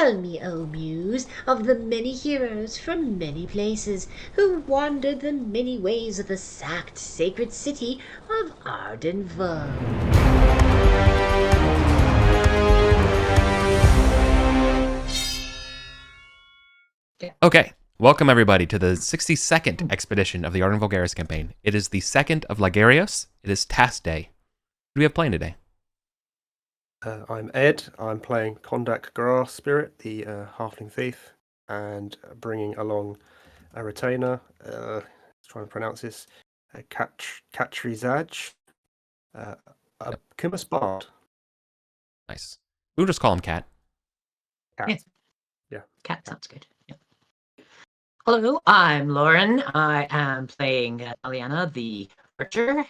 Tell me, O Muse, of the many heroes from many places who wandered the many ways of the sacked sacred city of Arden. Okay, welcome everybody to the 62nd expedition of the Arden Vulgaris campaign. It is the second of Ligarios. It is task day. Who do we have playing today? I'm Ed. I'm playing Kondak Grass Spirit, the halfling thief, and bringing along a retainer. Let's try and pronounce this. Katrizaj, a Kumas Bard. Nice. We'll just call him Cat. Cat. Yes. Yeah. Cat sounds good. Yep. Hello, I'm Lauren. I am playing Aliana, the archer,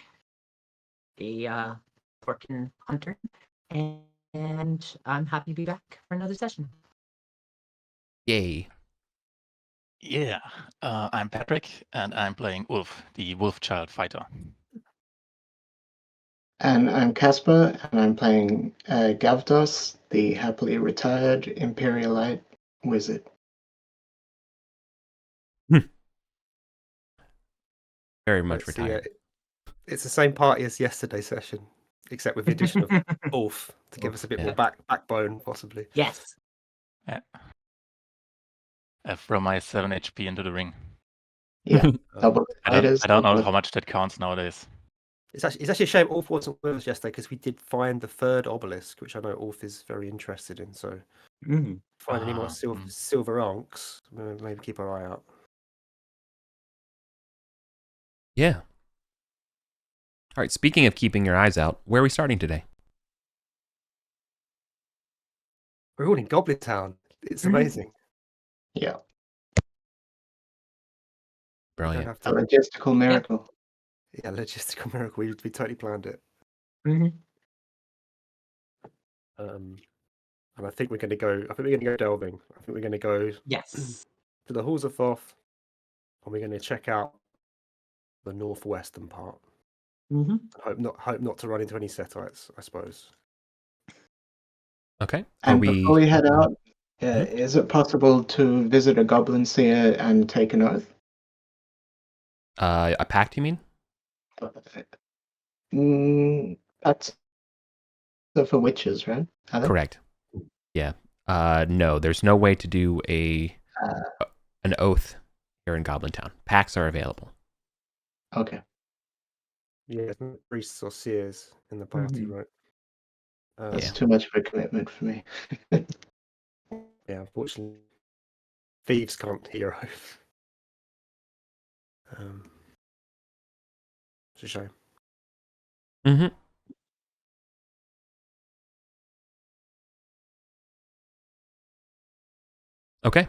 the Porkin hunter, and I'm happy to be back for another session. Yay. Yeah, I'm Patrick, and I'm playing Ulf, the wolf child fighter. And I'm Casper, and I'm playing Gavdos, the happily retired Imperialite wizard. Very much retired. It's the same party as yesterday's session, except with the addition of Ulf to give us a bit more backbone, possibly. Yes. Yeah. I throw my 7 HP into the ring. Yeah, double I don't know how much that counts nowadays. It's actually a shame Ulf wasn't with us yesterday because we did find the third obelisk, which I know Ulf is very interested in. So, find any more silver ankhs, maybe keep our eye out. Yeah. All right, speaking of keeping your eyes out, where are we starting today? We're all in Goblin Town. It's amazing. Yeah, Brilliant. a logistical miracle. Yeah, logistical miracle. We totally planned it. Mm-hmm. And I think we're going to go. I think we're going to go delving. I think we're going to go Yes. to the halls of Thoth, and we're going to check out the northwestern part. Mm-hmm. Hope not to run into any setites, I suppose. Okay. And before we head out, is it possible to visit a goblin seer and take an oath? A pact, you mean? That's for witches, right? Correct. Yeah. No, there's no way to do an oath here in Goblin Town. Pacts are available. Okay. Yeah, priests or seers in the party, right? That's too much of a commitment for me. Yeah, unfortunately, thieves can't hear oath. It's a shame. Mm-hmm. Okay.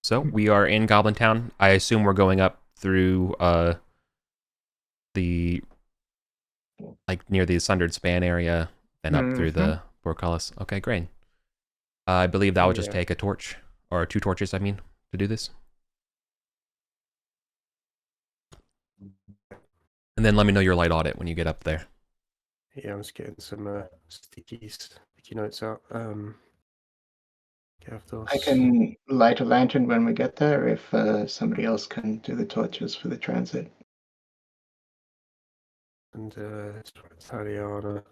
So we are in Goblin Town. I assume we're going up through the near the Sundered Span area, then up through the portcullis. Okay, great. I believe that would just take a torch or 2 torches. I mean, to do this. And then let me know your light audit when you get up there. Yeah, I'm just getting some sticky notes out. I can light a lantern when we get there if somebody else can do the torches for the transit. And Taliana.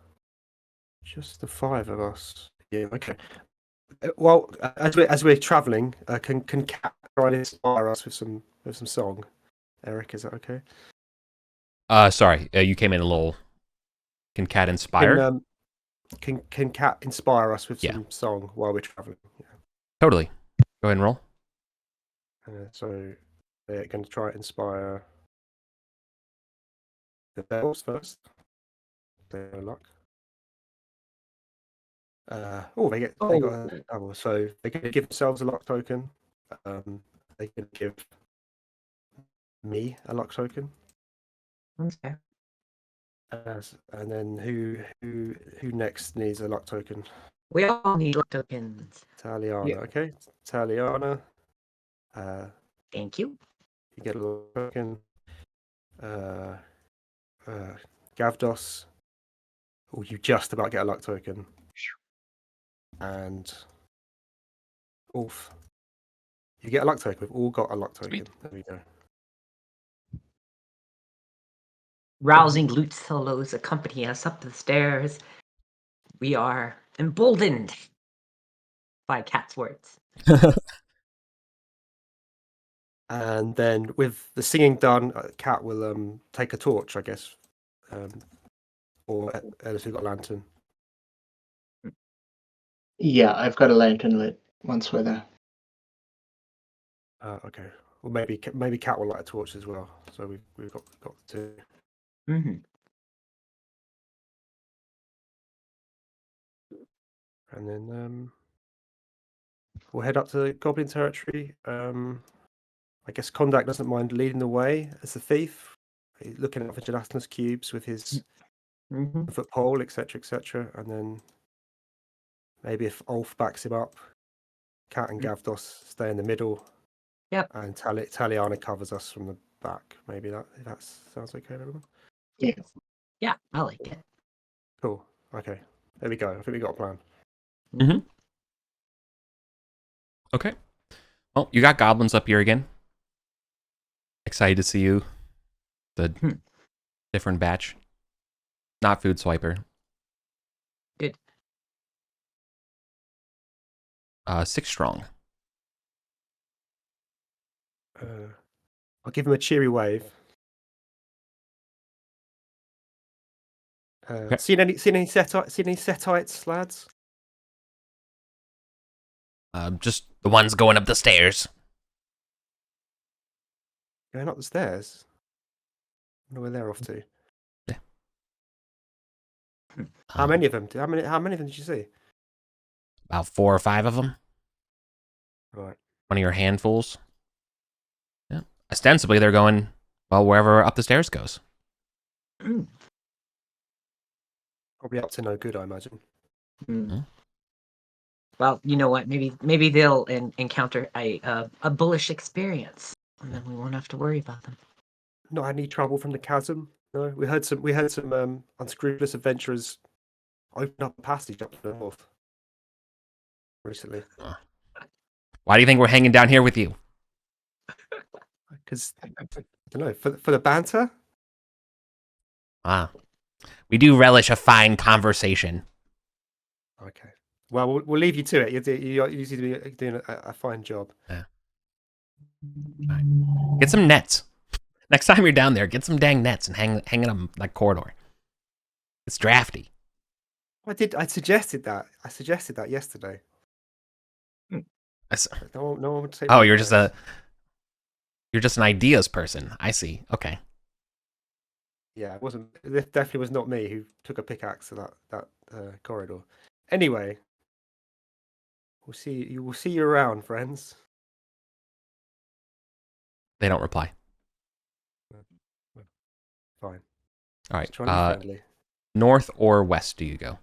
Just the 5 of us. Yeah, okay. Well, as we're traveling, can Cat try and inspire us with some song? Eric, is that okay? Sorry, you came in a little. Can Cat inspire? Can Cat inspire us with some song while we're traveling? Yeah. Totally. Go ahead and roll. So they're going to try to inspire the bells first. Their luck. They got a double. So they're going to give themselves a luck token. They can give me a luck token. Okay. And then who next needs a luck token? We all need luck tokens. Taliana, okay. Taliana. Thank you. You get a luck token. Gavdos. Oh, you just about get a luck token. And Oof. You get a luck token. We've all got a luck token. Sweet. There we go. Rousing lute solos accompany us up the stairs. We are emboldened by Cat's words. And then with the singing done, Cat will take a torch, I guess. Or unless we've got a lantern. Yeah, I've got a lantern lit once we're there. Okay. Well, maybe Cat will light a torch as well. So we've got two. Mm-hmm. And then we'll head up to Goblin territory. I guess Kondak doesn't mind leading the way as the thief. He's looking out for gelatinous cubes with his foot pole, etc., etc. And then maybe if Ulf backs him up, Cat and Gavdos stay in the middle. Yep. And Taliana covers us from the back. Maybe that sounds okay, everyone. Yeah. Yeah, I like it. Cool. Okay. There we go. I think we got a plan. Mm-hmm. Okay. Well, you got goblins up here again. Excited to see you. The different batch. Not food swiper. Good. 6 strong. I'll give him a cheery wave. Okay. Seen any setites, lads? Just the ones going up the stairs. Going up the stairs. I wonder where they're off to. Yeah. How many of them? How many of them did you see? About 4 or 5 of them. Right. One of your handfuls. Yeah. Ostensibly, they're going, well, wherever up the stairs goes. Probably up to no good, I imagine. Well, you know what? Maybe they'll encounter a bullish experience, and then we won't have to worry about them. Not had any trouble from the chasm. No, we heard some unscrupulous adventurers open up a passage up to the north recently. Why do you think we're hanging down here with you? Because I don't know, for the banter. Ah, we do relish a fine conversation. Okay. Well, we'll leave you to it. You seem to be doing a fine job. Yeah. Right. Get some nets. Next time you're down there, get some dang nets and hang them like corridor. It's drafty. I suggested that. I suggested that yesterday. No one would say. Oh, you're just an ideas person. I see. Okay. Yeah, it definitely was not me who took a pickaxe to that corridor. Anyway, we'll see you around, friends. They don't reply. Fine. All right. Just trying to be friendly. North or west do you go?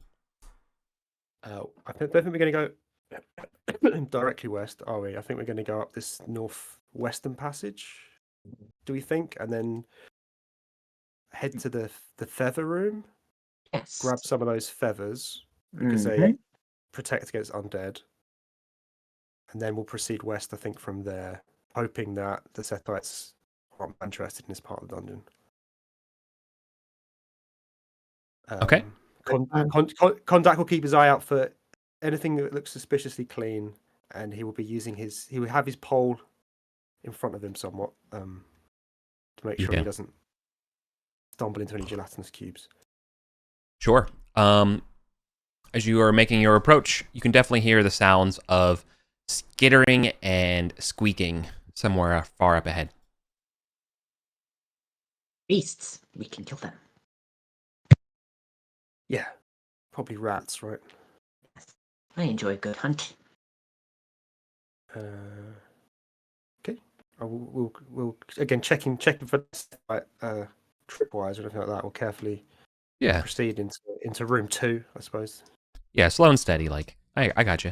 I don't think we're going to go directly west, are we? I think we're going to go up this northwestern passage. Do we think? And then head to the feather room. Yes. Grab some of those feathers because they protect against undead. And then we'll proceed west, I think, from there, hoping that the Sethites aren't interested in this part of the dungeon. Okay. Kondak will keep his eye out for anything that looks suspiciously clean, and he will have his pole in front of him somewhat to make sure he doesn't stumble into any gelatinous cubes. Sure. As you are making your approach, you can definitely hear the sounds of skittering and squeaking somewhere far up ahead. Beasts. We can kill them. Yeah, probably rats, right? I enjoy a good hunt. Okay. We'll again checking for tripwires or anything like that. We'll carefully proceed into room 2, I suppose. Yeah, slow and steady. Like I got you.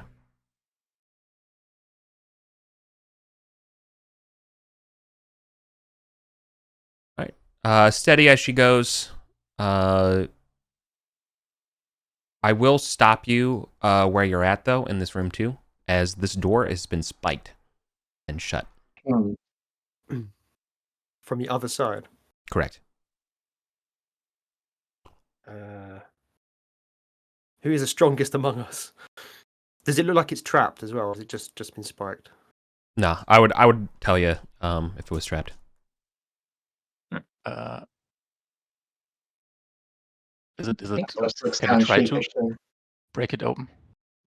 All right. Steady as she goes. I will stop you where you're at, though, in this room, too. as this door has been spiked and shut. Hmm. From the other side. Correct. Who is the strongest among us? Does it look like it's trapped as well? Or has it just been spiked? No, I would tell you if it was trapped. Is it? Galvdos Can I try to sheepishly. break it open?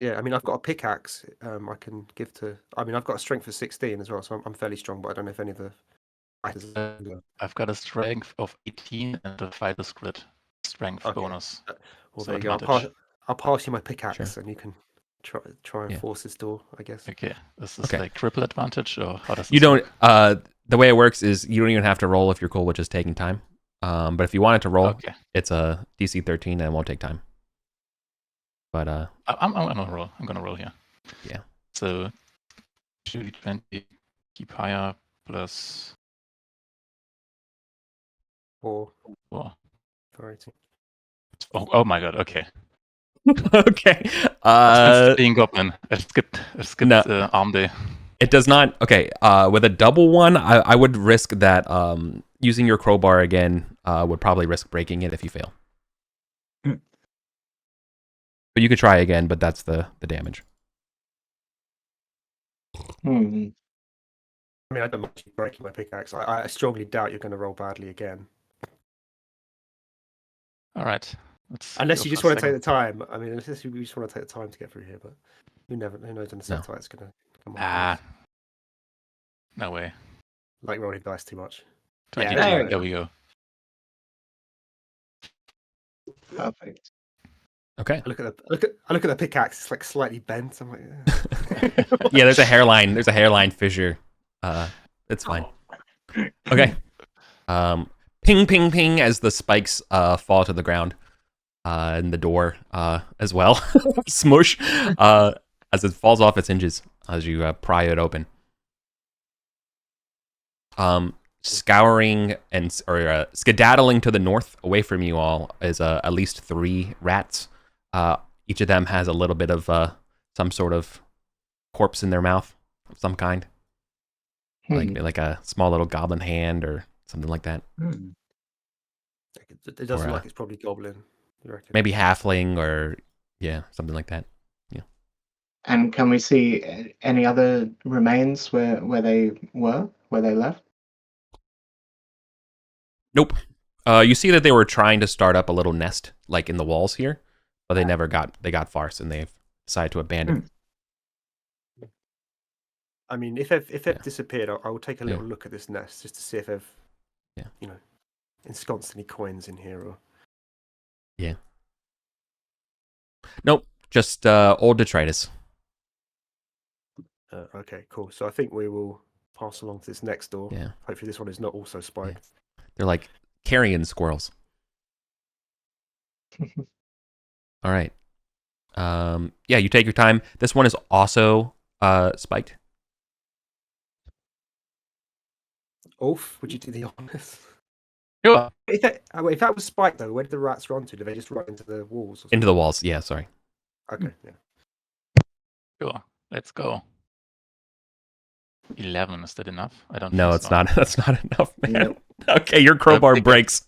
Yeah, I mean, I've got a pickaxe. I can give to. I mean, I've got a strength of 16 as well, so I'm fairly strong. But I don't know if any of the fighters. I've got a strength of 18 and a fighter's grit strength Okay. bonus. Well, So there you go. advantage. I'll pass you my pickaxe, Sure. and you can try and Yeah. force this door. I guess. Okay, is this Okay. like triple advantage or how does this You don't. work? The way it works is you don't even have to roll if you're cool with just taking time. But if you wanted to roll, Okay, it's a DC 13 and it won't take time. But I'm gonna roll. I'm gonna roll here. Yeah. So 2d20, keep higher plus Or 4. variety. Oh my god. Okay. okay. Being goblin. I skipped No. arm day. It does not. Okay. With a double one, I would risk that. Using your crowbar again would probably risk breaking it if you fail. Hmm. But you could try again, but that's the damage. Hmm. I mean, I don't mind you breaking my pickaxe. I strongly doubt you're going to roll badly again. All right. Let's Unless go you just for a want to take second. the time. I mean, unless you just want to take the time to get through here, but who knows on the set No. it's going to come on. Ah. No way. Like rolling dice too much. 22. Yeah, there we There we go. Perfect. Okay. I look at the pickaxe. It's like slightly bent. I'm like, Yeah, there's a hairline. There's a hairline fissure. It's fine. Okay. Ping, ping, ping as the spikes fall to the ground, and the door as well. Smush as it falls off its hinges as you pry it open. Scouring or skedaddling to the north away from you all is at least 3 rats. Each of them has a little bit of some sort of corpse in their mouth of some kind. Like a small little goblin hand or something like that. Hmm. it does Or, look like it's probably goblin. You reckon? Maybe halfling or something like that. And can we see any other remains where they left? Nope. You see that they were trying to start up a little nest like in the walls here, but they got far, and they've decided to abandon. I mean, if they've Yeah. disappeared, I will take a little Yeah. look at this nest just to see if they've, Yeah. ensconced any coins in here or. Nope. Just old detritus. Okay, cool. So I think we will pass along to this next door. Yeah. Hopefully, this one is not also spiked. They're like carrion squirrels. All right. Yeah, you take your time. This one is also spiked. Ulf, would you do the honors? Sure. If that was spiked though, where did the rats run to? Did they just run into the walls? Or Into the walls. Yeah, sorry. something? Okay, yeah. Sure. Let's go. 11, is that enough? I don't No, think it's so. not. That's not enough, man. Nope. Okay, your crowbar big- breaks.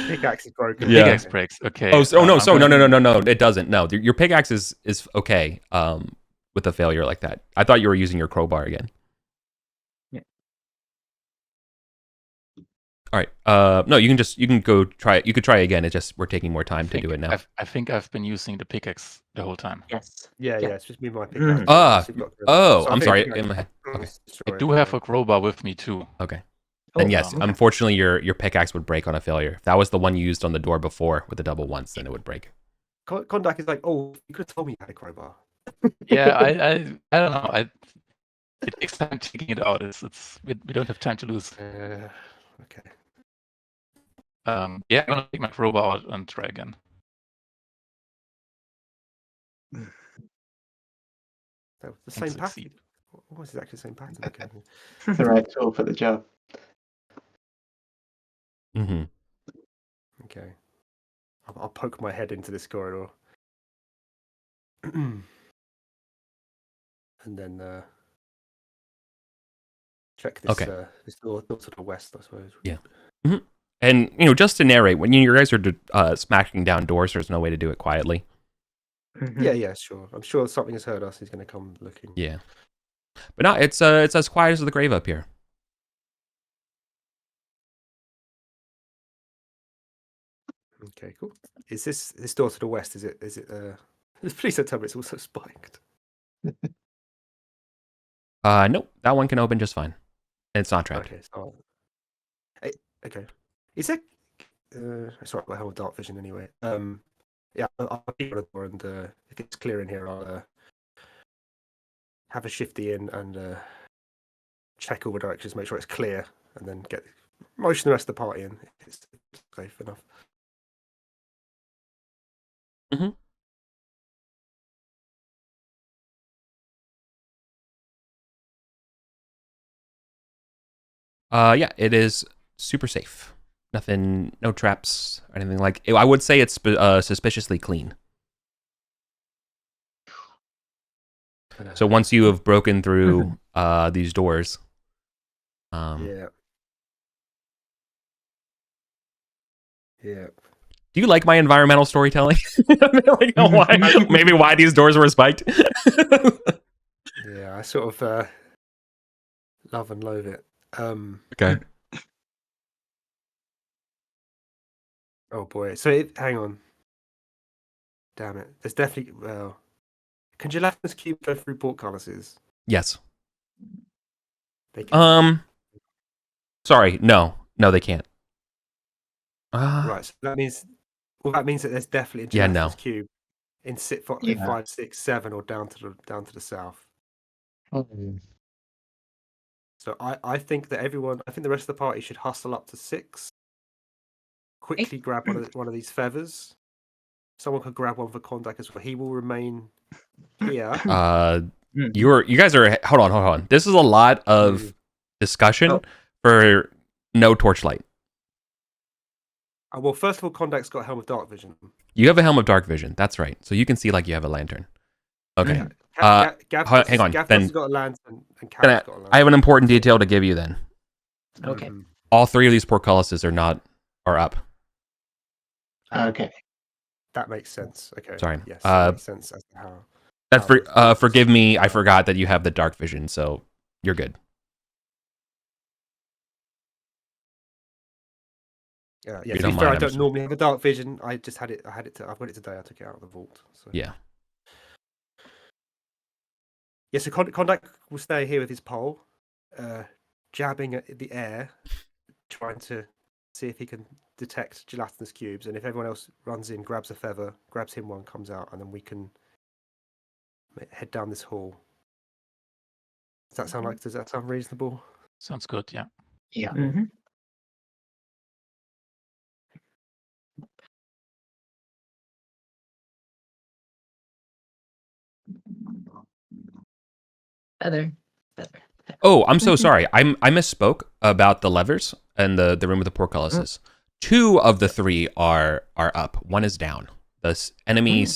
Pickaxe is broken. Yeah. Pickaxe breaks. Okay. Oh, so, no, I'm so gonna- no, it doesn't. No, your pickaxe is okay. With a failure like that, I thought you were using your crowbar again. Yeah. All right. No, you can go try it. You could try again. It's just we're taking more time to do it now. I think I've been using the pickaxe the whole time. Yes. Yeah, Yeah. it's just me and my pickaxe. Ah, So you've got the- Oh, so I I'm think sorry. pickaxe In my head. is Okay. I destroyed, do have a crowbar with me too. Okay. Oh, Then yes, okay. unfortunately, your pickaxe would break on a failure. If that was the one you used on the door before with the double once, then it would break. Kondak is like, oh, you could have told me you had a crowbar. Yeah, I don't know. It takes time taking it out. We don't have time to lose. Okay. Yeah, I'm gonna take my crowbar out and try again. That was the And same pattern. succeed. What was exactly the same pattern? Okay. The right tool for the job. Mm-hmm. Okay. I'll poke my head into this corridor. and then check this Okay. this door to the west, I suppose. Yeah. And just to narrate, when you guys are smacking down doors, there's no way to do it quietly. Yeah, sure. I'm sure something has heard us. He's going to come looking. Yeah. But no, it's as quiet as the grave up here. Okay, cool. Is this door to the west? Is it? Please don't tell me it's also spiked. Nope, that one can open just fine. And it's not trapped. Okay, so okay. Is that? Sorry, I have dark vision anyway. Yeah, I'll keep on the door, and if it's clear in here, I'll have a shifty in and check all the directions, make sure it's clear, and then get most of the rest of the party in if it's safe enough. Yeah, it is super safe. Nothing, no traps or anything like. I would say it's suspiciously clean. So once you have broken through these doors, Yeah. Do you like my environmental storytelling? Like, maybe why these doors were spiked? Yeah, I sort of love and loathe it. Okay. Oh boy. So hang on. Damn it. There's definitely can gelatinous cube go through portcullises? Yes. They can. Sorry, no, they can't. Right. So that means that there's definitely a gelatinous cube in 5, 6, 7, or down to the south. So I think that the rest of the party should hustle up to 6. Quickly grab one of these feathers. Someone could grab one for contact as well. He will remain here. You guys are hold on. This is a lot of discussion for no torchlight. Well, first of all, Contact's got a helm of dark vision. You have a helm of dark vision. That's right. So you can see like you have a lantern. Okay. Hang on. Then got a lantern, and Cap's got a lantern. I have an important detail to give you. Then. Okay. All 3 of these portcullises are up. Okay. That makes sense. Okay. Sorry. Yes, that makes sense as to how. Forgive me. I forgot that you have the dark vision, so you're good. Yeah. To be fair, I don't normally have a dark vision. I just had it. I've got it today. I took it out of the vault. So. Yeah. Yeah. So Contact will stay here with his pole, jabbing at the air, trying to see if he can detect gelatinous cubes. And if everyone else runs in, grabs a feather, grabs him one, comes out, and then we can head down this hall. Does that sound reasonable? Sounds good, yeah. Yeah. Mm-hmm. Feather. Oh, I'm so sorry. I misspoke about the levers and the room with the portcullises. 2 of the 3 are up. 1 is down. The enemy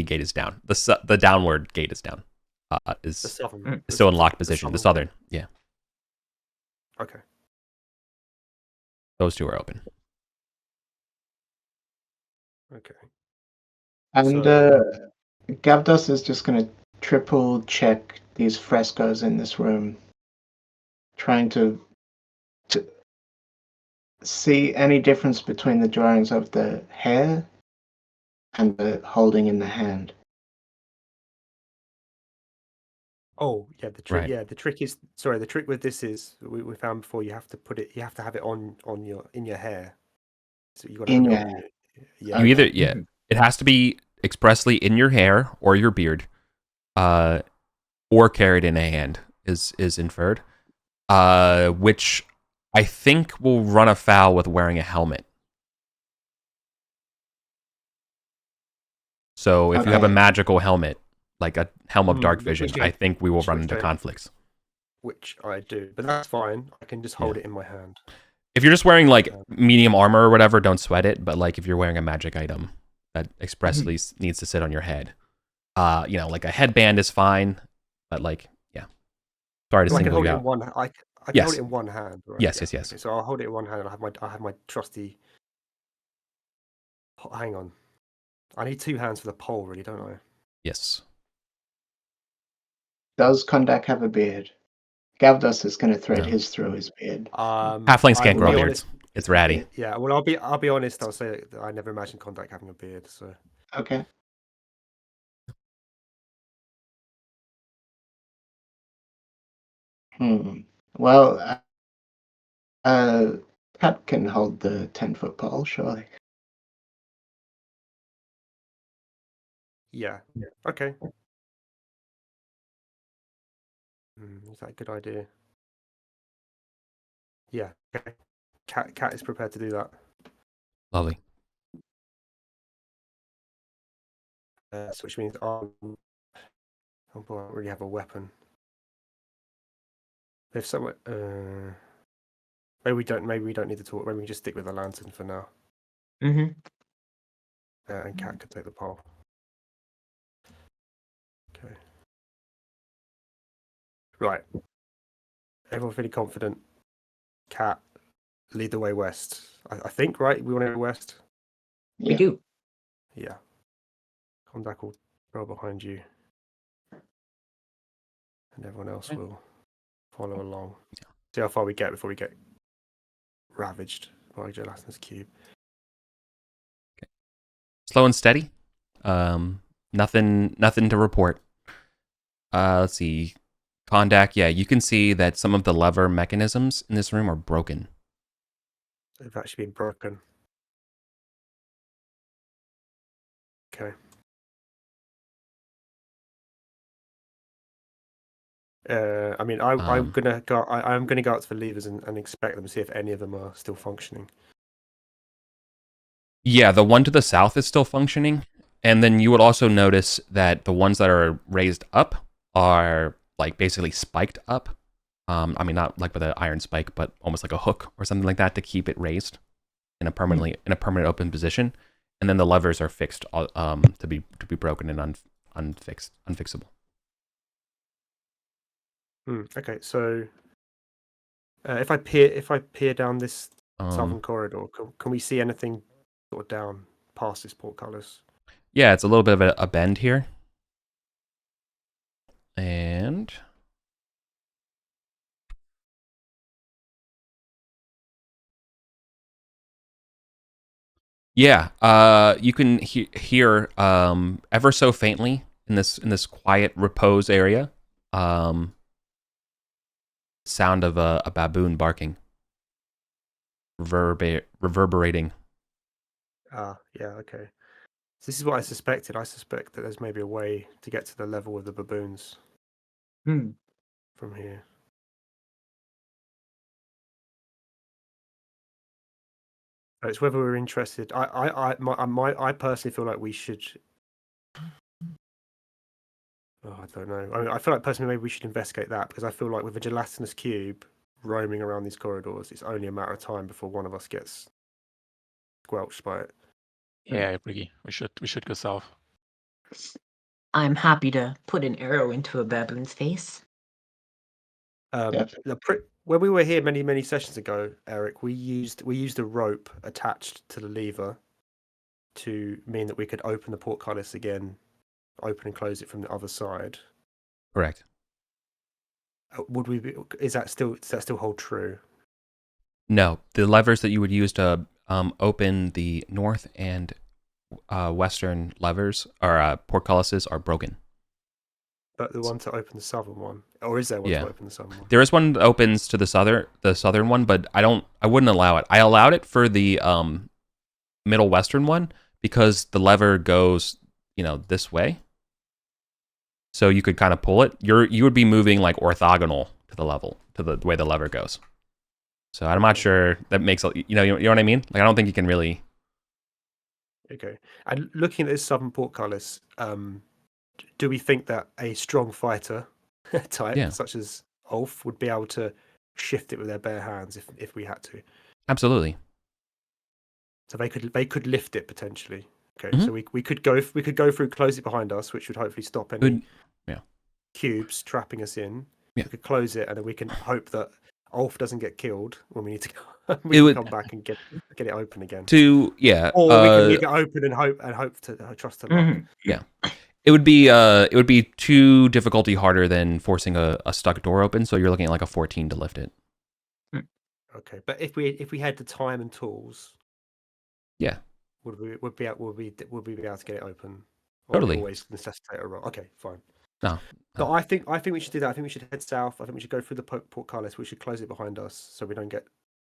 gate is down. The downward gate is down. Is still in locked position. The southern, yeah. Okay. Those 2 are open. Okay. And Gavdos is just going to triple check these frescoes in this room, trying to see any difference between the drawings of the hair and the holding in the hand. Oh yeah, the trick. Right. Yeah, the trick is the trick with this is we found before. You have to have it in your hair. So you got to In have your it on hair. Yeah. You either it has to be expressly in your hair or your beard, or carried in a hand is inferred, which I think will run afoul with wearing a helmet. So if you have a magical helmet, like a helm of dark vision, I think we will run into conflicts. Which I do, but that's fine. I can just hold it in my hand. If you're just wearing like medium armor or whatever, don't sweat it. But like if you're wearing a magic item that expressly needs to sit on your head, like a headband is fine. But like, yeah. Sorry to So I can single hold you it in out. one. I can Yes. hold it in one hand. Right? Yes, Yeah. yes. Okay, so I'll hold it in one hand. And I have my trusty. Hang on. I need two hands for the pole, really, don't I? Yes. Does Kondak have a beard? Gavdos is going to thread No. his through his beard. Halflings I can't will grow be beards. honest. It's ratty. Yeah. Well, I'll be honest. I'll say that I never imagined Kondak having a beard. So. Okay. Well, Pat can hold the 10-foot pole, surely. Yeah. Okay. Is that a good idea? Yeah. Okay. Cat is prepared to do that. Lovely. So which means oh boy, I don't really have a weapon. If someone, maybe we don't need to talk. Maybe we can just stick with the lantern for now. Mm-hmm. And Cat can take the pole. Okay. Right. Everyone feeling confident. Cat, lead the way west. I think, right? We want to go west. We Yeah. do. Yeah. Kondak will roll behind you. And everyone else will follow along. See how far we get before we get ravaged by Gelatinous Cube. Slow and steady. Nothing to report. Let's see. Kondak, yeah, you can see that some of the lever mechanisms in this room are broken. They've actually been broken. Okay. I mean, I'm gonna go. I'm gonna go out to the levers and inspect them, see if any of them are still functioning. Yeah, the one to the south is still functioning, and then you would also notice that the ones that are raised up are like basically spiked up. I mean, not like with an iron spike, but almost like a hook or something like that to keep it raised in a permanent open position. And then the levers are fixed to be broken and unfixable. Okay, so if I peer down this southern corridor, can we see anything sort of down past this portcullis? Yeah, it's a little bit of a bend here, and yeah, you can hear ever so faintly in this quiet repose area, sound of a baboon barking, reverberating. Yeah, okay. So this is what I suspected. I suspect that there's maybe a way to get to the level of the baboons from here. It's whether we're interested. I personally feel like we should. Oh, I don't know. I mean, I feel like personally maybe we should investigate that because I feel like with a gelatinous cube roaming around these corridors, it's only a matter of time before one of us gets squelched by it. Yeah, I agree. We should go south. I'm happy to put an arrow into a baboon's face. When we were here many sessions ago, Eric, we used a rope attached to the lever to mean that we could open the portcullis again, open and close it from the other side. Correct. Would we be? Does that still hold true? No, the levers that you would use to open the north and western levers or portcullises are broken. But the one to open the southern one, or is there one to open the southern one? There is one that opens to the southern one, but I wouldn't allow it. I allowed it for the middle western one because the lever goes, this way. So you could kind of pull it. You would be moving like orthogonal to the way the lever goes. So I'm not sure that makes you know what I mean? Like I don't think you can really. Okay. And looking at this southern portcullis, do we think that a strong fighter type such as Ulf would be able to shift it with their bare hands if we had to? Absolutely. So they could lift it potentially. Okay, so we could go through, close it behind us, which would hopefully stop any cubes trapping us in. Yeah. We could close it, and then we can hope that Ulf doesn't get killed when we need to go. It we would- can come back and get it open again. Or we can leave it open and hope to trust to luck. it would be 2 difficulty harder than forcing a stuck door open, so you're looking at like a 14 to lift it. Okay, but if we had the time and tools, Yeah. would we be able to get it open? Or Totally. Always necessitate a roll. Okay, fine. No. No, I think we should do that. I think we should head south. I think we should go through the portcullis. We should close it behind us so we don't get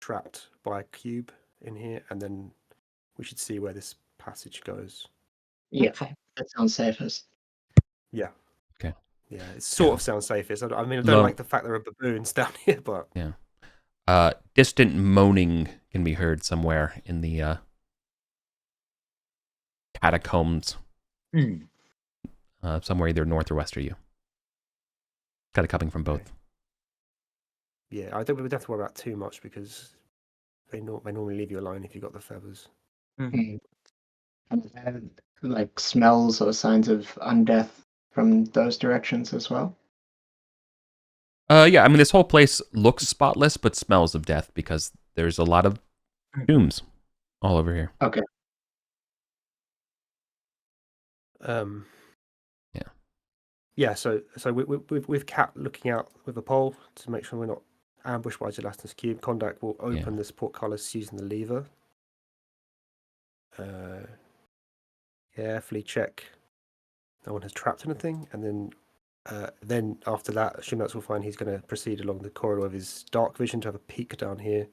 trapped by a cube in here, and then we should see where this passage goes. Yeah, Okay. that sounds safest. Yeah. Okay. Yeah, it sort of sounds safest. I mean, I don't No. like the fact there are baboons down here, but Distant moaning can be heard somewhere in the catacombs, somewhere either north or west of you. Kind of coming from both. yeah, I don't. We don't have to worry about too much because they normally leave you alone if you got the feathers. Mm. And there, like smells or signs of undeath from those directions as well. Yeah, I mean, this whole place looks spotless, but smells of death because there's a lot of tombs all over here. Okay. Yeah. So with Cat looking out with a pole to make sure we're not ambushed by Gelatinous Cube, Kondak will open this portcullis using the lever. Carefully check no one has trapped anything, and then after that, Shimnats will find he's going to proceed along the corridor with his dark vision to have a peek down here.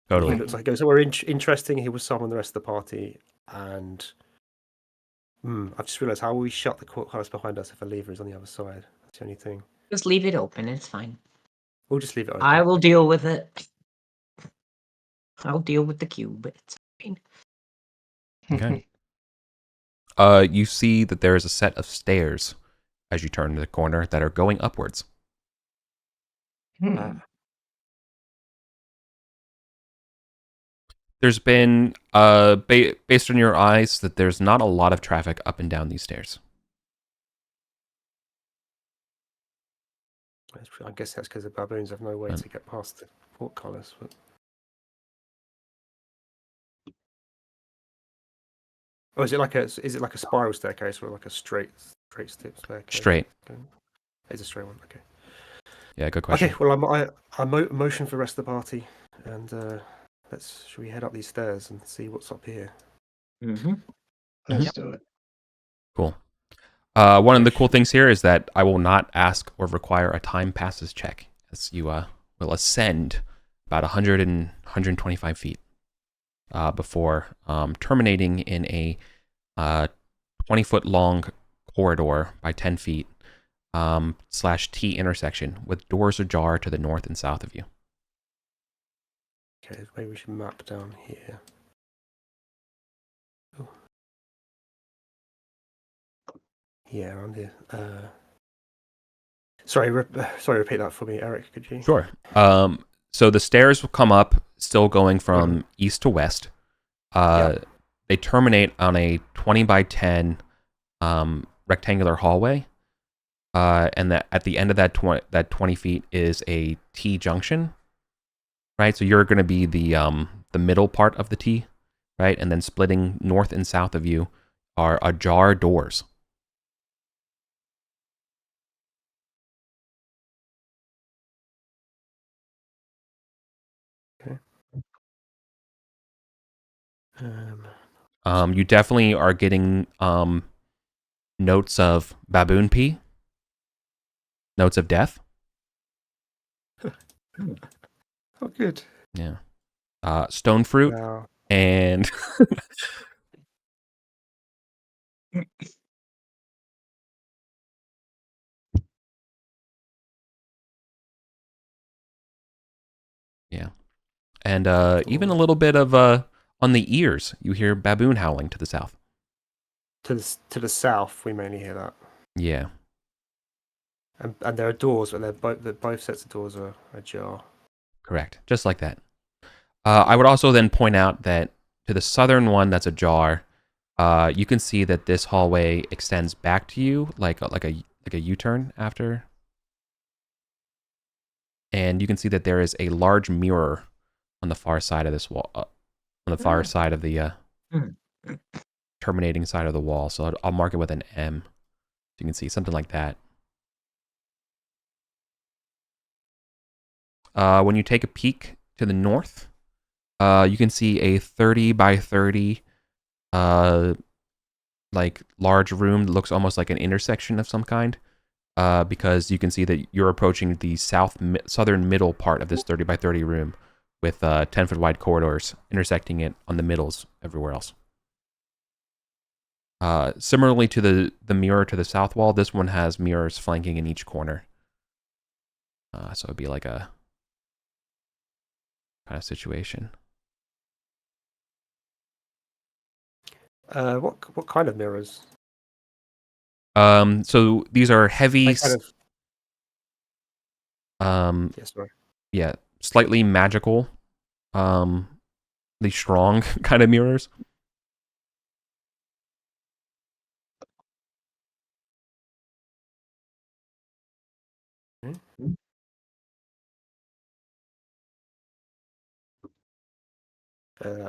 Totally. He looks like it goes somewhere interesting. He will summon the rest of the party, and I've just realised, how will we shut the portcullis behind us if a lever is on the other side? That's the only thing. Just leave it open. It's fine. We'll just leave it open. I will deal with it. I'll deal with the cube. It's fine. Okay. You see that there is a set of stairs as you turn the corner that are going upwards. There's been, based on your eyes, that there's not a lot of traffic up and down these stairs. I guess that's because the baboons have no way to get past the portcullis. But... Oh, is it like a spiral staircase or like a straight step staircase? Straight. Okay. It's a straight one. Okay. Yeah, good question. Okay. Well, I motion for the rest of the party, and should we head up these stairs and see what's up here? Let's do it. Cool. One of the cool things here is that I will not ask or require a time passes check, as you will ascend about 100 and 125 feet before terminating in a 20-foot long corridor by 10 feet /T intersection with doors ajar to the north and south of you. Okay, maybe we should map down here. Oh. Yeah, around here. Sorry, repeat that for me, Eric, could you? Sure. So the stairs will come up, still going from east to west. They terminate on a 20 by 10 rectangular hallway. And that at the end of that 20 feet is a T junction, right? So you're going to be the middle part of the T, right? And then splitting north and south of you are ajar doors. Okay. You definitely are getting notes of baboon pee, notes of death. Oh, good. Yeah. Stone fruit Wow. and yeah. And even a little bit of on the ears, you hear baboon howling to the south. To the south, we mainly hear that. Yeah. And there are doors, but both sets of doors are ajar. Correct. Just like that. I would also then point out that to the southern one that's ajar, you can see that this hallway extends back to you like a like a U-turn after. And you can see that there is a large mirror on the far side of this wall, on the far side of the terminating side of the wall. So I'll mark it with an M. So you can see something like that. When you take a peek to the north, you can see a 30 by 30 like large room that looks almost like an intersection of some kind, because you can see that you're approaching the southern middle part of this 30 by 30 room with 10-foot wide corridors intersecting it on the middles everywhere else. Similarly to the mirror to the south wall, this one has mirrors flanking in each corner. So it'd be like a kind of situation. What kind of mirrors? So these are heavy. Like kind of, yes, sorry. Yeah, slightly magical, the strong kind of mirrors.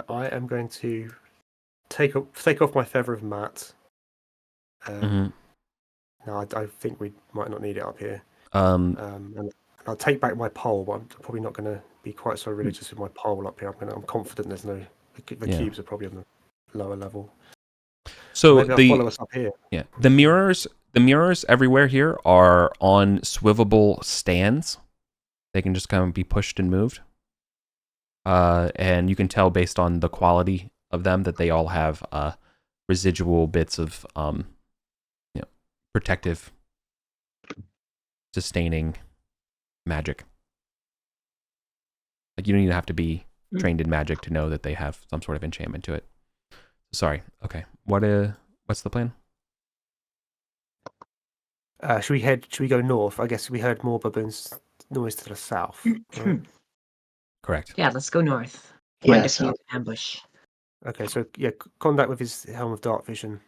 I am going to take off my feather of mat. No, I think we might not need it up here. And I'll take back my pole, but I'm probably not going to be quite so religious with my pole up here. I'm confident there's no. The cubes are probably on the lower level. So maybe I'll follow us up here. Yeah, the mirrors everywhere here are on swivelable stands. They can just kind of be pushed and moved. And you can tell based on the quality of them that they all have residual bits of protective, sustaining magic. Like you don't even have to be trained in magic to know that they have some sort of enchantment to it. Sorry. Okay. What's the plan? Should we go north? I guess we heard more baboons noise to the south. Right? Correct. Yeah, let's go north. Yeah, Ambush. Okay, so yeah, Kondak with his helm of dark vision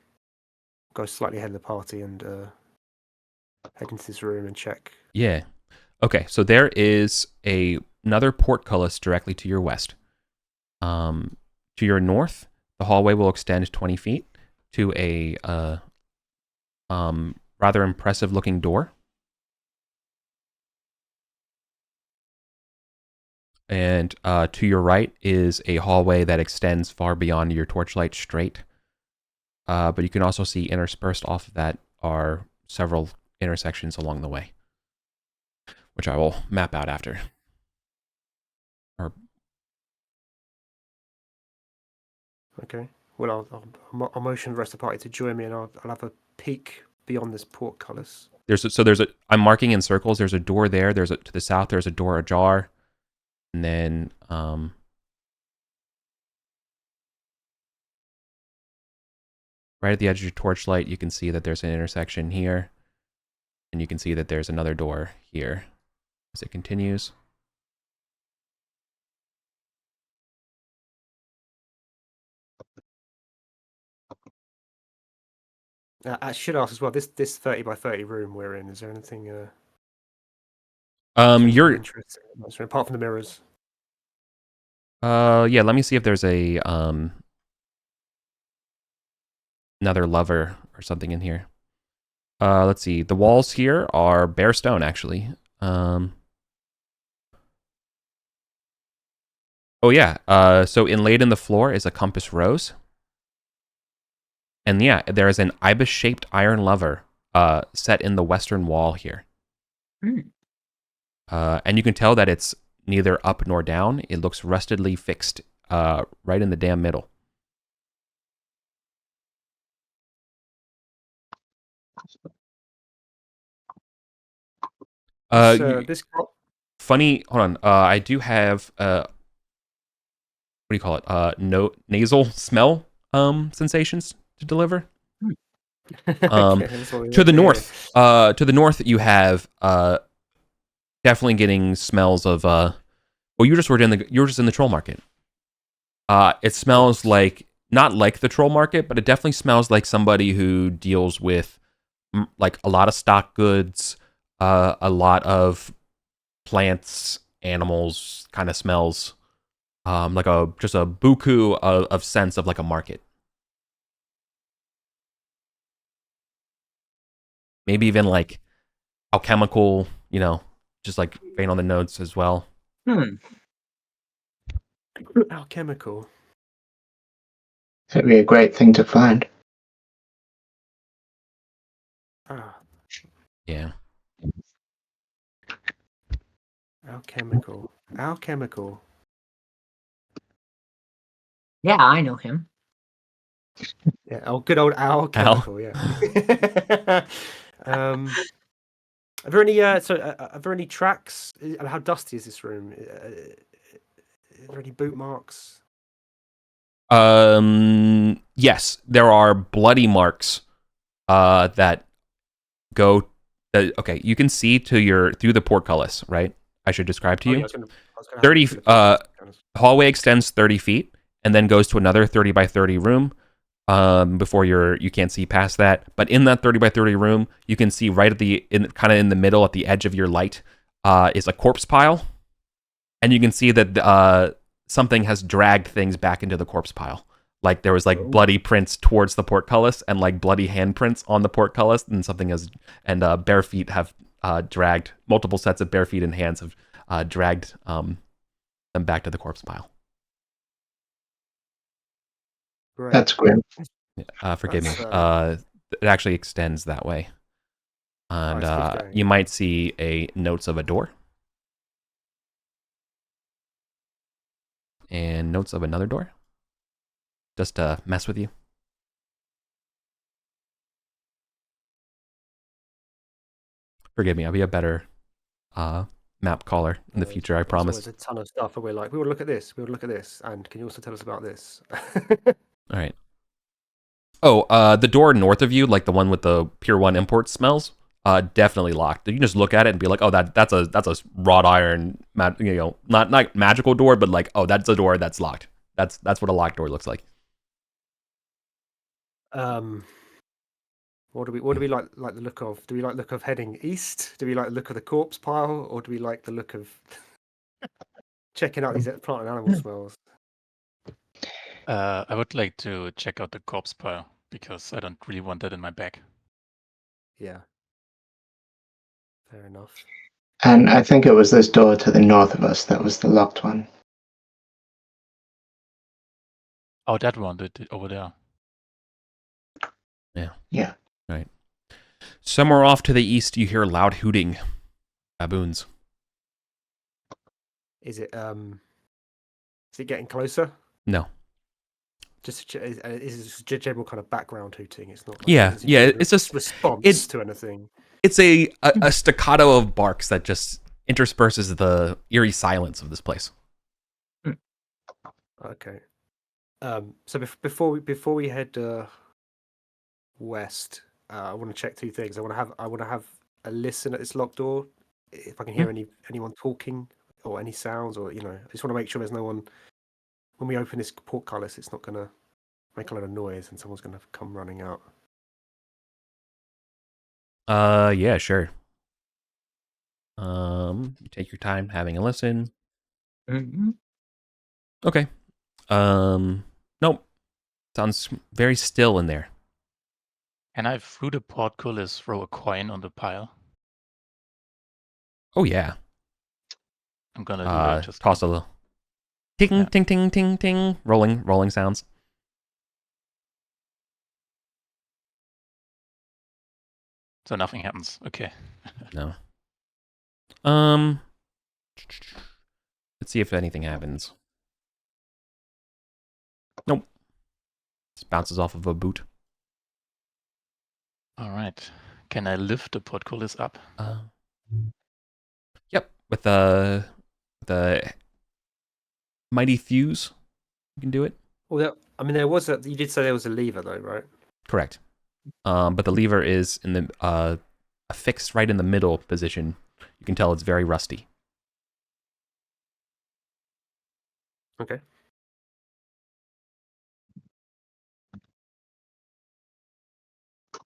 goes slightly ahead of the party and head into this room and check. Yeah. Okay, so there is another portcullis directly to your west. To your north, the hallway will extend 20 feet to a rather impressive looking door. And to your right is a hallway that extends far beyond your torchlight straight. But you can also see interspersed off of that are several intersections along the way, which I will map out after. Okay. Well, I'll motion the rest of the party to join me, and I'll have a peek beyond this portcullis. I'm marking in circles. There's a door there. To the south. There's a door ajar, and then right at the edge of your torchlight, you can see that there's an intersection here, and you can see that there's another door here as it continues. I should ask as well. This 30 by 30 room we're in. Is there anything? You're interesting apart from the mirrors. Yeah. Let me see if there's a another lever or something in here. Let's see. The walls here are bare stone, actually. Oh yeah. So inlaid in the floor is a compass rose. And yeah, there is an ibis-shaped iron lever set in the western wall here. And you can tell that it's neither up nor down. It looks rustedly fixed right in the damn middle. Funny, hold on. I do have what do you call it? Nasal smell sensations to deliver. To the north, you have definitely getting smells of well, you were just in the troll market. It smells like not like the troll market, but it definitely smells like somebody who deals with like a lot of stock goods, a lot of plants, animals, kind of smells, like just a buku of sense of like a market. Maybe even like alchemical, just like vein on the notes as well. Alchemical. That'd be a great thing to find. Ah, Yeah. alchemical. Alchemical. Yeah, I know him. Yeah. Oh, good old alchemical. Yeah. Are there any? Are there any tracks? How dusty is this room? Are there any boot marks? Yes, there are bloody marks that go okay, you can see through the portcullis, right? I should describe to Oh, you. yeah, I was gonna have a 30 look through the pictures, kind of. hallway extends 30 feet and then goes to another 30 by 30 room before you can't see past that. But in that 30 by 30 room, you can see right kind of in the middle at the edge of your light is a corpse pile. And you can see that something has dragged things back into the corpse pile. Like there was like bloody prints towards the portcullis and like bloody handprints on the portcullis, and bare feet have dragged, multiple sets of bare feet and hands have dragged them back to the corpse pile. Great. That's grim. Forgive me. That's, It actually extends that way. And Nice, keep going. you might see notes of a door. And notes of another door. Just to mess with you. Forgive me, I'll be a better map caller in the future, I There's promise. always a ton of stuff, and we're like, we will look at this, we will look at this, and can you also tell us about this? All right. Oh, the door north of you, like the one with the Pure One import smells, definitely locked. You can just look at it and be like, oh, that's a wrought iron, not magical door, but like, oh, that's a door that's locked. That's what a locked door looks like. What do we like the look of? Do we like the look of heading east? Do we like the look of the corpse pile, or do we like the look of checking out these plant and animal smells? I would like to check out the corpse pile because I don't really want that in my bag. Yeah. Fair enough. And I think it was this door to the north of us that was the locked one. Oh, that one over there. Yeah. Right. Somewhere off to the east, you hear loud hooting. Baboons. Is it getting closer? No. Just is it just general kind of background hooting? It's not. Like, Yeah. It's just response to anything. It's a staccato of barks that just intersperses the eerie silence of this place. Okay. So before we head west, I want to check two things. I want to have a listen at this locked door. If I can hear anyone talking or any sounds, or I just want to make sure there's no one when we open this portcullis. It's not going to make a lot of noise, and someone's going to come running out. Yeah, sure. You take your time having a listen. Mm-hmm. Okay. Nope. Sounds very still in there. Can I, through the portcullis, throw a coin on the pile? Oh yeah. I'm gonna do that. Just toss a little ting, Yeah. ting, ting, ting, ting, rolling sounds. So nothing happens. Okay. No. Let's see if anything happens. Nope. Just bounces off of a boot. All right. Can I lift the portcullis up? Yep. With the mighty fuse, you can do it. Well, you did say there was a lever though, right? Correct. But the lever is in the affixed right in the middle position. You can tell it's very rusty. Okay.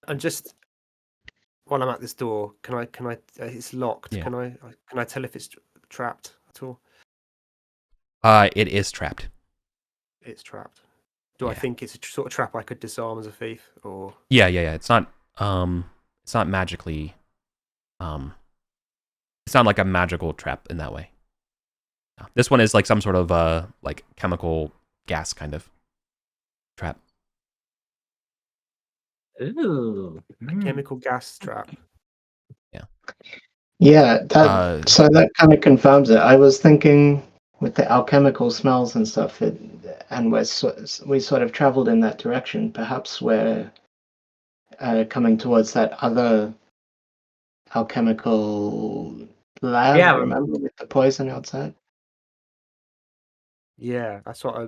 And just while I'm at this door, can I? It's locked. Yeah. Can I tell if it's trapped at all? It is trapped. It's trapped. Do I Yeah. think it's a sort of trap I could disarm as a thief, or? Yeah. It's not magically, it's not like a magical trap in that way. No. This one is like some sort of like chemical gas kind of trap. Ooh. A chemical gas trap. Yeah, so that kind of confirms it. I was thinking with the alchemical smells and stuff, and we sort of traveled in that direction. Perhaps we're coming towards that other alchemical lab. Yeah. Remember with the poison outside? Yeah, that's what I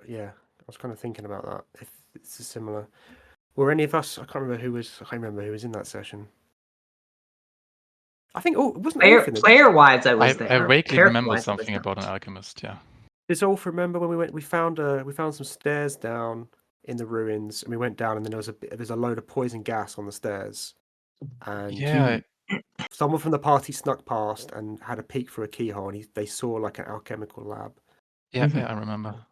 yeah, I was kind of thinking about that. If it's a similar, were any of us? I can't remember who was in that session. I think it wasn't Ulf in it. Player-wise, I was I there. vaguely remember Character-wise, I was something not. about an alchemist. Yeah. Does Ulf remember when we went? We found some stairs down in the ruins, and we went down, and then there's a load of poison gas on the stairs, and Yeah. someone from the party snuck past and had a peek through a keyhole, and they saw like an alchemical lab. Yeah, Mhm. yeah, I remember.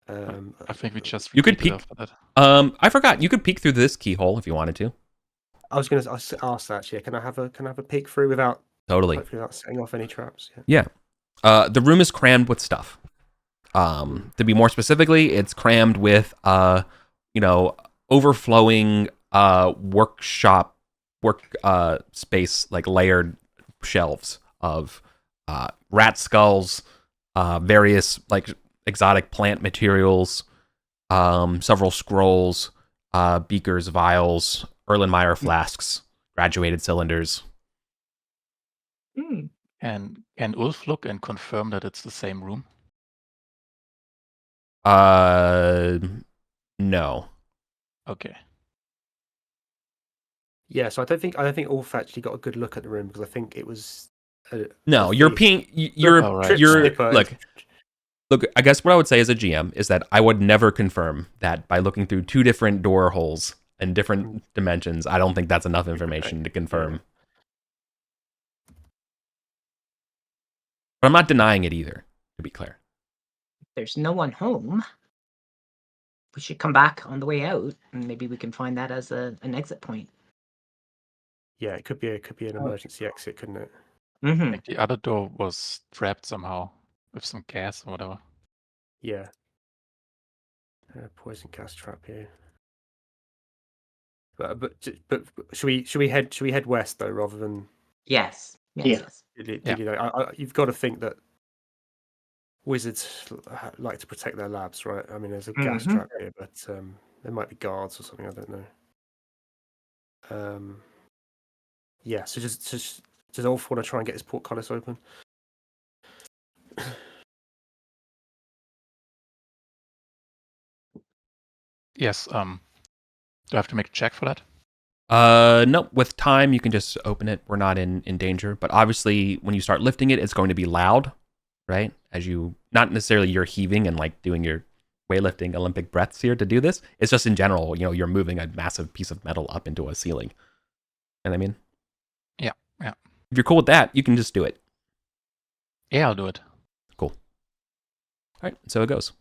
I think we just You could repeated peek. after that. I forgot. You could peek through this keyhole if you wanted to. I was going to ask that actually. Can I have a peek through without Totally. hopefully without setting off any traps? Yeah. The room is crammed with stuff. To be more specifically, it's crammed with overflowing work space, like layered shelves of rat skulls, various like exotic plant materials, several scrolls, beakers, vials, Erlenmeyer flasks, graduated cylinders. Hmm. And can Ulf look and confirm that it's the same room? No. Okay. Yeah, so I don't think Ulf actually got a good look at the room because I think it was. No, a you're thief. peeing. You're Oh, right. Trip you're snipper. look. Look, I guess what I would say as a GM is that I would never confirm that by looking through two different door holes in different dimensions. I don't think that's enough information to confirm. But I'm not denying it either, to be clear. There's no one home. We should come back on the way out, and maybe we can find that as an exit point. Yeah, it could be an emergency exit, couldn't it? Mm-hmm. Like the other door was trapped somehow with some gas or whatever. Yeah. Poison gas trap here. But should we head west though rather than? Yes. Yeah. You know, you've got to think that wizards like to protect their labs, right? I mean, there's a gas Mhm. trap here, but there might be guards or something. I don't know. Yeah. So does Ulf want to try and get his portcullis open? Yes. Do I have to make a check for that? No, with time you can just open it. We're not in danger, but obviously when you start lifting it, it's going to be loud, right? As you, not necessarily you're heaving and like doing your weightlifting Olympic breaths here to do this. It's just in general, you're moving a massive piece of metal up into a ceiling. You know what I mean? Yeah. If you're cool with that, you can just do it. Yeah, I'll do it. Cool. All right, so it goes.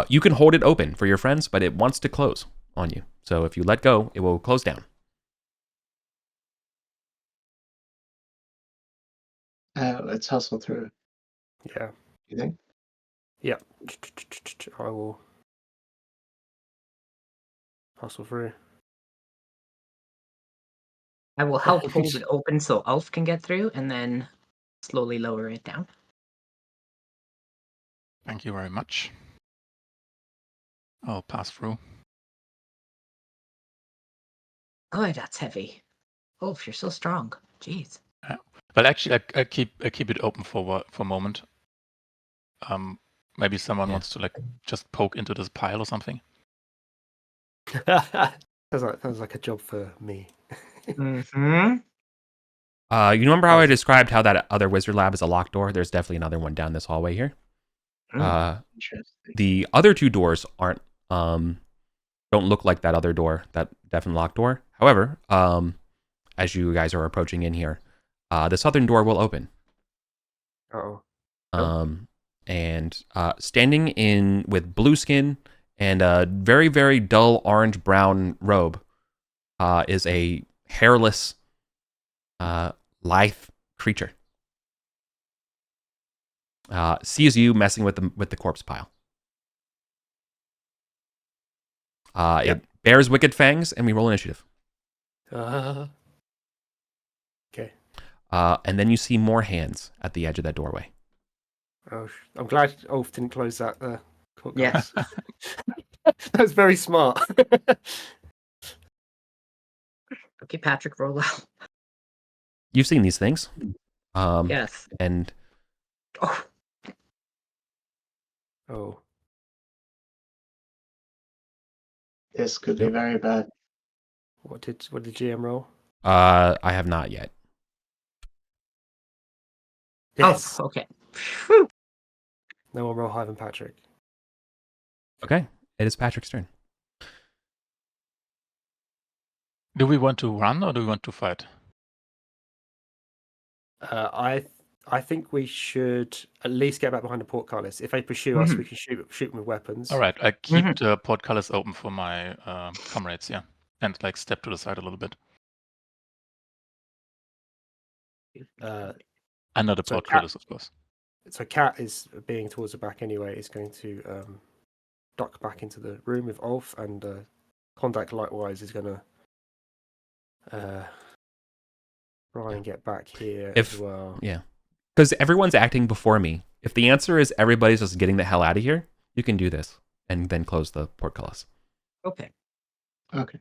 You can hold it open for your friends, but it wants to close on you. So if you let go, it will close down. Let's hustle through. Yeah. You think? Yeah. I will hustle through. I will help hold it open so Ulf can get through, and then slowly lower it down. Thank you very much. I'll pass through. Oh, that's heavy. Ulf, you're so strong. Jeez. But actually, I keep it open for a moment. Maybe someone wants to like just poke into this pile or something. Sounds like a job for me. Mm-hmm. You remember how I described how that other wizard lab is a locked door? There's definitely another one down this hallway here. Interesting. The other two doors aren't don't look like that other door, that definitely locked door. However, as you guys are approaching in here, the southern door will open. Oh. And standing in with blue skin and a very, very dull orange-brown robe is a hairless, lithe creature. Sees you messing with the corpse pile. It bears wicked fangs, and we roll initiative. Okay. And then you see more hands at the edge of that doorway. Oh, I'm glad Ulf didn't close that. Yes. That's very smart. Okay, Patrick, roll out. You've seen these things. Yes. And Oh, Oh. This could be very bad. What did GM roll? I have not yet. Yes. oh, okay. No one roll higher than Patrick. Okay, it is Patrick's turn. Do we want to run or do we want to fight? I think we should at least get back behind the portcullis. If they pursue us, we can shoot them with weapons. All right, I keep the portcullis open for my comrades, and like step to the side a little bit. Under the so portcullis, of course. So Cat is being towards the back anyway. Is going to duck back into the room with Ulf, and Kondak likewise is going to try and get back here as well. Yeah. Because everyone's acting before me. If the answer is everybody's just getting the hell out of here, you can do this and then close the portcullis. Okay. Okay.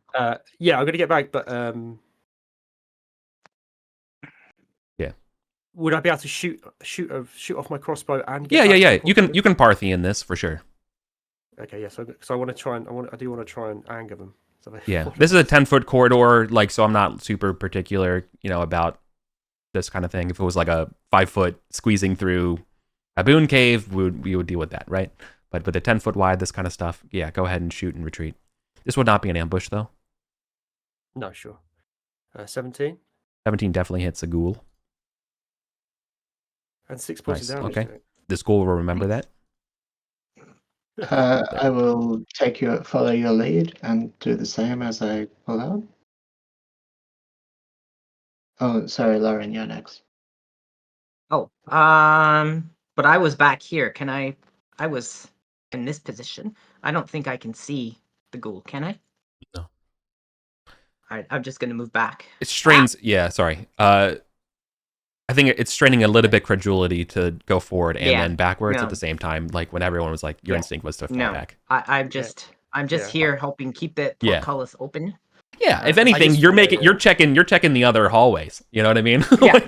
Yeah, I'm going to get back, but yeah. Would I be able to shoot off my crossbow and Yeah. back to the You can Parthian this for sure. Okay, yeah. So I want to try and I do want to try and anger them. So Yeah. This is a 10-foot corridor, like, so I'm not super particular, about this kind of thing. If it was like a 5-foot squeezing through a boon cave, we would deal with that, right? But with a 10-foot wide, this kind of stuff, yeah, go ahead and shoot and retreat. This would not be an ambush, though. No, sure. 17. 17 definitely hits a ghoul. And 6 points of damage. Okay. This ghoul will remember that. I will follow your lead and do the same as I pull out. Oh, sorry, Lauren, you're next. Oh, but I was back here. I was in this position. I don't think I can see the ghoul, can I? No. All right, I'm just going to move back. It strains, yeah, sorry. I think it's straining a little bit credulity to go forward and then backwards at the same time. Like when everyone was like, your instinct was to fall back. I'm just here helping keep the portcullis open. Yeah, if anything, you're checking the other hallways. You know what I mean? Yeah.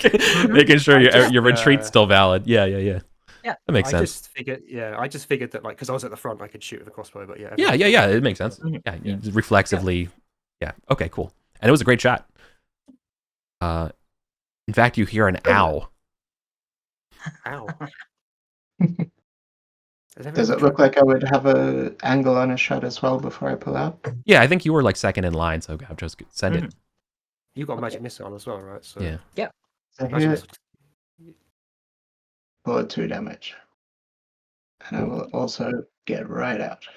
Making sure your retreat's still valid. Yeah. Yeah. That makes sense. I just figured that, like, because I was at the front, I could shoot with a crossbow. But yeah. Yeah. It makes sense. Yeah, you reflexively. Yeah. Okay. Cool. And it was a great shot. In fact, you hear an ow. Ow. Does it look like I would have an angle on a shot as well before I pull out? Yeah, I think you were like second in line, so Gav, just send it. You got magic missile on as well, right? So yeah. So here, for 2 damage. And I will also get right out.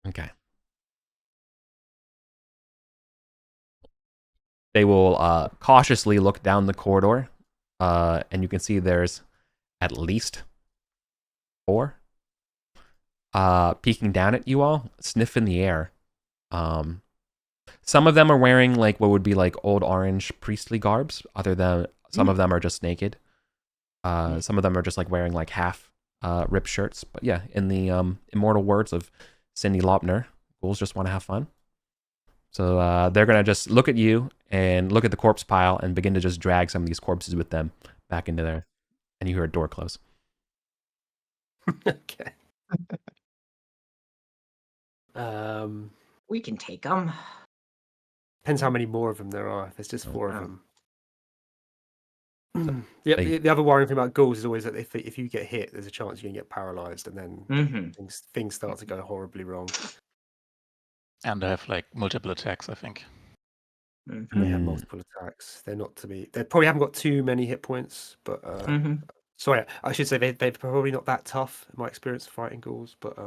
Okay. They will cautiously look down the corridor, and you can see there's at least 4 peeking down at you all, sniff in the air. Some of them are wearing like what would be like old orange priestly garbs. Some of them are just naked. Some of them are just like wearing like half ripped shirts. But yeah, in the immortal words of Cindy Laupner, ghouls just want to have fun. So they're gonna just look at you and look at the corpse pile and begin to just drag some of these corpses with them back into there. And you hear a door close. Okay. We can take them. Depends how many more of them there are. If there's just 4 of them. The other worrying thing about ghouls is always that if you get hit, there's a chance you can get paralyzed, and then things start to go horribly wrong. And they have like multiple attacks, I think. And they have multiple attacks. They're not to be. They probably haven't got too many hit points, but sorry, I should say they're probably not that tough in my experience of fighting ghouls. But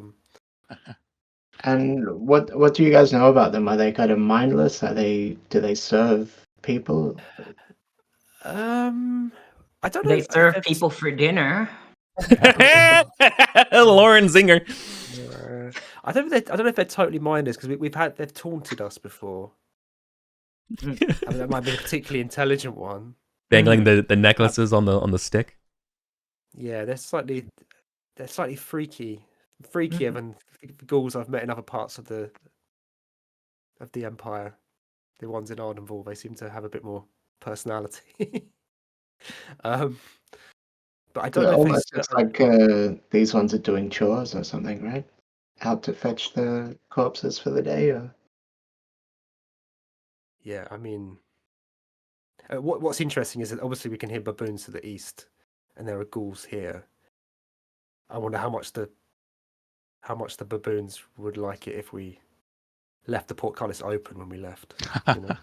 And what do you guys know about them? Are they kind of mindless? Do they serve people? I don't know. They if serve they've- people for dinner. Lauren Zinger. I don't know if they're totally mindless because they've taunted us before. I mean, that might be a particularly intelligent one. Dangling the necklaces on the stick. Yeah, they're slightly freakier than the ghouls I've met in other parts of the Empire. The ones in Arden, they seem to have a bit more personality. But I don't It know. almost looks like these ones are doing chores or something, right? Out to fetch the corpses for the day, or Yeah, I mean, what's interesting is that obviously we can hear baboons to the east, and there are ghouls here. I wonder how much the baboons would like it if we left the portcullis open when we left. You know?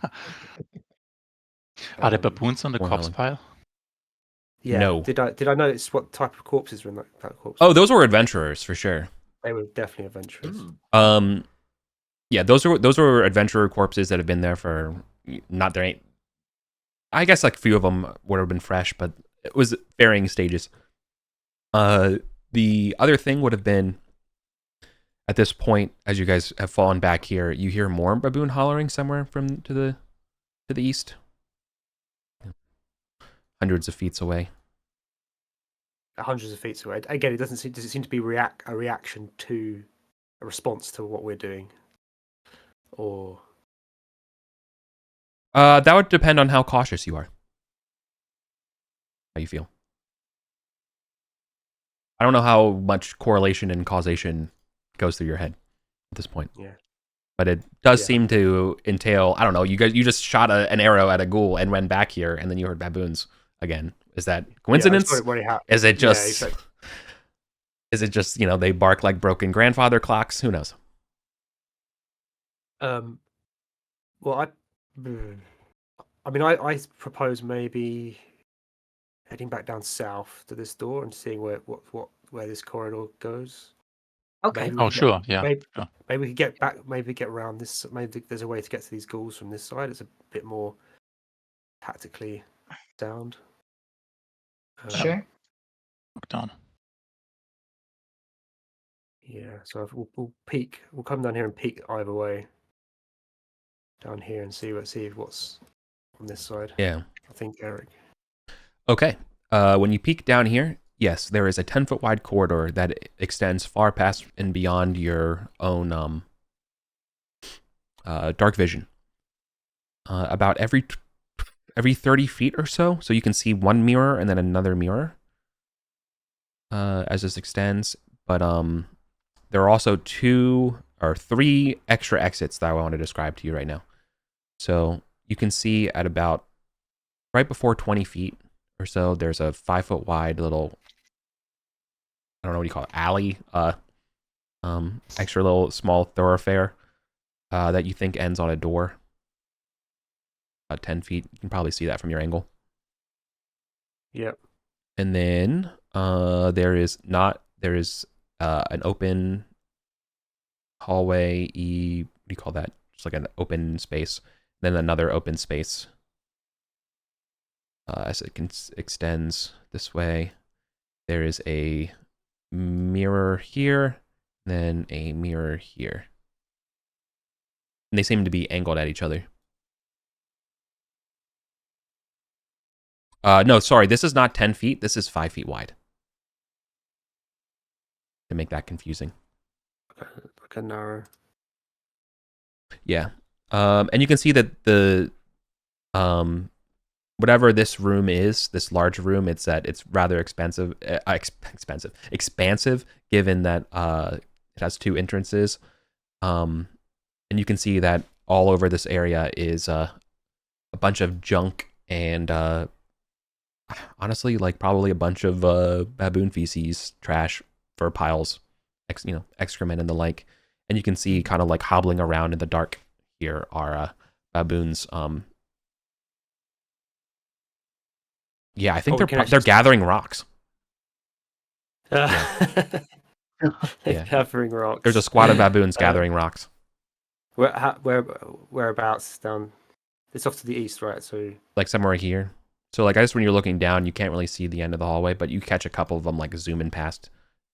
Are there baboons on the or corpse Helen. pile? Yeah. No. Did I notice what type of corpses were in that corpse? Oh, those were adventurers for sure. They were definitely adventurers. Yeah, those were adventurer corpses that have been there for not there ain't. I guess like a few of them would have been fresh, but it was varying stages. The other thing would have been at this point, as you guys have fallen back here, you hear more baboon hollering somewhere from to the east, hundreds of feet away. Hundreds of feet away. Again, does it seem to be a reaction to a response to what we're doing, or That would depend on how cautious you are. How you feel. I don't know how much correlation and causation goes through your head at this point. Yeah. But it does seem to entail, I don't know, you just shot an arrow at a ghoul and went back here and then you heard baboons again. Is that coincidence? Is it just is it just, they bark like broken grandfather clocks? Who knows? Well, I mean, I propose maybe heading back down south to this door and seeing where this corridor goes. Okay. Oh, sure. Yeah. Maybe, Sure. maybe we could get back. Maybe get around this. Maybe there's a way to get to these ghouls from this side. It's a bit more tactically sound. Sure. Look down. Yeah. So we'll peek. We'll come down here and peek either way. Down here and see what's on this side. Yeah. I think Eric. Okay. When you peek down here, yes, there is a 10-foot wide corridor that extends far past and beyond your own dark vision. About every 30 feet or so you can see one mirror and then another mirror as this extends. But there are also 2 or 3 extra exits that I want to describe to you right now. So you can see at about right before 20 feet or so, there's a 5-foot wide little, I don't know what you call it, alley, extra little small thoroughfare that you think ends on a door. About 10 feet. You can probably see that from your angle. Yep. And then there is an open hallway, what do you call that? Just like an open space. Then another open space as it extends this way. There is a mirror here, then a mirror here. And they seem to be angled at each other. No, sorry, this is not 10 feet. This is 5 feet wide. To make that confusing. Like a narrow. Yeah. And you can see that the whatever this room is, this large room, it's rather expansive, given that it has 2 entrances. And you can see that all over this area is a bunch of junk and honestly, like probably a bunch of baboon feces, trash, fur piles, excrement and the like. And you can see kind of like hobbling around in the dark here are baboons. Yeah, I think we can they're gathering rocks. They're Yeah. gathering rocks. There's a squad of baboons gathering rocks. Whereabouts down? It's off to the east, right? So Like somewhere here. So like I guess when you're looking down, you can't really see the end of the hallway, but you catch a couple of them like zooming past.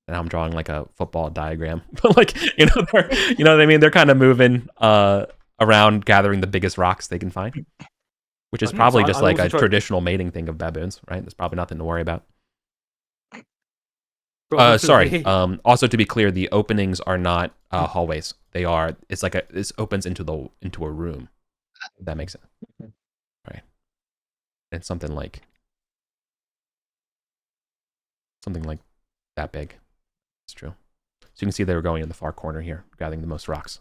And I'm drawing like a football diagram. But like, you know what I mean? They're kind of moving around gathering the biggest rocks they can find. Which is probably just like a traditional mating thing of baboons, right? There's probably nothing to worry about. Sorry. Also, to be clear, the openings are not hallways. They are. It's like this opens into a room. If that makes sense, right? It's something like that big. It's true. So you can see they were going in the far corner here, gathering the most rocks.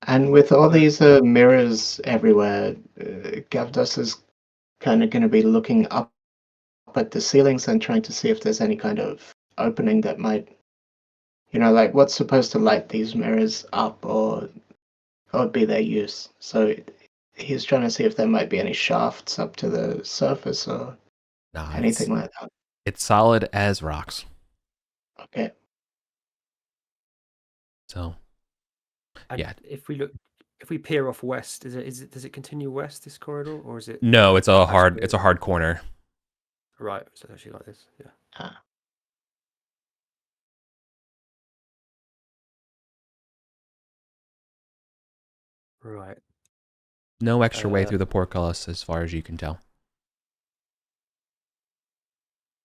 And with all these mirrors everywhere, Gavdos is kind of going to be looking up at the ceilings and trying to see if there's any kind of opening that might, like what's supposed to light these mirrors up or be their use. So he's trying to see if there might be any shafts up to the surface or anything like that. It's solid as rocks. Okay. So, and yeah. If we peer off west, does it continue west, this corridor, or is it? No, it's a hard corner. Right, so it's actually like this, yeah. Right. No extra way through the portcullis, as far as you can tell.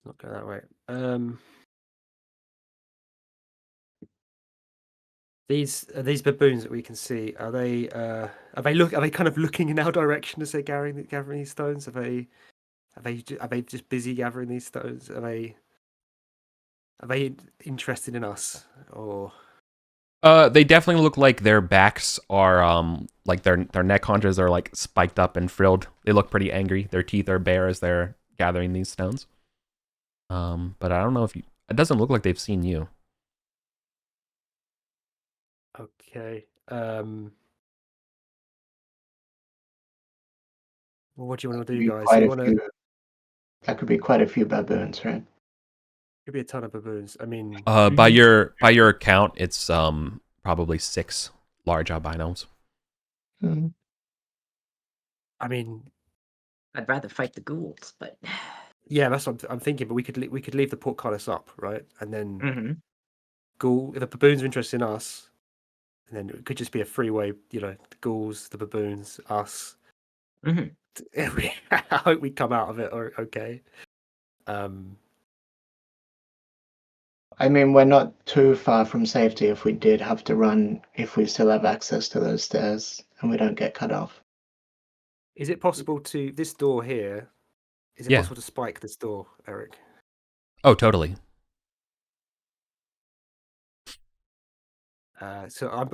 Not go that way. These baboons that we can see, are they kind of looking in our direction as they're gathering these stones? Are they just busy gathering these stones? Are they interested in us, or? They definitely look like their backs are like their neck haunches are like spiked up and frilled. They look pretty angry. Their teeth are bare as they're gathering these stones. But I don't know if it doesn't look like they've seen you. Okay. Well, what do you want to do, guys? That could be quite a few baboons, right? Could be a ton of baboons. I mean, by your count, it's probably 6 large albinos. Mm-hmm. I mean, I'd rather fight the ghouls, but yeah, that's what I'm thinking. But we could leave the portcullis up, right? And then if the baboons are interested in us, and then it could just be a freeway. The ghouls, the baboons, us. I hope we come out of it okay. I mean, we're not too far from safety if we did have to run, if we still have access to those stairs and we don't get cut off. Is it possible to, this door here, is it possible to spike this door, Eric? Oh, totally. So I'm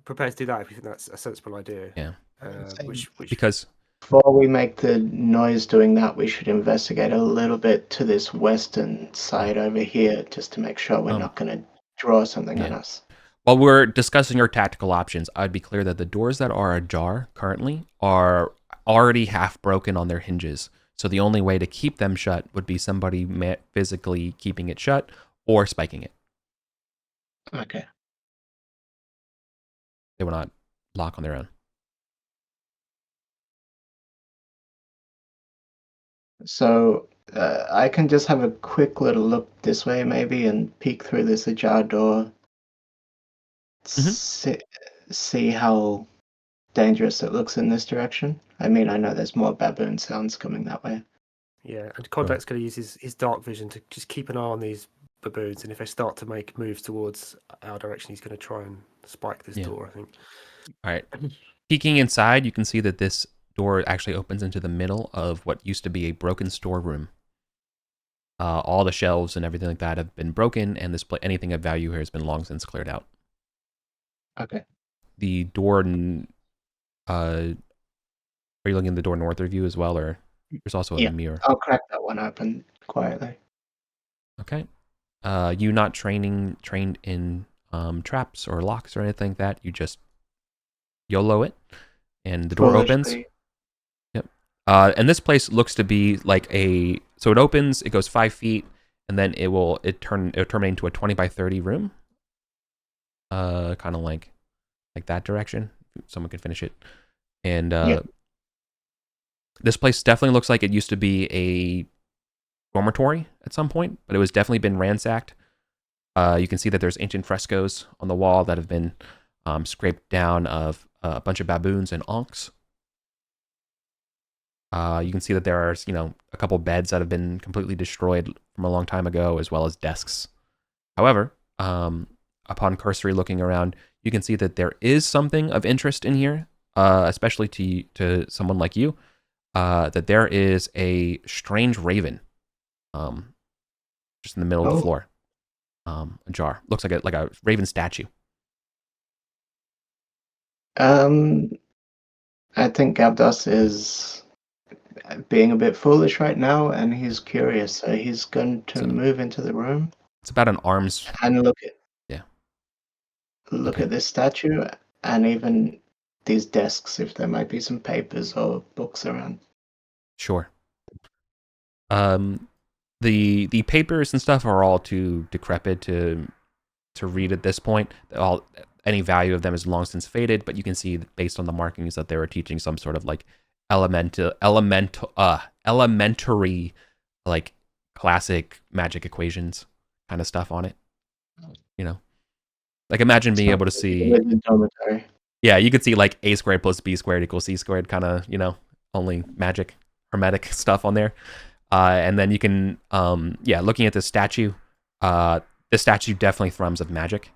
prepared to do that if you think that's a sensible idea. Yeah. Which Because before we make the noise doing that, we should investigate a little bit to this western side over here, just to make sure we're not going to draw something on us. While we're discussing your tactical options, I'd be clear that the doors that are ajar currently are already half broken on their hinges. So the only way to keep them shut would be somebody physically keeping it shut or spiking it. Okay. They will not lock on their own. So I can just have a quick little look this way maybe and peek through this ajar door. See how dangerous it looks in this direction. I mean, I know there's more baboon sounds coming that way. Yeah, and Contact's going to use his dark vision to just keep an eye on these baboons, and if they start to make moves towards our direction, he's going to try and spike this door, I think. All right. Peeking inside, you can see that this door actually opens into the middle of what used to be a broken storeroom. All the shelves and everything like that have been broken, and anything of value here has been long since cleared out. Okay. The door, are you looking at the door north of you as well, or there's also a mirror? I'll crack that one open quietly. Okay. You not trained in traps or locks or anything like that. You just YOLO it, and the door opens. Foolishly. Yep. And this place looks to be like so it opens, it goes 5 feet, and then it'll terminate into a 20 by 30 room. Kind of like that direction. Someone can finish it. And this place definitely looks like it used to be a dormitory at some point, but it was definitely been ransacked. You can see that there's ancient frescoes on the wall that have been scraped down of a bunch of baboons and onks. You can see that there are, a couple beds that have been completely destroyed from a long time ago, as well as desks. However, upon cursory looking around, you can see that there is something of interest in here, especially to someone like you, that there is a strange raven just in the middle of the floor. Ajar. Looks like a raven statue. I think Gavdos is being a bit foolish right now, and he's curious, so he's going to move into the room. It's about an arm's. And look at. Yeah. Look at this statue, and even these desks, if there might be some papers or books around. Sure. The papers and stuff are all too decrepit to read at this point. Any value of them is long since faded, but you can see based on the markings that they were teaching some sort of like elementary like classic magic equations kind of stuff on it. Like imagine being able to see. Yeah, you could see like a squared plus b squared equals c squared kind of, only magic, hermetic stuff on there. And then you can, looking at this statue definitely thrums of magic.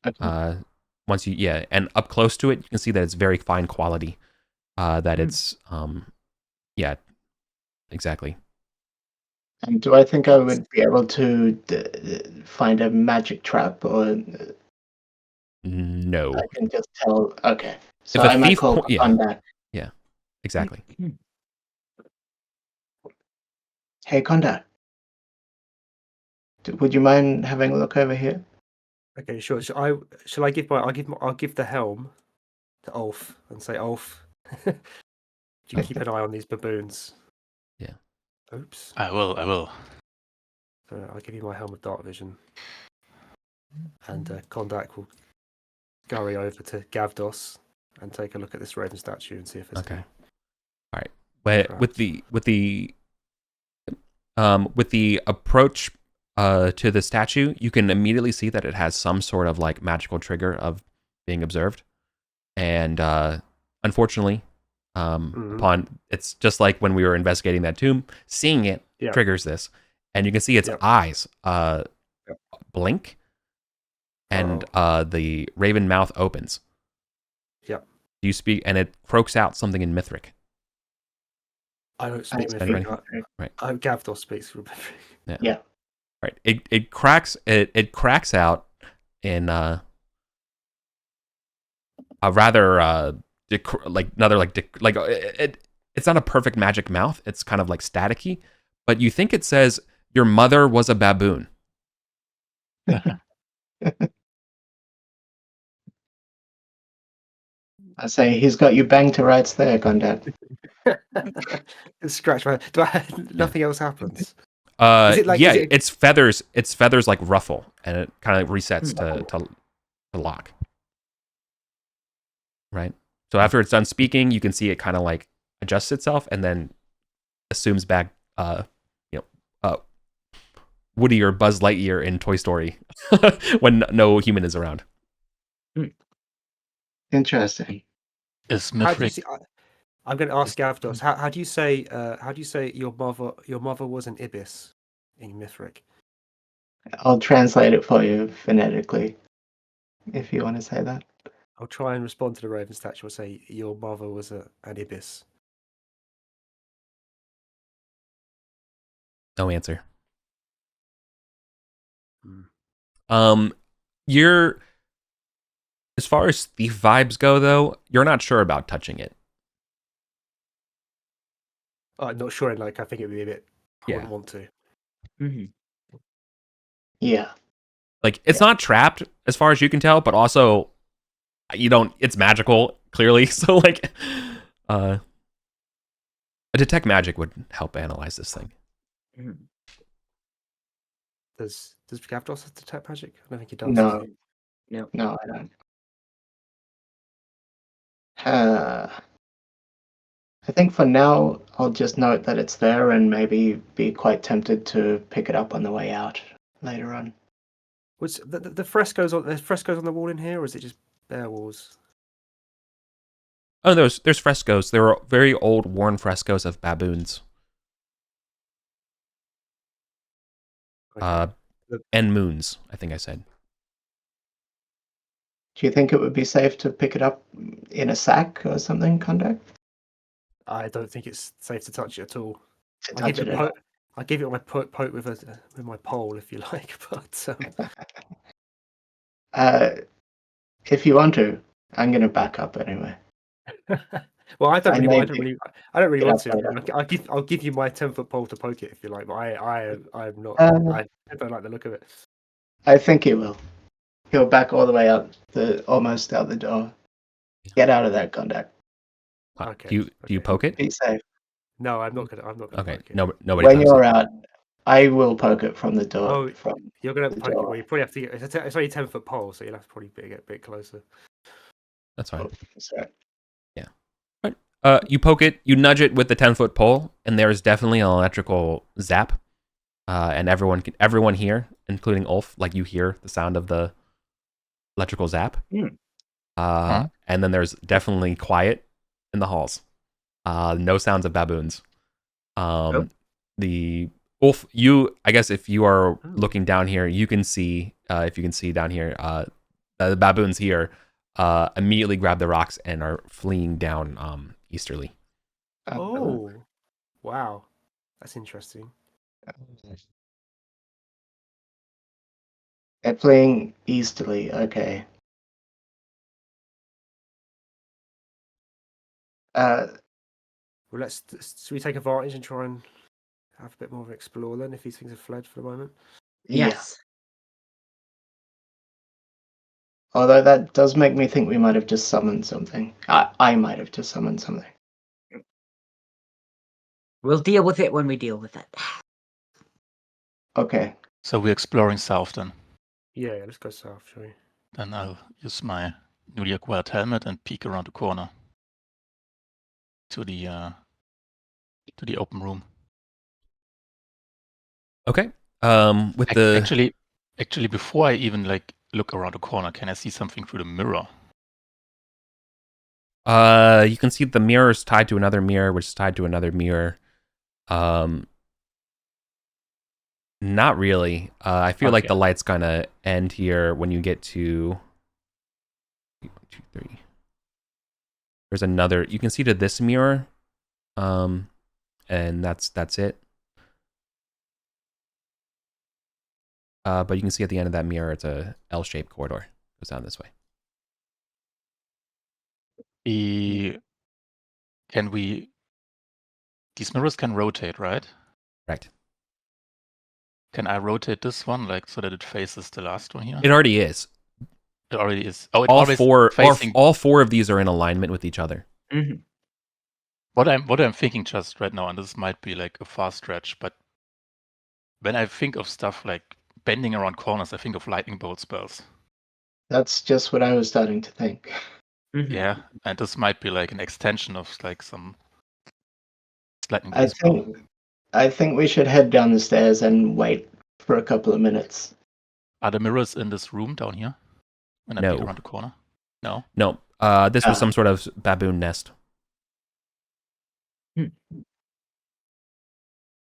Okay. And up close to it, you can see that it's very fine quality. That it's, exactly. And do I think I would be able to find a magic trap, or no? I can just tell. Okay, so If a I might thief call on that. Yeah, exactly. Hey, Conda, would you mind having a look over here? Okay, sure. Shall I give I'll give the helm to Ulf and say, Ulf, do you keep an eye on these baboons? Yeah. Oops. I will. So I'll give you my helm of dark vision, and Kondak will scurry over to Gavdos and take a look at this raven statue and see if it's okay. All right. But with the approach to the statue, you can immediately see that it has some sort of like magical trigger of being observed, and unfortunately, it's just like when we were investigating that tomb, seeing it triggers this, and you can see its eyes blink, and the raven mouth opens. Yep. You speak, and it croaks out something in Mithric. I don't speak Mithric. Right. Gavdos speaks Mithric. Yeah. Right. It cracks out in a rather it's not a perfect magic mouth. It's kind of like staticky, but you think it says your mother was a baboon. I say he's got you banged to rights there, Gondad. Scratch my. Nothing else happens. It's feathers. It's feathers like ruffle, and it kind of resets to lock. Right. So after it's done speaking, you can see it kind of like adjusts itself and then assumes back, Woody or Buzz Lightyear in Toy Story when no human is around. Interesting. Is Mithric? I'm going to ask Gavdos. How do you say your mother was an ibis in Mithric? I'll translate it for you phonetically, if you want to say that. I'll try and respond to the raven statue. I'll say your mother was an ibis. No answer. You're, as far as thief vibes go, though, you're not sure about touching it. I'm not sure. I think it would be a bit. I wouldn't want to. Yeah. Like it's not trapped as far as you can tell, but also you don't. It's magical clearly, so like a detect magic would help analyze this thing. Does Gavdos have detect magic? I don't think he does. No. Does he? No, I don't. I think for now, I'll just note that it's there and maybe be quite tempted to pick it up on the way out later on. Was the frescoes on? There's frescoes on the wall in here, or is it just bare walls? Oh, there's frescoes. There are very old, worn frescoes of baboons. Okay. And moons, I think I said. Do you think it would be safe to pick it up in a sack or something, Conduct? I don't think it's safe to touch it at all. To I'll touch it at all? give it my poke with my pole if you like, but If you want to, I'm going to back up anyway. well, I don't I really may want get to. up I'll give you my 10-foot pole to poke it if you like, but I'm not. Uh, I don't like the look of it. I think he will. He'll back all the way out, almost out the door. Get out of there, Conduct. Okay. Do you poke it? Be safe. No, I'm not gonna. Okay. Poke it. No, nobody. When pokes you're it. out, I will poke it from the door. Oh, from you're gonna the poke it. door. Well, you probably have to get. It's only 10-foot pole, so you'll have to probably get a bit closer. That's fine. Oh, sorry. You poke it, you nudge it with the 10-foot pole, and there's definitely an electrical zap. And everyone here, including Ulf, like you hear the sound of the electrical zap. And then there's definitely quiet in the halls. No sounds of baboons. The Ulf, I guess if you are looking down here, you can see, if you can see down here, the baboons here immediately grab the rocks and are fleeing down easterly. Oh, wow, that's interesting. They're fleeing easterly. Okay. Well, should we take advantage and try and have a bit more of an explore then, if these things have fled for the moment? Yes. Although that does make me think we might have just summoned something. I might have just summoned something. We'll deal with it when we deal with it. Okay. So we're exploring south then. Yeah, let's go south, shall we? Then I'll use my newly acquired helmet and peek around the corner to the open room. Okay. With Actually, before I even look around the corner, can I see something through the mirror? you can see the mirror is tied to another mirror, which is tied to another mirror. Not really. I feel like the light's gonna end here when you get to 1, 2, 3. There's another. You can see to this mirror, and that's it. But you can see at the end of that mirror, it's a L-shaped corridor. It goes down this way. These mirrors can rotate, right? Right. Can I rotate this one so that it faces the last one here? It already is. It already is. Oh, all four of these are in alignment with each other. Mm-hmm. What I'm thinking just right now, and this might be a far stretch, but when I think of stuff like bending around corners, I think of lightning bolt spells. That's just what I was starting to think. Mm-hmm. Yeah, and this might be an extension of some lightning bolt spell. I think we should head down the stairs and wait for a couple of minutes. Are the mirrors in this room down here? When I peek around the corner? No? No. This was some sort of baboon nest.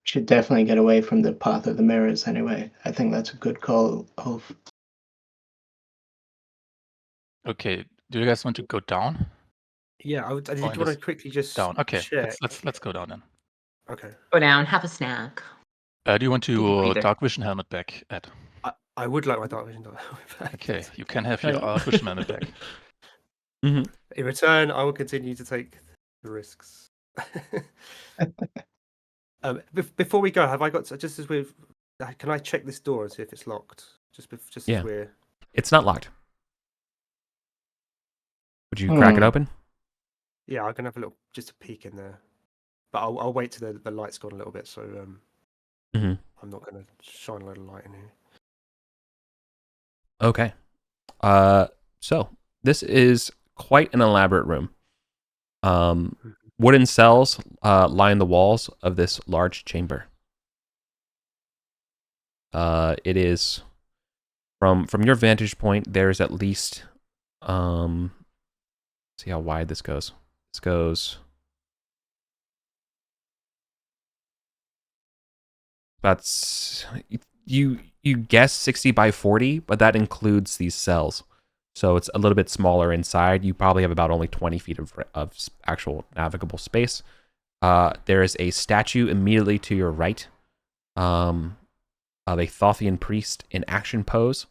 Should definitely get away from the path of the mirrors anyway. I think that's a good call, Ulf. Okay. Do you guys want to go down? Yeah, I did want to quickly just down. Okay, check. let's go down then. Okay. Go down, have a snack. Do you want to dark vision helmet back, Ed? I would like my dark vision helmet back. Okay, you can have your dark vision helmet back. Mm-hmm. In return, I will continue to take the risks. Before we go, have I got just as we've? Can I check this door and see if it's locked? Just Yeah. as we're. It's not locked. Would you crack it open? Yeah, I can have just a peek in there, but I'll wait till the light's gone a little bit. So Mm-hmm. I'm not going to shine a lot of light in here. Okay. So this is quite an elaborate room. Wooden cells line the walls of this large chamber. It is from your vantage point. There's at least see how wide this goes. This goes that's you guess 60 by 40, but that includes these cells. So it's a little bit smaller inside. You probably have about only 20 feet of actual navigable space. There is a statue immediately to your right of a Thothian priest in action pose.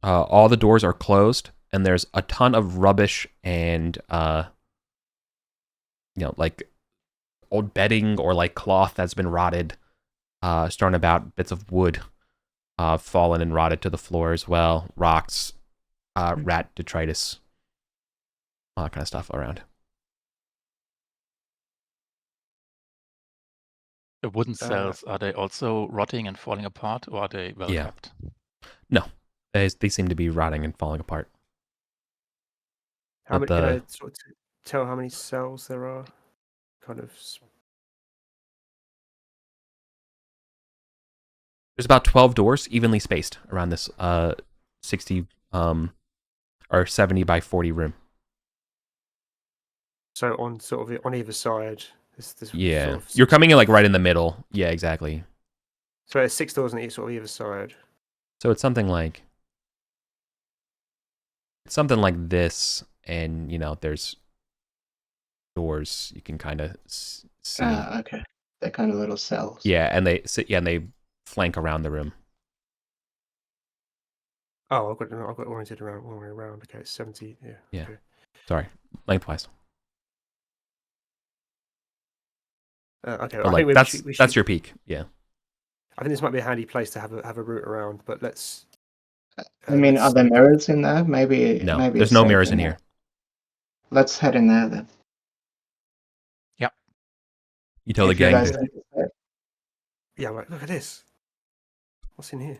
All the doors are closed, and there's a ton of rubbish and like old bedding or like cloth that's been rotted, starting about bits of wood fallen and rotted to the floor as well, rocks, rat detritus, all that kind of stuff around. The wooden cells, are they also rotting and falling apart, or are they well kept? No, they seem to be rotting and falling apart. How many? Can I sort of tell how many cells there are? Kind of. There's about 12 doors evenly spaced around this 60 or 70 by 40 room. So on sort of on either side, this Yeah, sort of you're coming in like right in the middle. Yeah, exactly. So there's 6 doors on each sort of either side. So it's something like this, and there's doors you can kind of see. Okay, they're kind of little cells. Yeah, and they flank around the room. Oh, I've got oriented around one way around. Okay, 70. Yeah. Yeah. Okay. Sorry, lengthwise. Okay, But I think that's your peak. Yeah. I think this might be a handy place to have a route around, but let's. I mean, are there mirrors in there? Maybe. No, maybe there's it's no safe mirrors in there. here. Let's head in there then. Yep. You tell the If you gang. guys think it's safe. Yeah, right. Look at this. What's in here?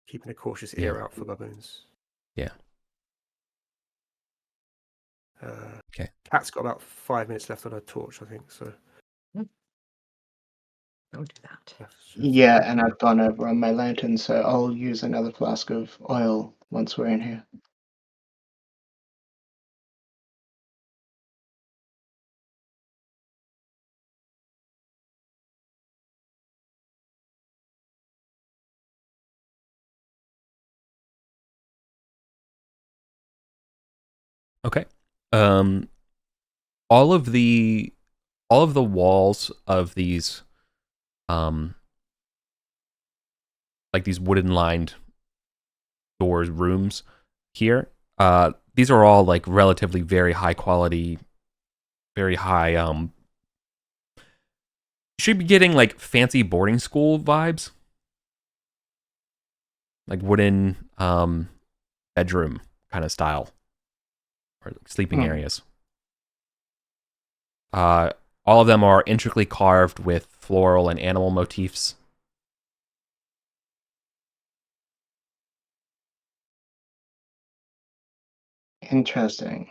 Keeping a cautious ear out for baboons. Yeah. Okay. Cat's got about 5 minutes left on her torch, I think. So. Don't do that. Yeah, and I've gone over on my lantern, so I'll use another flask of oil once we're in here. Okay. All of the walls of these like these wooden lined doors, rooms here, these are all like relatively very high quality, very high you should be getting like fancy boarding school vibes. Like wooden bedroom kind of style. Or like sleeping areas. All of them are intricately carved with floral and animal motifs. Interesting.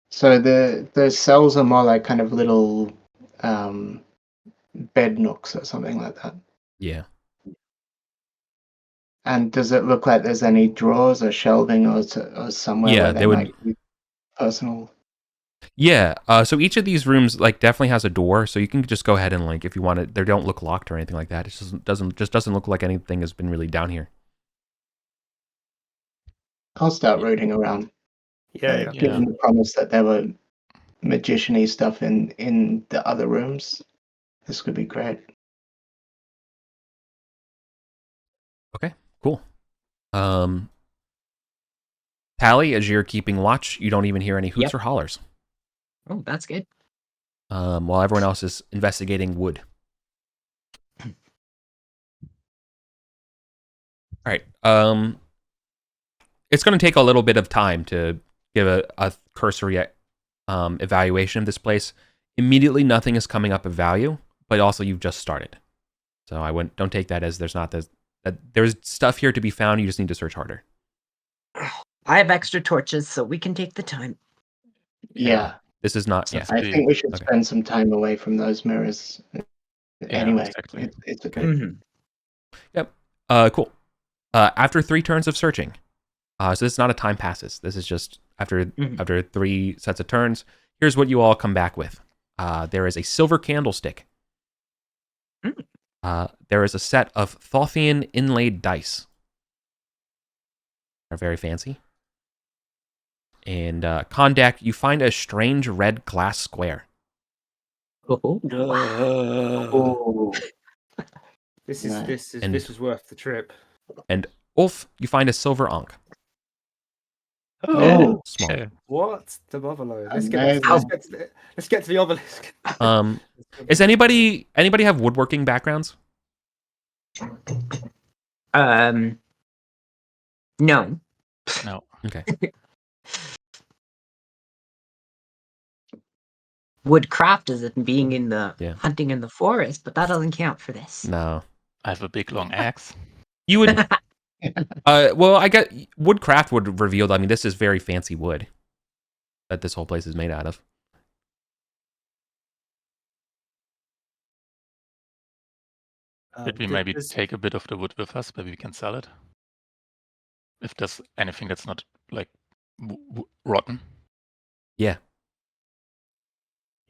So the cells are more like kind of little bed nooks or something like that. Yeah. And does it look like there's any drawers or shelving or somewhere Yeah, where they would. might be personal? Yeah. So each of these rooms like definitely has a door, so you can just go ahead and like if you want it. They don't look locked or anything like that. It just doesn't look like anything has been really down here. I'll start rooting around. Yeah. Given the promise that there were magician-y stuff in the other rooms, this could be great. Okay. Cool. Tally, as you're keeping watch, you don't even hear any hoots Yep. or hollers. Oh, that's good. While everyone else is investigating wood. All right. It's going to take a little bit of time to give a cursory evaluation of this place. Immediately, nothing is coming up of value, but also you've just started. So don't take that as there's stuff here to be found. You just need to search harder. I have extra torches, so we can take the time. Yeah, This is not. Sounds Yeah. I think we should Okay. spend some time away from those mirrors. Anyway, exactly. it's okay. Mm-hmm. Cool. After 3 turns of searching, so this is not a time passes. This is just after 3 sets of turns. Here's what you all come back with. There is a silver candlestick. There is a set of Thothian inlaid dice. They're very fancy. And Kondak, you find a strange red glass square. Oh, Oh, This Nice. was worth the trip. And Ulf, you find a silver ankh. oh, Small. Okay. What the motherload? Amazing. Let's get to the obelisk. Is anybody have woodworking backgrounds? No. No. Okay. Woodcraft is it being in the Yeah. hunting in the forest, but that doesn't count for this. No. I have a big long axe. You would. Well, I get woodcraft would reveal. I mean, this is very fancy wood that this whole place is made out of. Did we maybe take a bit of the wood with us? Maybe we can sell it. If there's anything that's not like rotten. Yeah.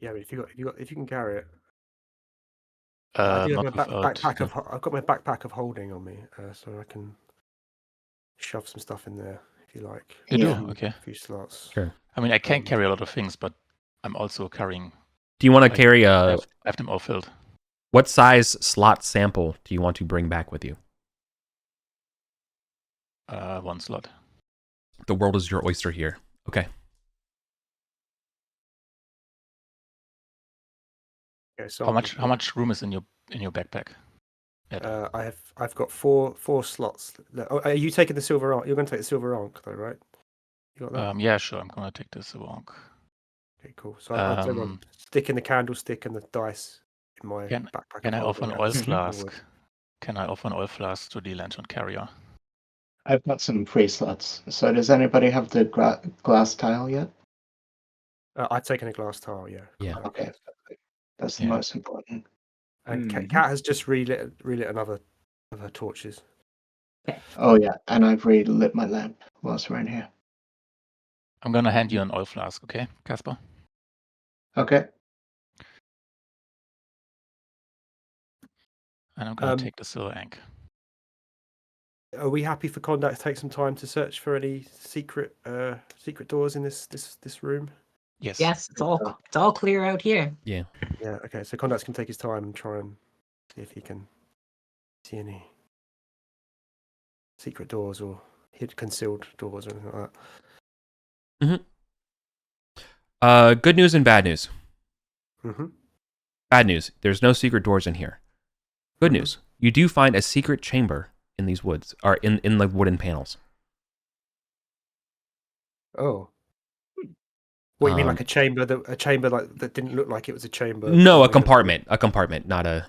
Yeah, but if you can carry it. Not I do have my without, I've got my backpack of holding on me, so I can shove some stuff in there if you like. You do? Yeah. Okay. A few slots. Sure. I mean, I can carry a lot of things, but I'm also carrying. Do you want to Like, carry I a? have them all filled. What size slot sample do you want to bring back with you? 1 slot. The world is your oyster here. Okay. Okay, so How much room is in your backpack? I've got four slots. Oh, are you taking the silver ankh? You're going to take the silver ankh, though, right? You got that? Yeah, sure. I'm gonna take this along. Okay, cool. So I'm sticking the candlestick and the dice in my Can- backpack. Can I of offer an holding. oil That's flask? forward. Can I offer an oil flask to the lantern carrier? I've got some free slots. So does anybody have the glass tile yet? I've taken a glass tile, yeah. Yeah. Okay, that's the Yeah. most important. And Mhm. Kat has just relit another of her torches. Oh yeah, and I've relit my lamp whilst we're in here. I'm gonna hand you an oil flask, okay, Casper? Okay. And I'm gonna take the silver ankh. Are we happy for Kondak to take some time to search for any secret doors in this room? Yes. Yes, it's all clear out here. Yeah. Okay. So Kondak's can take his time and try and see if he can see any secret doors or concealed doors or anything like that. Good news and bad news. Mm-hmm. Bad news. There's no secret doors in here. Good news. You do find a secret chamber in these woods, or in the wooden panels. Oh. What you mean, like a chamber that didn't look like it was a chamber? No, a compartment. A compartment, not a.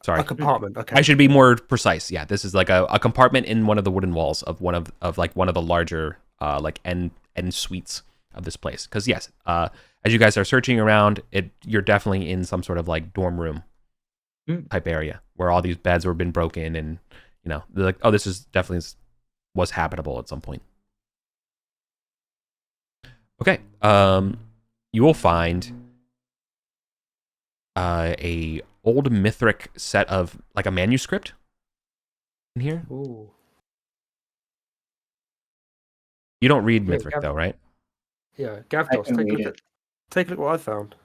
Sorry. A compartment. Okay. I should be more precise. Yeah, this is like a compartment in one of the wooden walls of one of the larger like end suites of this place. Because yes, as you guys are searching around, you're definitely in some sort of like dorm room type area where all these beds were been broken, and they're like, oh, this is definitely was habitable at some point. Okay, you will find a old Mithric set of like a manuscript in here. Ooh. You don't read Yeah, Mithric though, right? Yeah, Gavdos, can read it. take a look what I found.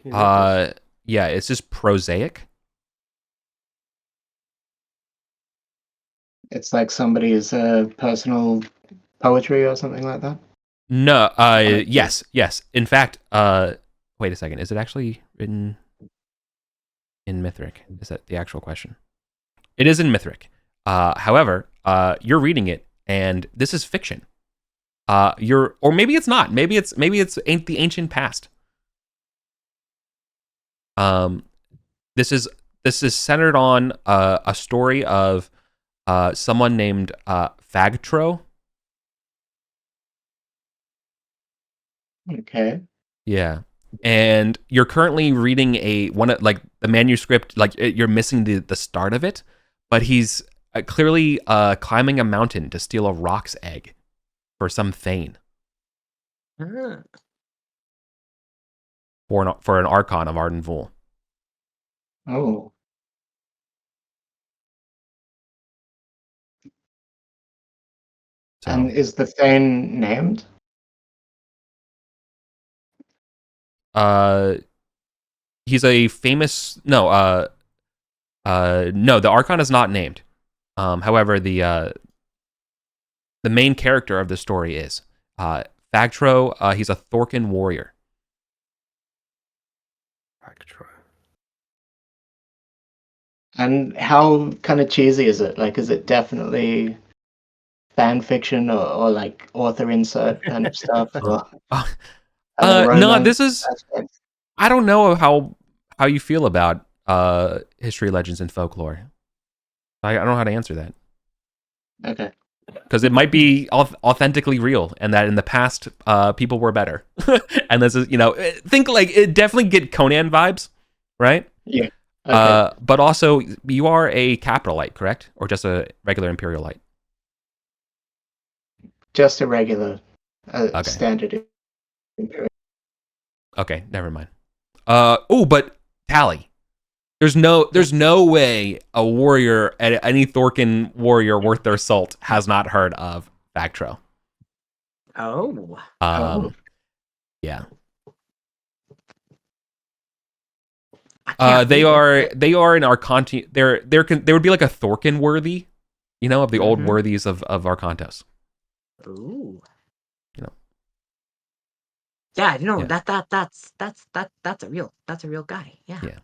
Can you read this? Yeah, it's just prosaic. It's like somebody's personal poetry or something like that? No, yes. In fact, wait a second. Is it actually written in Mithric? Is that the actual question? It is in Mithric. However, you're reading it, and this is fiction. Or maybe it's not. Maybe it's the ancient past. This is centered on a story of someone named Fagtro. Okay. Yeah. And you're currently reading the manuscript, like you're missing the start of it, but he's clearly climbing a mountain to steal a roc's egg for some Thane. For an Archon of Arden Vul. Oh. So, And is the Thane named? he's a famous no, the Archon is not named. However, the main character of the story is Fagtro. He's a Thorkin warrior. Fagtro. And how kind of cheesy is it? Like, is it definitely fan fiction or like author insert kind of stuff? Or No, this is. aspects? I don't know how you feel about history, legends, and folklore. I don't know how to answer that. Okay. Because it might be authentically real, and that in the past people were better. And this is, think like it definitely get Conan vibes, right? Yeah. Okay. But also you are a capitalite, correct, or just a regular imperialite? Just a regular Okay. standard imperial. Okay, never mind. But Tally. There's no way a warrior, any Thorkin warrior worth their salt, has not heard of Fagtro. Oh. Yeah. I can't They believe it. are an Arconti. They would be like a Thorkin worthy, of the old Mhm. worthies of Arcontos. Ooh. You know. Yeah, Yeah. that's a real guy. Yeah. Yeah.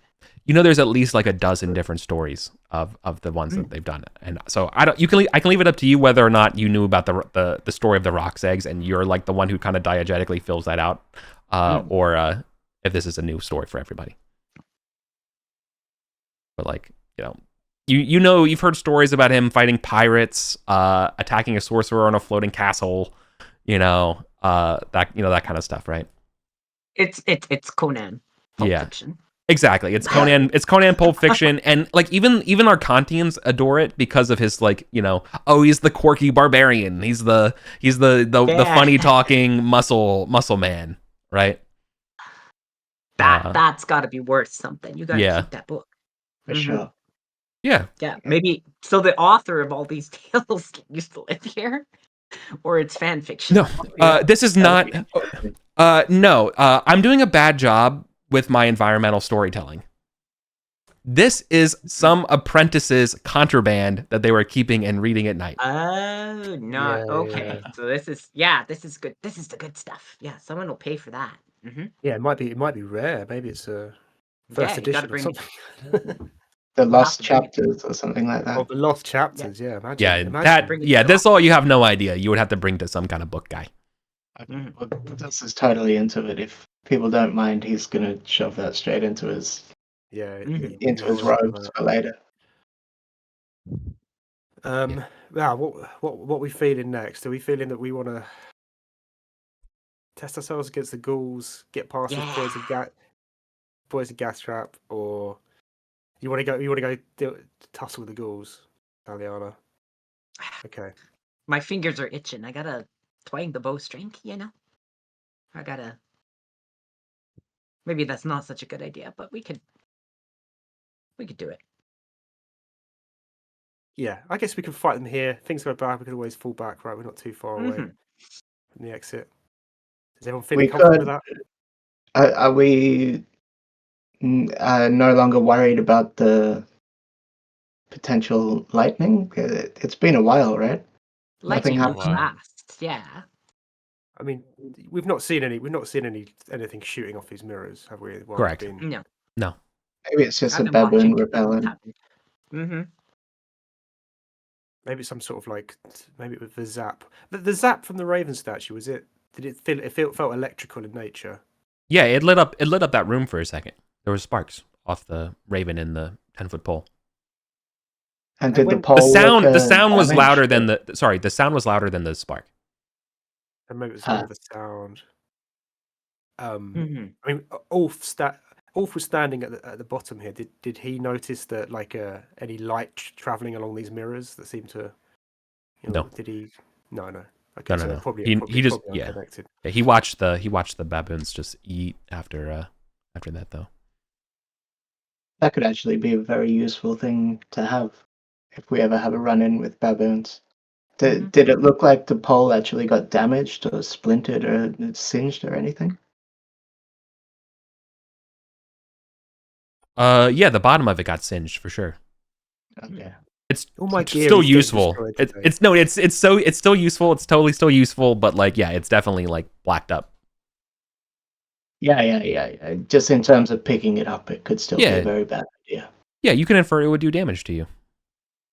There's at least like a dozen different stories of the ones that they've done, and so I can leave it up to you whether or not you knew about the story of the roc's eggs, and you're like the one who kind of diegetically fills that out, or if this is a new story for everybody. But like you've heard stories about him fighting pirates, attacking a sorcerer on a floating castle, that kind of stuff, right? It's Conan. Pulp Fiction. Exactly. It's Conan Pulp Fiction, and like even Arcontians adore it because of his he's the quirky barbarian. He's the funny talking muscle man, right? That's got to be worth something. You got to Yeah. keep that book. For Mhm. sure. Yeah. Yeah, maybe so the author of all these tales used to live here, or it's fan fiction. No, this is not. No, I'm doing a bad job with my environmental storytelling. This is some apprentices' contraband that they were keeping and reading at night. Oh, no. Yeah, Okay. yeah. So this is good. This is the good stuff. Yeah, someone will pay for that. Mm-hmm. Yeah, it might be rare. Maybe it's a first you gotta edition or bring- something. The We'll have lost to bring it. chapters or something like Oh, that. the lost chapters. Yeah, imagine. Yeah, imagine. Bring it to the that's all you have no idea. You would have to bring to some kind of book guy. Mhm. Well, this is totally into it. If people don't mind, he's gonna shove that straight into his Yeah, into his you're right robes about for later. that. Wow, what we feeling next? Are we feeling that we want to test ourselves against the ghouls, get past this poison gas trap, or you want to go tussle with the ghouls, Aliana? Okay. My fingers are itching. I gotta twang the bowstring. I gotta. Maybe that's not such a good idea, but we could do it. Yeah, I guess we can fight them here. Things go bad, we can always fall back, right? We're not too far away Mhm. from the exit. Is everyone feeling We comfortable with could. that? Are we no longer worried about the potential lightning? It's been a while, right? Nothing Lightning moves happened. fast. least, yeah. I mean, we've not seen anything shooting off these mirrors, have we? While Correct. we've been- No. No. Maybe it's just I've a been watching baboon it repellent. happen. Mm-hmm. Maybe it's some sort of like, maybe it was the zap. The zap from the Raven statue, was it? Did it feel? It felt electrical in nature. Yeah, it lit up that room for a second. There was sparks off the Raven in the 10-foot pole. And did the when- pole The sound was damaged? louder than the sound was louder than the spark. And maybe it was Ah. the sound. Mm-hmm. I mean, Ulf was standing at the bottom here. Did he notice that like any light traveling along these mirrors that seemed to? No. Did he? No. Okay, No. Probably, He just probably unconnected. Yeah, he watched the baboons just eat after that though. That could actually be a very useful thing to have if we ever have a run-in with baboons. Did it look like the pole actually got damaged or splintered or singed or anything? Yeah, the bottom of it got singed for sure. Okay. It's All my gear still is getting useful. destroyed It's today. it's still useful. It's totally still useful, but like yeah, it's definitely like blacked up. Yeah. Just in terms of picking it up, it could still be Yeah. a very bad idea. Yeah, you can infer it would do damage to you.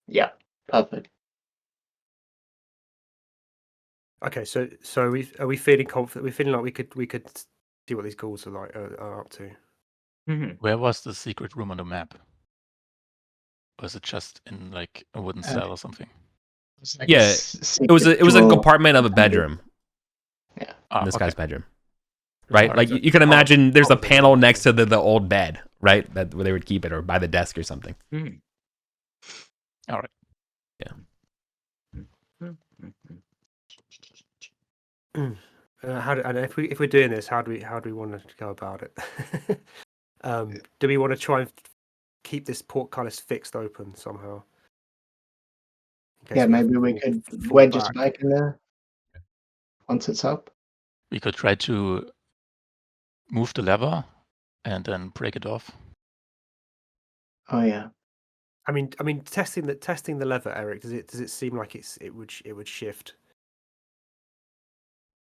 Yeah, perfect. Okay, so are we feeling confident? Are we feeling like we could see what these ghouls are up to? Mm-hmm. Where was the secret room on the map? Was it just in like a wooden cell or something? It's like Yeah, it was a drawer. compartment of a bedroom Ah, in this okay. guy's bedroom. Right? Alright, Like so you can part of- imagine there's a part of it. panel next to the old bed, right? That where they would keep it or by the desk or something. Mm-hmm. All right. And if we're doing this, how do we want to go about it? Do we want to try and keep this portcullis fixed open somehow? In case Yeah, we have maybe to we fall- could fall wedge a back? spike in there once it's up. We could try to move the lever and then break it off. Oh yeah. I mean, testing the lever, Eric. Does it seem like it would shift?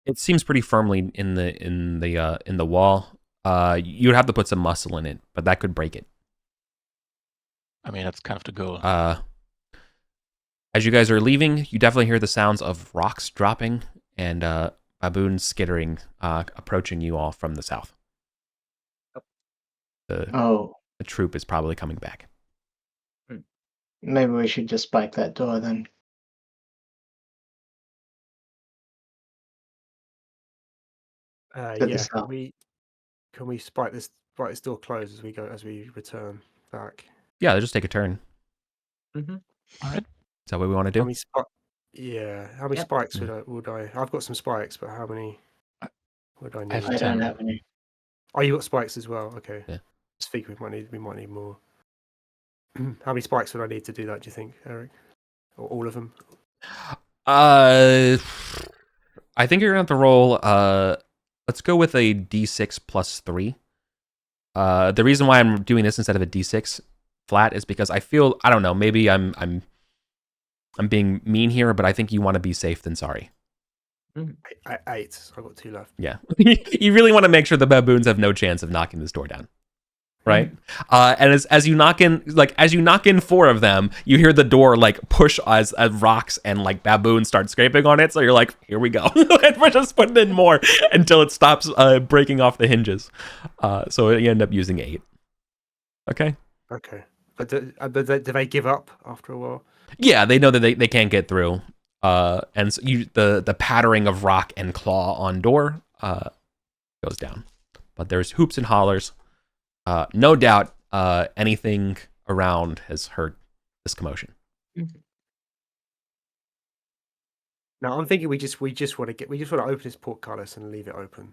It seems pretty firmly in the wall. You'd have to put some muscle in it, but that could break it. I mean, that's kind of the goal. As you guys are leaving, you definitely hear the sounds of rocks dropping and baboons skittering, approaching you all from the south. Oh, The troop is probably coming back. maybe we should just spike that door then. To the Yeah. south. Can we spike this door closed as we return back? Yeah, just take a turn. Mm-hmm. All right. Is that what we want to How do? many how many Yep. spikes would I? I've got some spikes, but how many would I I have need? I don't 10. have any. Oh, you got spikes as well. Okay. Yeah. I think we might need more. How many spikes would I need to do that? Do you think, Eric? Or all of them? I think you're gonna have to roll. Let's go with a d6 plus 3. The reason why I'm doing this instead of a d6 flat is because I feel, I don't know, maybe I'm being mean here, but I think you want to be safe than sorry. 8. So I've got 2 left. Yeah, you really want to make sure the baboons have no chance of knocking this door down, right? And as you knock in 4 of them, you hear the door like push as rocks and like baboons start scraping on it. So you're like, here we go, and we're just putting in more until it stops breaking off the hinges. So you end up using 8. Okay. Okay. But do they give up after a while? Yeah, they know that they can't get through. And so the pattering of rock and claw on door goes down. But there's hoops and hollers. No doubt anything around has heard this commotion. No, I'm thinking we just want to open this portcullis and leave it open.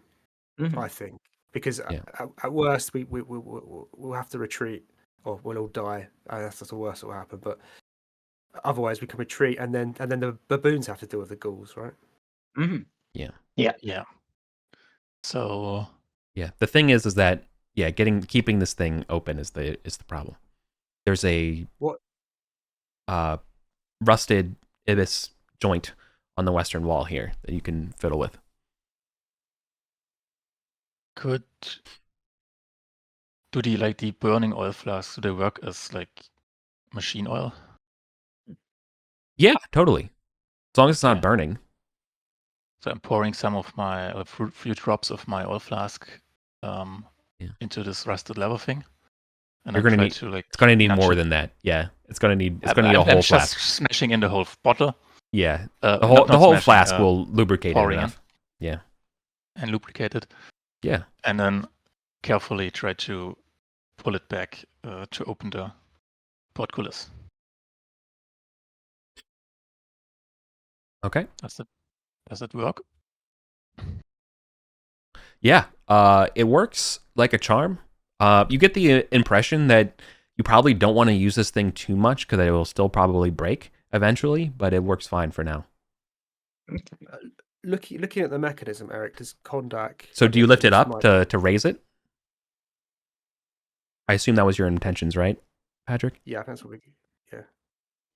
Mm-hmm. I think because Yeah. at worst we'll have to retreat or we'll all die. That's the worst that will happen. But otherwise we can retreat and then the baboons have to deal with the ghouls, right? Mm-hmm. Yeah. So Yeah. The thing is that keeping this thing open is the problem. There's a What? Rusted ibis joint on the western wall here that you can fiddle with. Could do the burning oil flasks, do they work as like machine oil? Yeah, totally. As long as it's not Okay. burning. So I'm pouring some of my few drops of my oil flask into this rusted leather thing, and You're I gonna try need. to like. It's gonna need nudge more it. than that. Yeah, it's gonna need a I'm whole just flask. smashing in the whole bottle. Yeah, The the whole smashing, flask will lubricate it pouring enough. Yeah, and lubricate it, yeah. and then carefully try to pull it back to open the portcullis. Okay. Does that work? Yeah. It works like a charm. You get the impression that you probably don't want to use this thing too much because it will still probably break eventually, but it works fine for now. Looking at the mechanism, Eric, does Kondak... So do you lift it up might- to raise it? I assume that was your intentions, right, Patrick? Yeah, that's what we...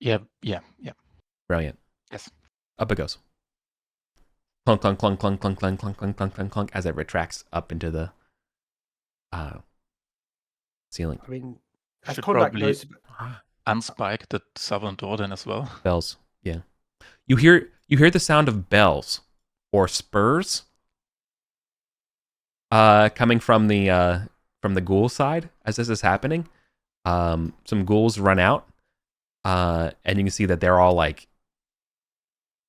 Yeah. Brilliant. Yes. Up it goes. Clunk, clunk, clunk, clunk, clunk, clunk, clunk, clunk, clunk, clunk, clunk, as it retracts up into the ceiling. I mean, as Should Kondak probably knows... unspike the southern door then as well. Bells. Yeah. You hear the sound of bells or spurs coming from the ghoul side as this is happening. Some ghouls run out, and you can see that they're all like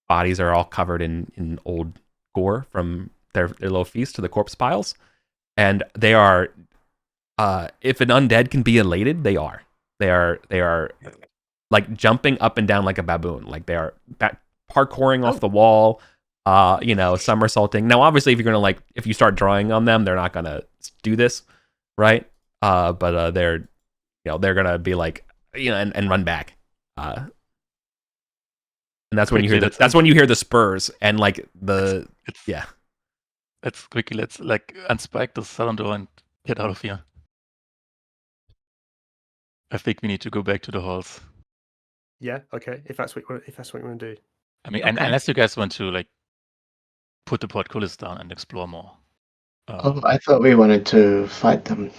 bodies are all covered in old gore from their little feast to the corpse piles, and they are if an undead can be elated, they are like jumping up and down like a baboon, like they are parkouring off the wall, somersaulting. Now obviously if you start drawing on them, they're not gonna do this, right? But they're gonna be like, and run back, and that's when you hear the spurs and like the yeah. Let's quickly like unspike the southern door and get out of here. I think we need to go back to the halls. Yeah, okay. If that's what you want to do. I mean, Okay. unless you guys want to like put the portcullis down and explore more. Oh, I thought we wanted to fight them.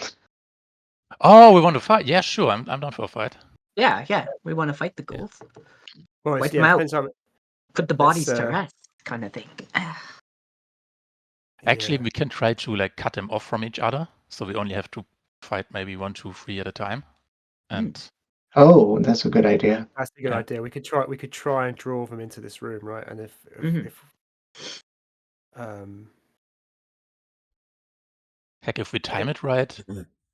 Oh, we want to fight? Yeah, sure. I'm down for a fight. Yeah. We want to fight the ghouls. Well, Wipe them out. depends how... Put the bodies Let's, to rest, kind of thing. Actually, yeah. we can try to like cut them off from each other, so we only have to fight maybe 1, 2, 3 at a time. And Oh, that's a good idea. That's a good idea. We could try and draw them into this room, right? And heck, if we time it right,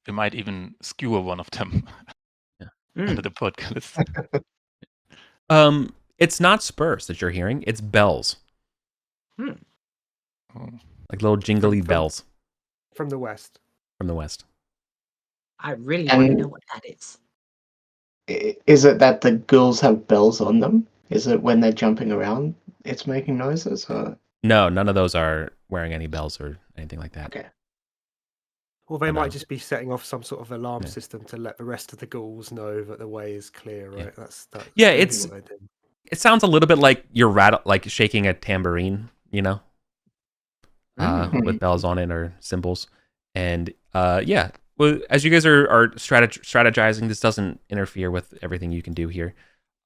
we might even skewer one of them into the portcullis. It's not spurs that you're hearing; it's bells, Oh. like little jingly From- bells from the west. from the west. I really want to And- know what that is. Is it that the ghouls have bells on them? Is it when they're jumping around, it's making noises? Or... No, none of those are wearing any bells or anything like that. Okay. Or they I know. might just be setting off some sort of alarm Yeah. system to let the rest of the ghouls know that the way is clear, right? Yeah. That's Yeah, maybe it's- what they do. It sounds a little bit like you're like shaking a tambourine, with bells on it or cymbals. And yeah, well, as you guys are strategizing, this doesn't interfere with everything you can do here.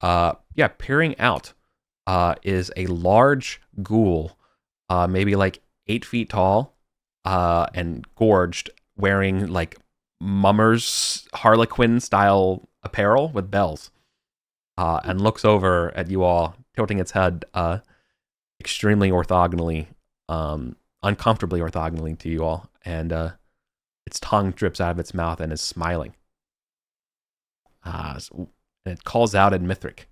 Yeah, peering out is a large ghoul, maybe like 8 feet tall, and gorged, wearing like mummers harlequin style apparel with bells. And looks over at you all, tilting its head extremely orthogonally, uncomfortably orthogonally to you all, and its tongue drips out of its mouth and is smiling. And it calls out in Mithric.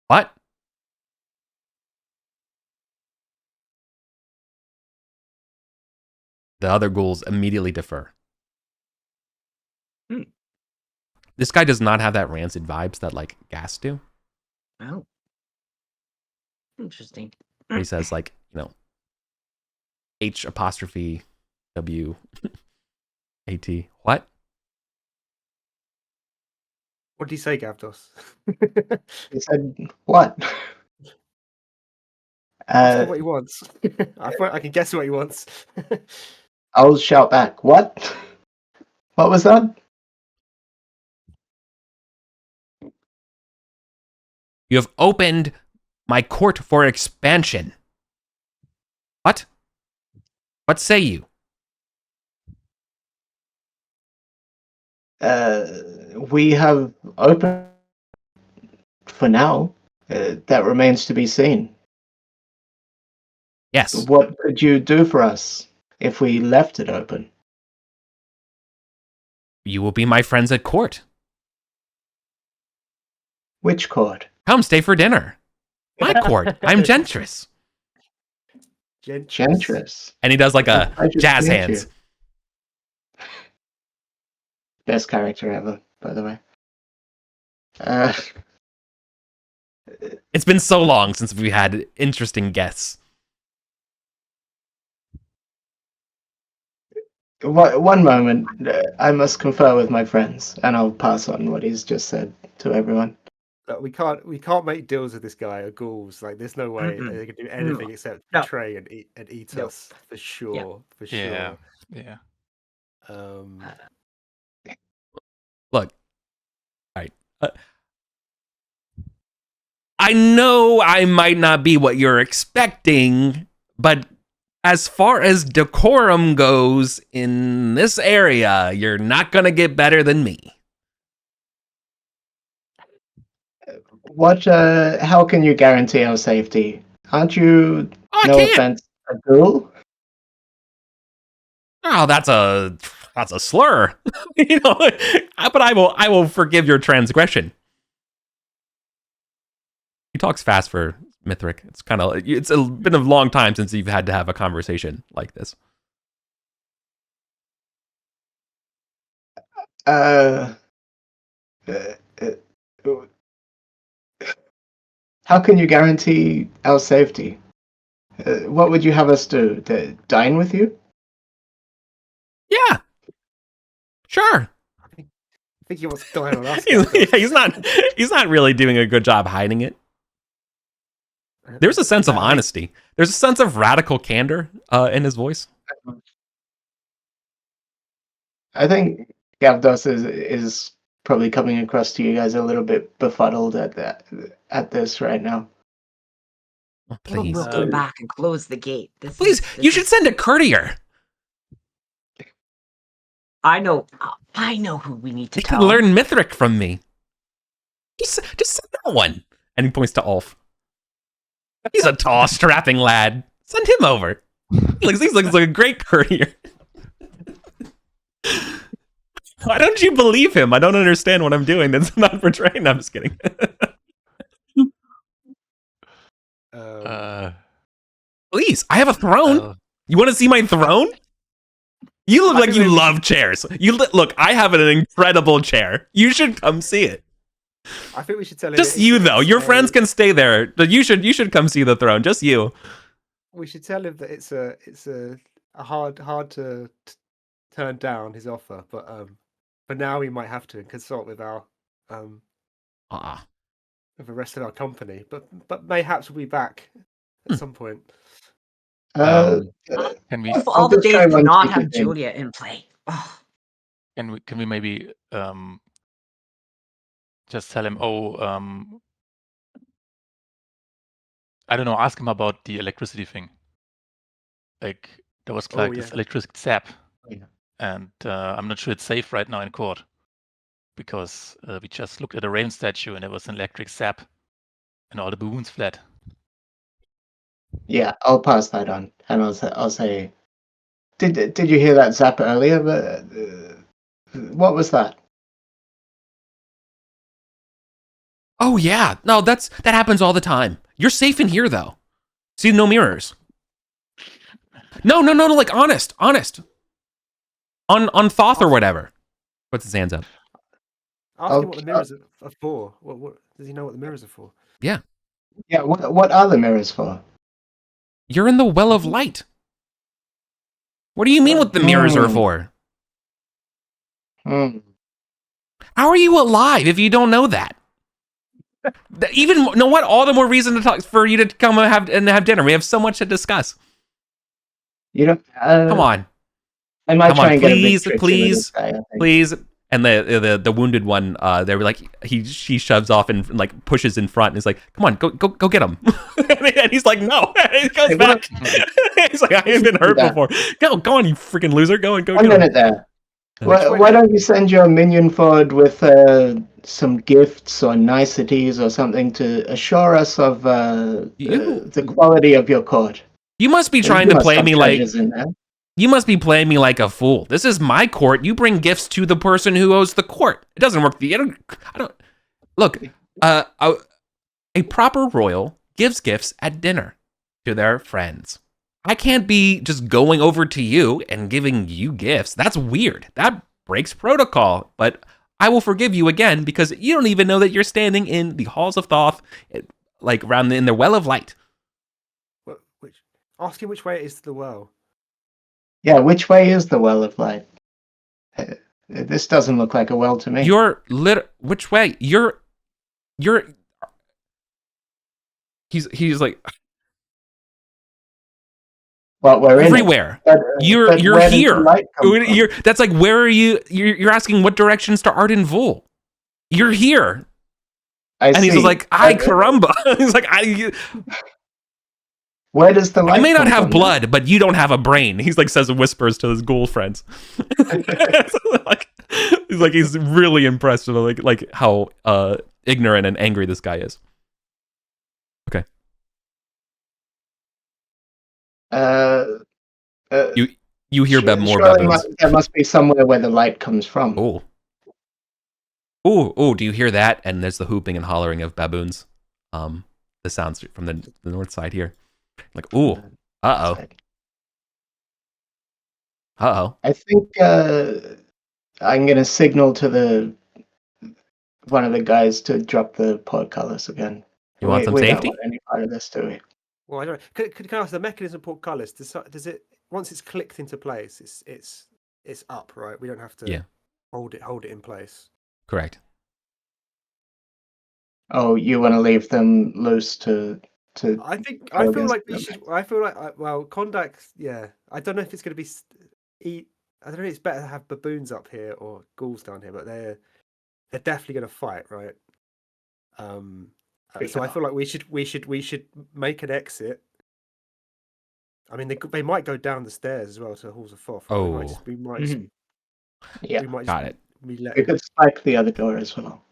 What? The other ghouls immediately defer. This guy does not have that rancid vibes that like gas do. Oh. Interesting. Where he says like, H apostrophe W AT. What? What did he say, Gavdos? He said, "What?" Ask him what he wants. I can guess what he wants. I'll shout back, "What? What was that?" You have opened my court for expansion. What? What say you? We have opened for now. That remains to be seen. Yes. What could you do for us if we left it open? You will be my friends at court. Which court? Come stay for dinner. My court. I'm Gentress. Gentress. And he does like a I just jazz met hands. you. Best character ever, by the way. It's been so long since we had interesting guests. One moment. I must confer with my friends, and I'll pass on what he's just said to everyone. Look, we can't make deals with this guy or ghouls. Like, there's no way they can do anything except No. betray and eat No. us for sure. Yeah. For sure. Yeah. Yeah. Look. All right. I know I might not be what you're expecting, but as far as decorum goes in this area, you're not going to get better than me. What? How can you guarantee our safety? Aren't you? I No can't. offense, a ghoul? Oh, that's a slur. You know, but I will forgive your transgression. He talks fast for Mithric. It's been a long time since you've had to have a conversation like this. How can you guarantee our safety? What would you have us do? Dine with you? Yeah. Sure. I think he wants to die on us. He's not really doing a good job hiding it. There's a sense of honesty. There's a sense of radical candor in his voice. I think Gavdos is probably coming across to you guys a little bit befuddled at this right now. Oh, please. We'll go back and close the gate. You should send a courier. I know who we need to He tell. can learn Mithric from me. Just send that one. And he points to Ulf. He's a tall, strapping lad. Send him over. He looks like a great courier. Why don't you believe him? I don't understand what I'm doing. That's not portraying. I'm just kidding. Please, I have a throne. You want to see my throne? You look like you love chairs. Look, I have an incredible chair. You should come see it. I think we should tell him. Just you though. Your friends can stay there. But you should come see the throne. Just you. We should tell him that it's a hard to turn down his offer, but for now we might have to consult with our with the rest of our company. But mayhaps we'll be back at some point. Can we? All the days do not have Julia in play. Oh. Can we maybe just tell him? I don't know. Ask him about the electricity thing. Like there was this electric zap, and I'm not sure it's safe right now in court because we just looked at a rain statue and there was an electric zap, and all the balloons fled. Yeah, I'll pass that on, and I'll say, did you hear that zap earlier? But what was that? Oh yeah, no, that happens all the time. You're safe in here though. See, no mirrors. No, like honest. On Thoth or whatever. Puts his hands up. Ask him what the mirrors are for. What does he know what the mirrors are for? Yeah. Yeah. What are the mirrors for? You're in the well of light. What do you mean what the mirrors are for? How are you alive if you don't know that? Even know what? All the more reason to talk for you to come and have dinner. We have so much to discuss. You don't. Come on. I might Come try on, and please, get a big please, guy, I think. please. And the wounded one, they were like, she shoves off and like pushes in front and is like, come on, go get him. And he's like, no. And he goes back. He's like, I ain't been hurt before. Go on, you freaking loser. Go and go One get him. minute there. Why don't you send your minion forward with some gifts or niceties or something to assure us of the quality of your court? You must be trying to play me like you must be playing me like a fool. This is my court. You bring gifts to the person who owes the court. It doesn't work. I don't look. A proper royal gives gifts at dinner to their friends. I can't be just going over to you and giving you gifts. That's weird. That breaks protocol. But I will forgive you again because you don't even know that you're standing in the halls of Thoth, like around in the well of light. Ask him which way it is to the well. Yeah, which way is the well of light? This doesn't look like a well to me. Which way? He's like, well, we're everywhere. You're here. That's like, where are you? You're asking what directions to Arden Vul. You're here. And he's like, ay caramba. He's like, where does the light You may not come have from, blood, but you don't have a brain. He's like, says whispers to his ghoul friends. He's really impressed with like how ignorant and angry this guy is. Okay. You hear more baboons. There must be somewhere where the light comes from. Oh, do you hear that? And there's the hooping and hollering of baboons. The sounds from the north side here. Like, ooh, uh-oh. I think I'm going to signal to one of the guys to drop the portcullis again. You want some safety? Don't want any part of this, do we? Well, I don't know. Can I ask the mechanism of portcullis? Does it once it's clicked into place, it's up, right? We don't have to hold it in place. Correct. Oh, you want to leave them loose to I feel like Kondak, yeah. I don't know if it's going to be I don't know if it's better to have baboons up here or ghouls down here, but they're definitely going to fight, right? So I feel like we should make an exit. I mean, they might go down the stairs as well to the halls of Thoth. Oh, we might got it. We could spike the other door as well.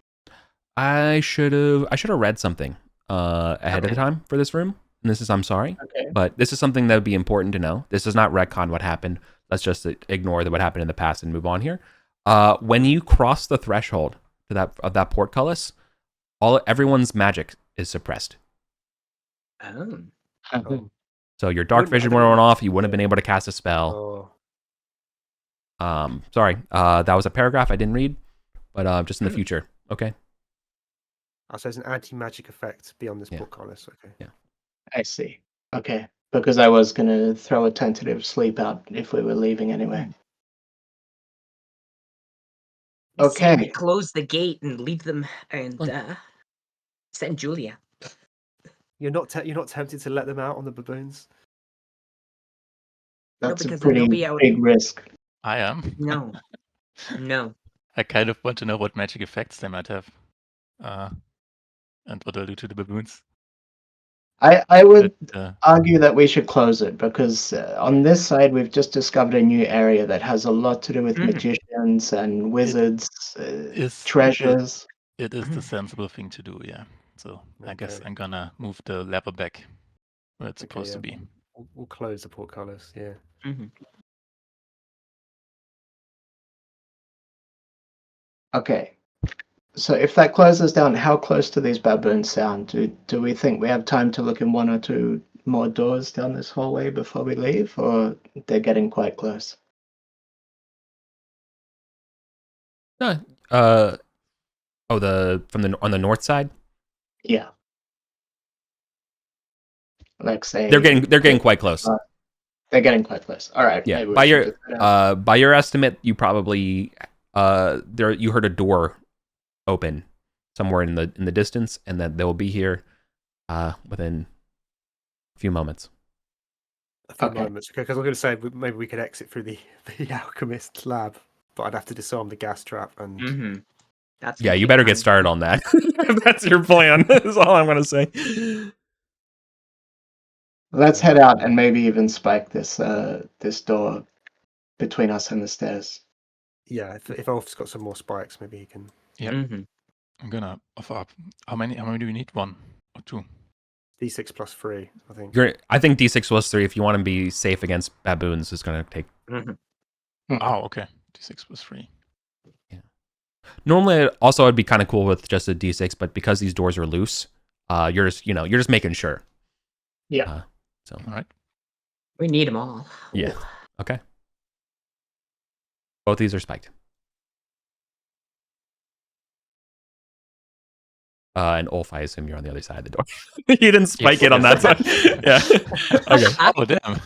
I should have read something ahead of the time for this room. And I'm sorry, but this is something that would be important to know. This does not retcon what happened. Let's just ignore what happened in the past and move on here. When you cross the threshold of that portcullis, everyone's magic is suppressed. Oh. So your dark vision went off. You wouldn't have been able to cast a spell. Sorry, that was a paragraph I didn't read, but just in the future. Okay. So there's an anti-magic effect beyond this portcullis. Okay. Yeah. I see. Okay. Because I was going to throw a tentative sleep out if we were leaving anyway. Okay. We close the gate and leave them and send Julia. You're not tempted to let them out on the baboons? That's a pretty big risk. I am. No. I kind of want to know what magic effects they might have. And what they'll do to the baboons. I would argue that we should close it because on this side we've just discovered a new area that has a lot to do with magicians and wizards, treasures. It is the sensible thing to do, yeah. So I guess I'm gonna move the lever back where it's supposed to be. We'll close the portcullis, yeah. Okay. So if that closes down, how close do these baboons sound? Do we think we have time to look in one or two more doors down this hallway before we leave, or they're getting quite close? On the north side? Yeah. Like say they're getting quite close. They're getting quite close. All right. Yeah. By your estimate, you probably you heard a door open somewhere in the distance, and that they will be here within a few moments. A few moments, because I was going to say maybe we could exit through the alchemist lab, but I'd have to disarm the gas trap and. That's Yeah, you better get started on that. If that's your plan, is all I'm going to say. Let's head out and maybe even spike this this door between us and the stairs. Yeah, if Ulf's got some more spikes, maybe he can. Yeah. I'm gonna offer up. How many do we need? 1 or 2? D6 plus 3, I think. I think D6 plus 3, if you want to be safe against baboons, is going to take. Oh, okay. D6 plus 3. Normally, also, I'd be kind of cool with just a D6, but because these doors are loose, you're just making sure. Yeah. So. All right. We need them all. Yeah. Okay. Both these are spiked. And Ulf, I assume you're on the other side of the door. You didn't spike it on that side. Yeah. Okay. Oh, damn.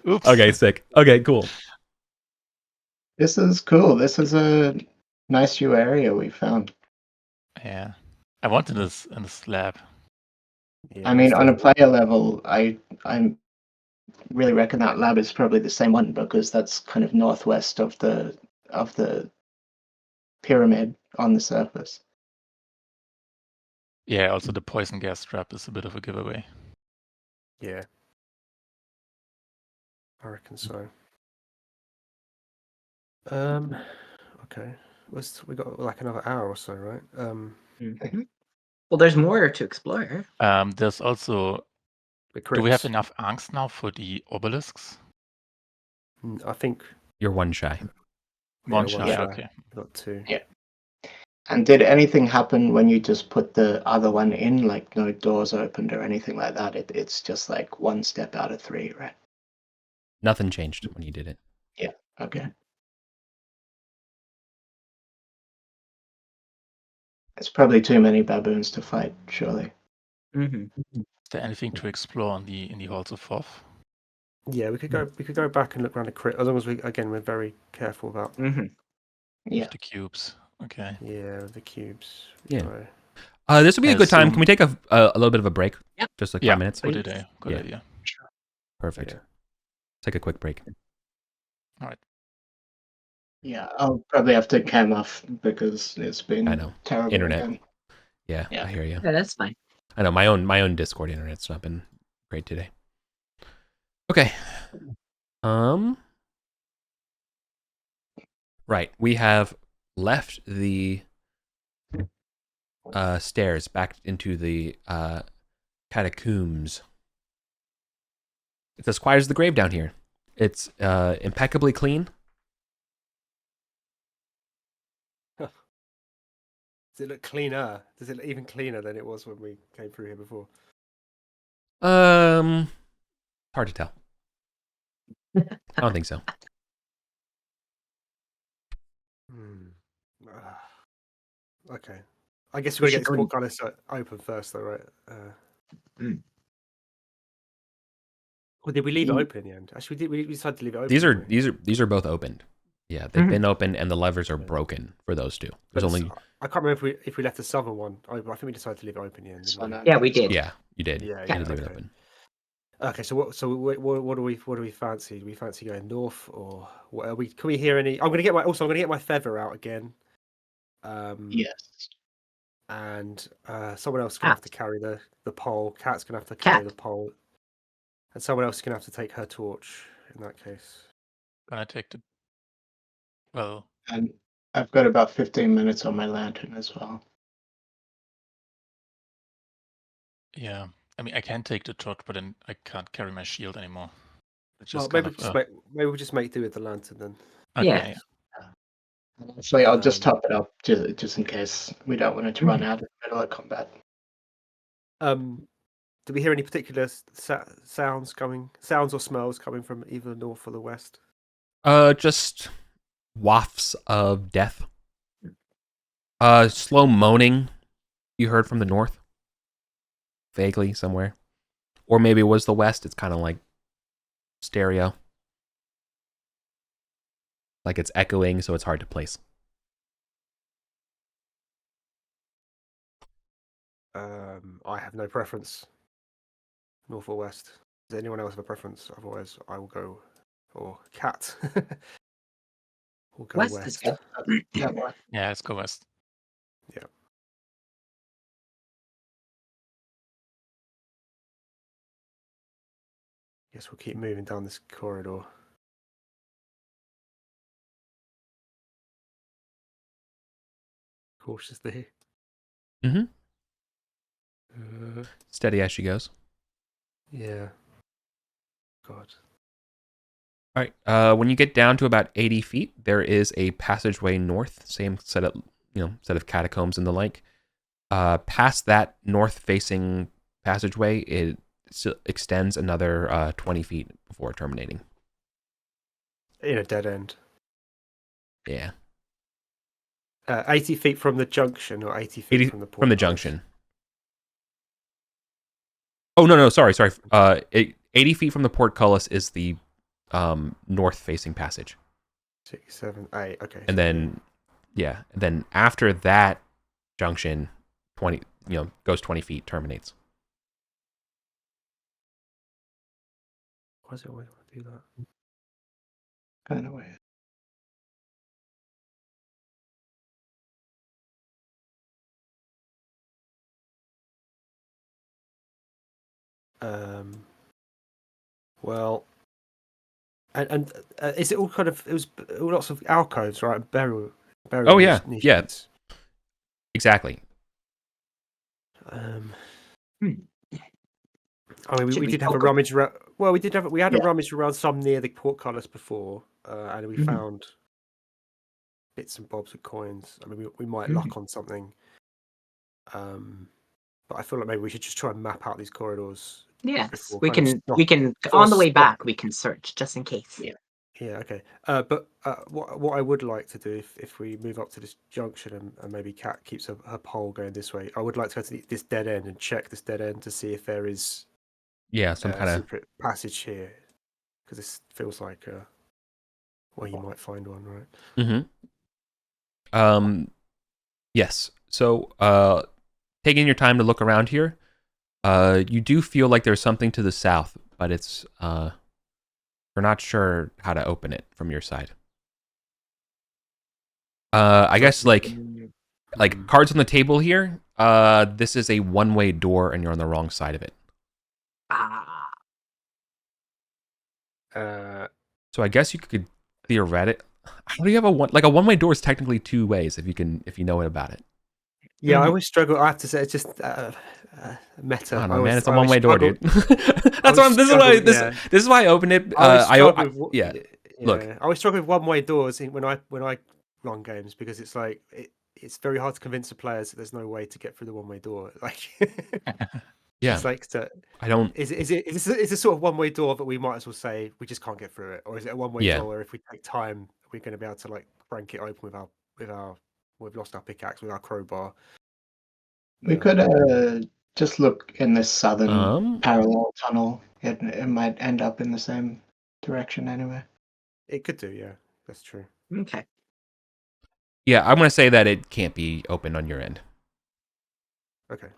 Oops. Okay, sick. Okay, cool. This is cool. This is a nice new area we found. Yeah. I wanted this in this lab. Yeah, I mean, on a player level, I really reckon that lab is probably the same one because that's kind of northwest of the pyramid on the surface. Yeah, also the poison gas trap is a bit of a giveaway. Yeah. I reckon so. Okay. We got like another hour or so, right? Well, there's more to explore. There's also. Do we have enough angst now for the obelisks? I think you're one shy. One shy. Okay. Got 2. Yeah. And did anything happen when you just put the other one in? Like no doors opened or anything like that? It's just like 1 step out of 3, right? Nothing changed when you did it. Yeah. Okay. It's probably too many baboons to fight, surely. Is there anything to explore in the halls of Thoth? Yeah, we could go back and look around the crypt, as long as we're very careful about. Yeah. With the cubes. Okay. Yeah, the cubes. Yeah. This would be a good time. Can we take a little bit of a break? Yeah. Just like 5 minutes? Good idea. Sure. Perfect. Take a quick break. All right. Yeah, I'll probably have to cam off because it's been terrible. Internet. Again. Yeah, I hear you. Yeah, that's fine. I know my own Discord internet's not been great today. Okay. Right. We have left the stairs back into the catacombs. It's as quiet as the grave down here. It's impeccably clean. Does it look cleaner? Does it look even cleaner than it was when we came through here before? Hard to tell. I don't think so. Okay. I guess we've got to get this portcullis open first, though, right? Or did we leave it open in the end? Actually, we decided to leave it open. These are both opened. Yeah, they've been opened, and the levers are broken for those two. There's only. I can't remember if we left the southern one. I think we decided to leave it open in the end. Yeah, we did. Yeah, you did. Yeah, you did leave it open. Okay, so what do we fancy? Do we fancy going north, or what are we? Can we hear any? I'm gonna get my feather out again. Yes. And someone else is gonna have to carry the pole. Cat's gonna have to carry the pole, and someone else is gonna have to take her torch. In that case, Can I take the? Well, and I've got about 15 minutes on my lantern as well. Yeah, I mean, I can take the torch, but then I can't carry my shield anymore. It's well, just maybe we'll just make do with the lantern then. Okay, yeah. Actually, I'll just top it up just in case we don't want it to run out in the middle of combat. Do we hear any particular sounds or smells coming from either the north or the west? Just wafts of death. Slow moaning you heard from the north. Vaguely somewhere. Or maybe it was the west. It's kind of like stereo. Like it's echoing, so it's hard to place. I have no preference. North or west. Does anyone else have a preference? Otherwise, I will go. Or cat. We'll go West west. is good. Yeah, let's go west. Yeah. Guess we'll keep moving down this corridor. Cautiously. Steady as she goes. Yeah. God. All right. When you get down to about 80 feet, there is a passageway north. Same set of catacombs and the like. Past that north-facing passageway, it extends another 20 feet before terminating. In a dead end. Yeah. 80 feet from the junction, or 80 feet from the from the junction. Oh no, sorry. 80 feet from the portcullis is the north-facing passage. 6, 7, 8. Okay. And then after that junction, 20 goes 20 feet, terminates. Why does it always want to do that? Kind of weird. Well, and is it all kind of? It was all lots of alcoves, right? Burial. Oh yeah, niches. yeah. Exactly. I mean, we did have a poke rummage around. Well, we had a rummage around some near the portcullis before, and we found bits and bobs of coins. I mean, we might luck on something. But I feel like maybe we should just try and map out these corridors. Yes, we can. On the way back, we can search just in case. Yeah. Okay. But what I would like to do, if we move up to this junction and maybe Kat keeps her pole going this way, I would like to go to this dead end and check this dead end to see if there is some kind of secret passage here, because this feels like well, you might find one, right? Yes. So taking your time to look around here, you do feel like there's something to the south, but it's we're not sure how to open it from your side. I guess like cards on the table here. This is a one-way door, and you're on the wrong side of it. So I guess you could theoretically. How do you have a one-way door is technically two ways if you know about it. Yeah, I always struggle. I have to say, it's just meta. I don't know, man. It's a one-way door, dude. That's why. This is why I opened it. Look, I always struggle with one-way doors when I run games, because it's like it's very hard to convince the players that there's no way to get through the one-way door. Like, yeah, it's like I don't. Is it a sort of one-way door that we might as well say we just can't get through it, or is it a one-way door where if we take time, we're going to be able to like crank it open with our we've lost our pickaxe with our crowbar? We could just look in this southern parallel tunnel. It might end up in the same direction anyway. It could do, yeah. That's true. Okay. Yeah, I'm gonna say that it can't be opened on your end. Okay.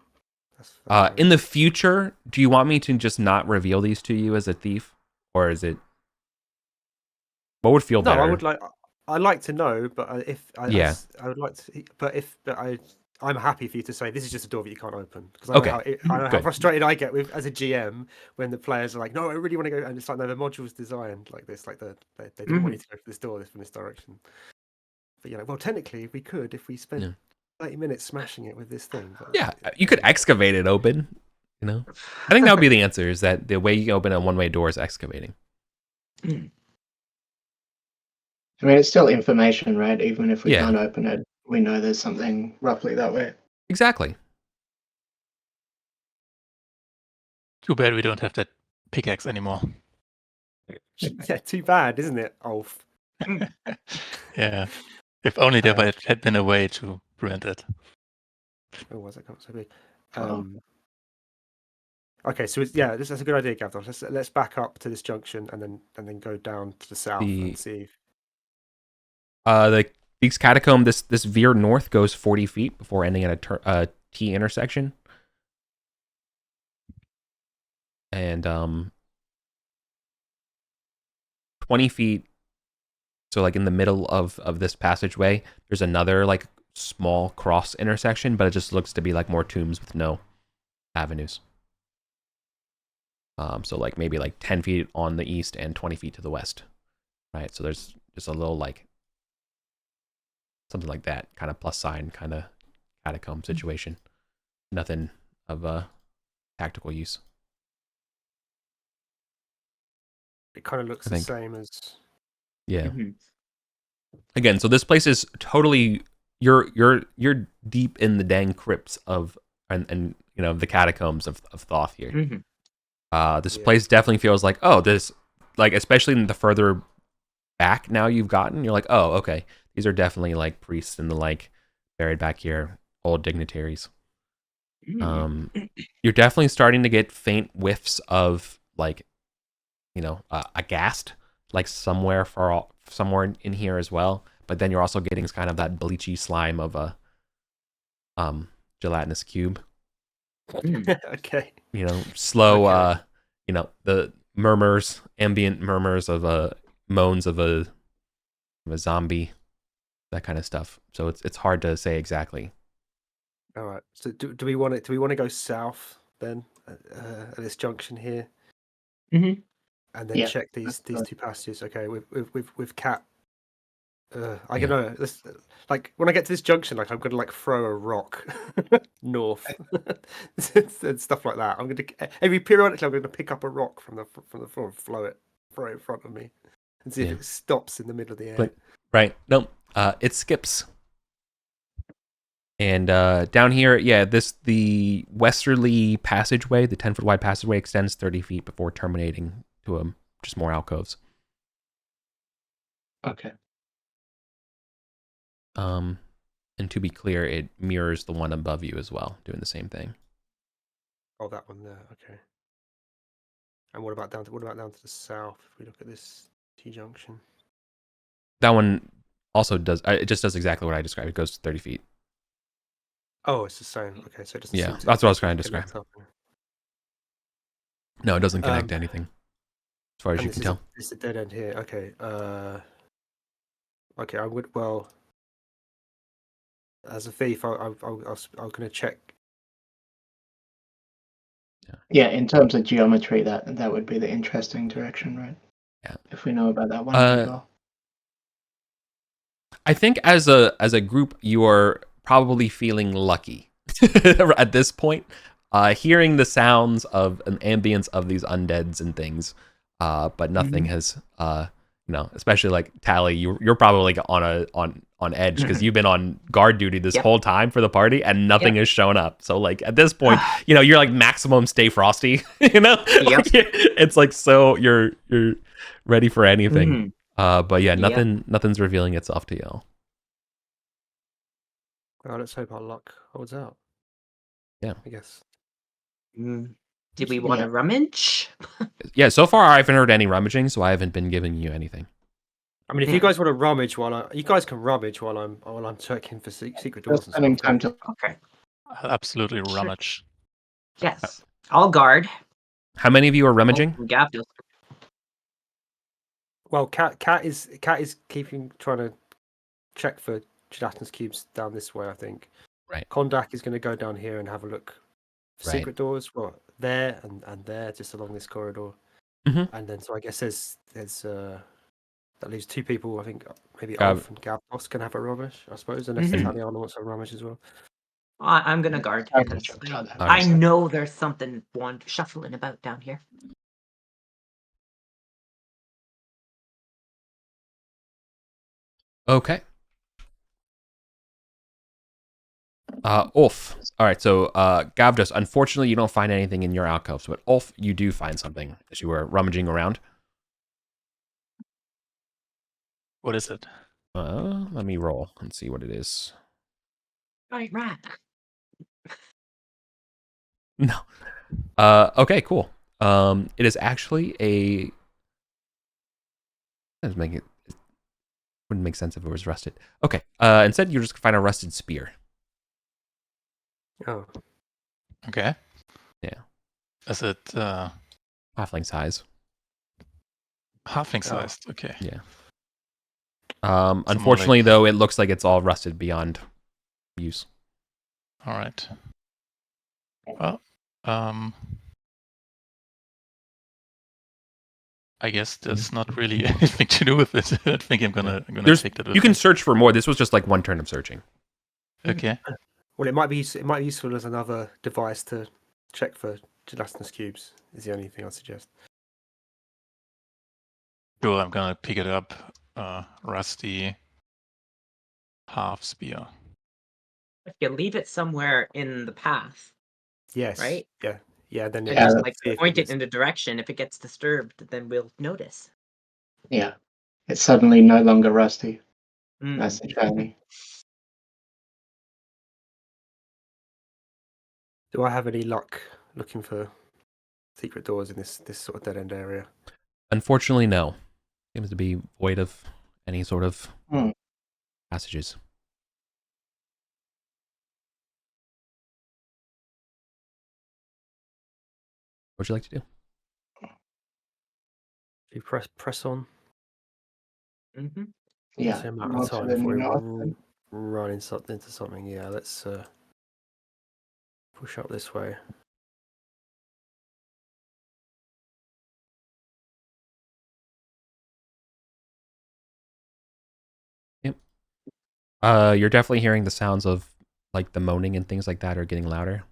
In the future, do you want me to just not reveal these to you as a thief, or is it? What would feel better? No, I'd like to know, but I would like to. But I'm happy for you to say this is just a door that you can't open, because I know how frustrated I get with as a GM when the players are like, no, I really want to go, and it's like, no, the module's designed like this, like they didn't want you to go for this door from this direction. But well, technically we could if we spent 30 minutes smashing it with this thing. But, yeah, you could excavate it open. I think that would be the answer. Is that the way you open a one-way door is excavating? I mean, it's still information, right? Even if we can't open it, we know there's something roughly that way. Exactly. Too bad we don't have that pickaxe anymore. Yeah, too bad, isn't it, Ulf? Yeah. If only there had been a way to prevent it. Oh, was it so big? Okay, so that's a good idea, Gavdos. Let's back up to this junction and then go down to the south and see. These catacomb, this veer north goes 40 feet before ending at a T intersection. and 20 feet. So like in the middle of this passageway, there's another like small cross intersection, but it just looks to be like more tombs with no avenues. So like maybe like 10 feet on the east and 20 feet to the west, right? So there's just a little like something like that kind of plus sign kind of catacomb situation. Nothing of tactical use. It kind of looks the same as. Yeah. Again, so this place is totally you're deep in the dang crypts of and you know the catacombs of Thoth here. This place definitely feels like, oh, this, like, especially in the further back now you've gotten, you're like, oh, okay, these are definitely like priests and the like buried back here, old dignitaries. You're definitely starting to get faint whiffs of like, you know, a ghast, like somewhere in here as well. But then you're also getting kind of that bleachy slime of a gelatinous cube. Okay. You know, slow, you know, the ambient murmurs of moans of a zombie, that kind of stuff. So it's hard to say exactly. All right. So do we want to go south then at this junction here? And then check these two passages. Okay, with Cat. I don't know. This, like when I get to this junction, like I'm gonna like throw a rock north and stuff like that. I'm gonna periodically I'm gonna pick up a rock from the floor and throw it in front of me and see if it stops in the middle of the air. Right. No. It skips. And down here, the westerly passageway, the 10-foot wide passageway, extends 30 feet before terminating to just more alcoves. Okay. And to be clear, it mirrors the one above you as well, doing the same thing. Oh, that one there. Okay. And what about down to the south? If we look at this T-junction, that one also does. It just does exactly what I described. It goes 30 feet. Oh, it's the same. Okay, so it doesn't. Yeah, that's what I was trying to describe. No, it doesn't connect to anything, as far as you can tell. It's a dead end here. Okay. Okay, I would. Well, as a thief, I'm going to check. Yeah, in terms of geometry, that would be the interesting direction, right? Yeah. If we know about that one as well. I think as a group, you are probably feeling lucky at this point, hearing the sounds of an ambience of these undeads and things, but nothing has, you know, especially like Tally, you're probably like on edge because you've been on guard duty this whole time for the party and nothing has shown up. So like at this point, you know, you're like maximum stay frosty, you know, it's like, so you're ready for anything. But yeah, nothing's revealing itself to y'all. Well, let's hope our luck holds out. Yeah, I guess. Do we want to rummage? Yeah, so far I haven't heard any rummaging, so I haven't been giving you anything. I mean, if you guys want to rummage you guys can rummage while I'm checking for secret doors. Spending time to. Okay. Absolutely rummage. Yes. I'll guard. How many of you are rummaging? Well, Cat is trying to check for gelatinous cubes down this way, I think. Right. Kondak is going to go down here and have a look for secret doors. Well, there and there, just along this corridor. And then, so I guess there's that leaves two people. I think maybe Ulf and Gavdos can have a rummage, I suppose, unless Taliana wants a rummage as well. I'm gonna guard because I know there's something shuffling about down here. Okay. Ulf. All right, so Gavdos, unfortunately you don't find anything in your alcoves, but Ulf, you do find something as you were rummaging around. What is it? Let me roll and see what it is. Right. No. Okay, cool. It is actually a. It wouldn't make sense if it was rusted. Okay. Instead, you're just gonna find a rusted spear. Oh. Okay. Yeah. Is it halfling size. Halfling sized. Okay. Yeah. more Unfortunately, like- though, it looks like it's all rusted beyond use. All right. Well, I guess there's not really anything to do with it. I think I'm gonna take that with You can me. search for more. This was just like one turn of searching. Okay. Well, it might be useful as another device to check for gelatinous cubes. Is the only thing I'd suggest. Sure, I'm gonna pick it up. Rusty half spear. If you leave it somewhere in the path, Yes. Right? Yeah. Yeah. Then and Yeah, just that's like see if point it is- in the direction, if it gets disturbed, then we'll notice. Yeah. It's suddenly no longer rusty. Mm. Nice and shiny. Do I have any luck looking for secret doors in this sort of dead end area? Unfortunately, no. Seems to be void of any sort of Hmm. passages. What would you like to do? You press on. Mm-hmm. Yeah. Same amount More of to time the before north we then. run into something. Yeah. Let's push up this way. You're definitely hearing the sounds of like the moaning and things like that are getting louder.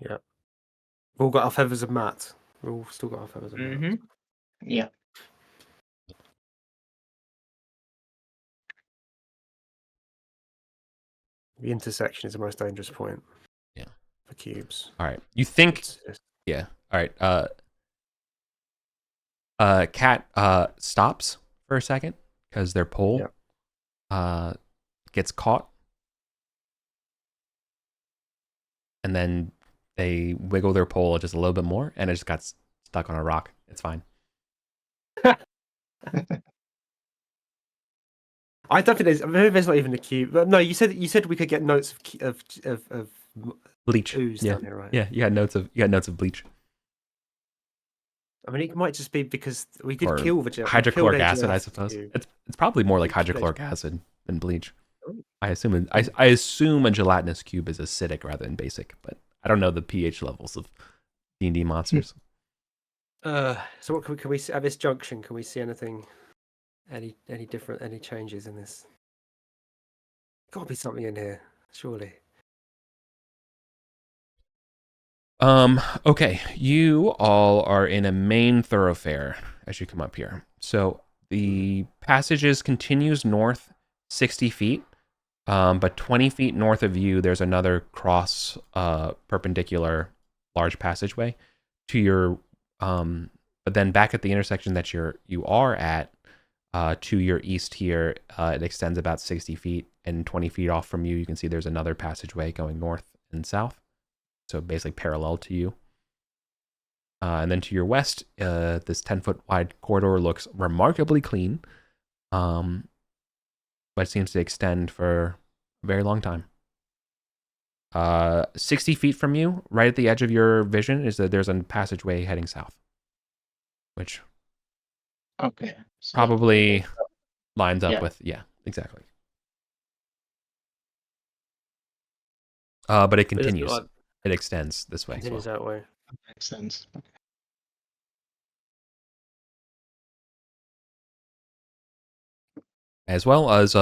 Yeah. We've all got our feathers of mat. We've all still got our feathers of mat. Mm-hmm. Yeah. The intersection is the most dangerous point. Yeah. For cubes. All right. You think It's- yeah. All right. Cat stops for a second because their pole gets caught. And then they wiggle their pole just a little bit more and it just got stuck on a rock. It's fine. I don't think there's not even a cube. No, you said we could get notes of Bleach. ooze Yeah. down here, right? Yeah, you had notes of bleach. I mean, it might just be because we did Or kill the gel. Hydrochloric acid, I suppose. It's probably more like hydrochloric acid than bleach. I assume I assume a gelatinous cube is acidic rather than basic, but I don't know the pH levels of D&D monsters. So what can we see at this junction? Can we see anything? Any changes in this? Got to be something in here, surely. Okay, you all are in a main thoroughfare as you come up here. So the passages continues north 60 feet, but 20 feet north of you, there's another cross perpendicular large passageway to your but then back at the intersection that you are at to your east here, it extends about 60 feet, and 20 feet off from you, you can see there's another passageway going north and south. So basically parallel to you. And then to your west, this 10-foot wide corridor looks remarkably clean, but seems to extend for a very long time. 60 feet from you, right at the edge of your vision, is that there's a passageway heading south, which Okay. So, probably lines up Yeah. with, yeah, exactly. But it continues. It extends this way as well. Continues that way. makes sense. Okay. As well as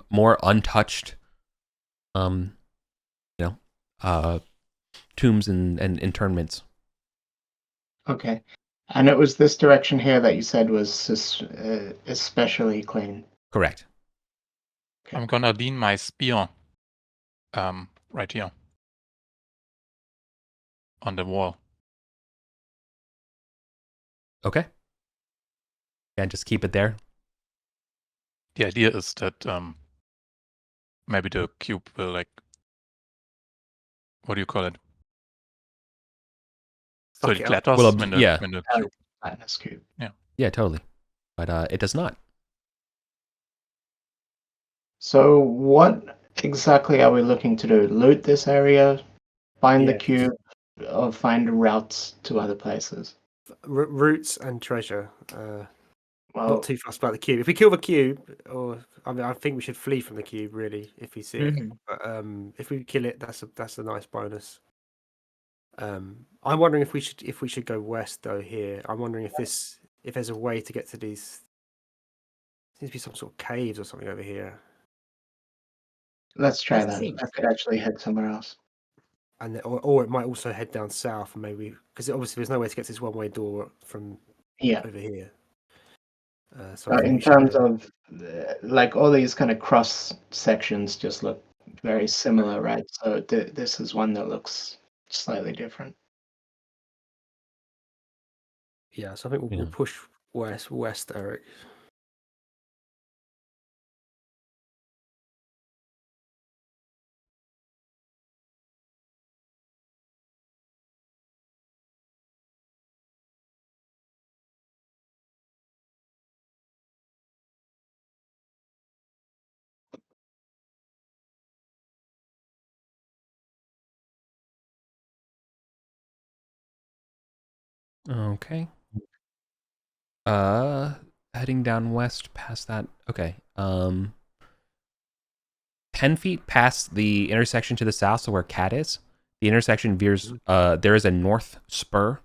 more untouched tombs and interments. Okay. And it was this direction here that you said was especially clean. Correct. I'm gonna lean my spear right here on the wall. Okay. Yeah, just keep it there. The idea is that maybe the cube will, like, what do you call it? So Suck it it up. clatters Well, when the yeah. cube. Flatness cube. Yeah, totally. But it does not. So what exactly are we looking to do? Loot this area, find the Yeah. cube, find routes to other places. Routes and treasure. Well, Not too fussed about the cube. If we kill the cube, I think we should flee from the cube really if we see it. But if we kill it, that's a nice bonus. I'm wondering if we should go west though. Here, I'm wondering if there's a way to get to these. Seems to be some sort of caves or something over here. let's try That that. seems I could actually head somewhere else. And or it might also head down south and maybe because obviously there's no way to get to this one-way door from Yeah. over here. So I think In we should terms go- of like all these kind of cross sections just look very similar, right? So this is one that looks slightly different. yeah, so I think we'll push west, Eric. Okay. Heading down west past that. Okay. 10 feet past the intersection to the south, so where Cat is, the intersection veers. There is a north spur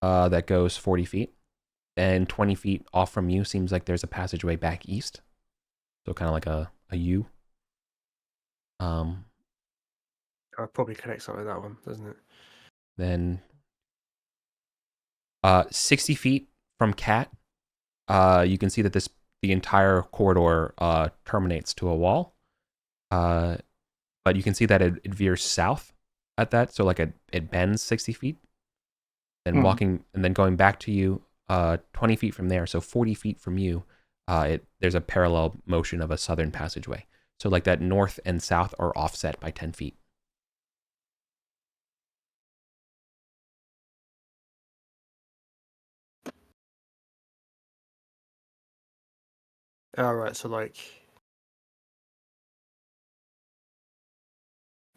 that goes 40 feet, and 20 feet off from you seems like there's a passageway back east. So kind of like a U. I'll probably connect something with that one, doesn't it? Then 60 feet from Cat, you can see that the entire corridor terminates to a wall. But you can see that it veers south at that, so like it bends 60 feet. Then walking and then going back to you 20 feet from there, so 40 feet from you, there's a parallel motion of a southern passageway. So like that north and south are offset by 10 feet. All right, so like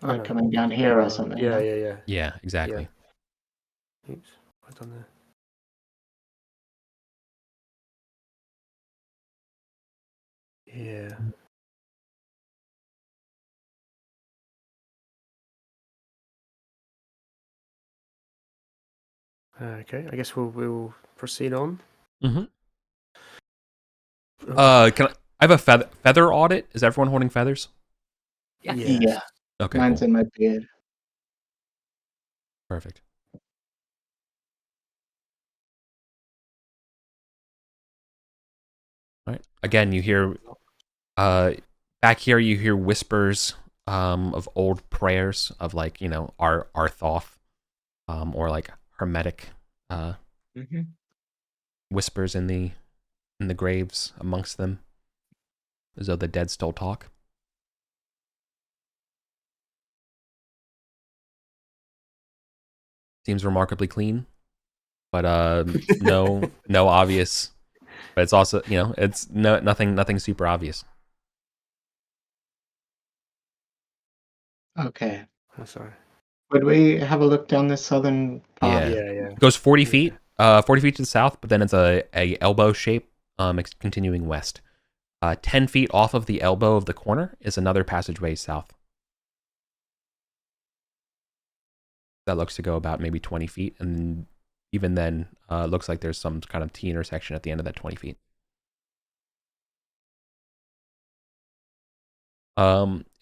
I Like know. coming down here or something. Yeah, no? yeah. Yeah, exactly. Oops, what's done there? Yeah. Okay, I guess we'll proceed on. Mm-hmm. I have a feather audit. Is everyone holding feathers? Yes. Yes. Yeah. Okay, Mine's cool. in my beard. Perfect. All right. Again, you hear back here. You hear whispers of old prayers of like Arthoth, or like hermetic whispers in the graves amongst them, as though the dead still talk. Seems remarkably clean, but no obvious. But it's also it's nothing super obvious. Okay. I'm sorry. Would we have a look down this southern path? Yeah. Yeah. It goes 40 feet, 40 feet to the south, but then it's a elbow shape, continuing west. 10 feet off of the elbow of the corner is another passageway south. That looks to go about maybe 20 feet, and even then, looks like there's some kind of T intersection at the end of that 20 feet.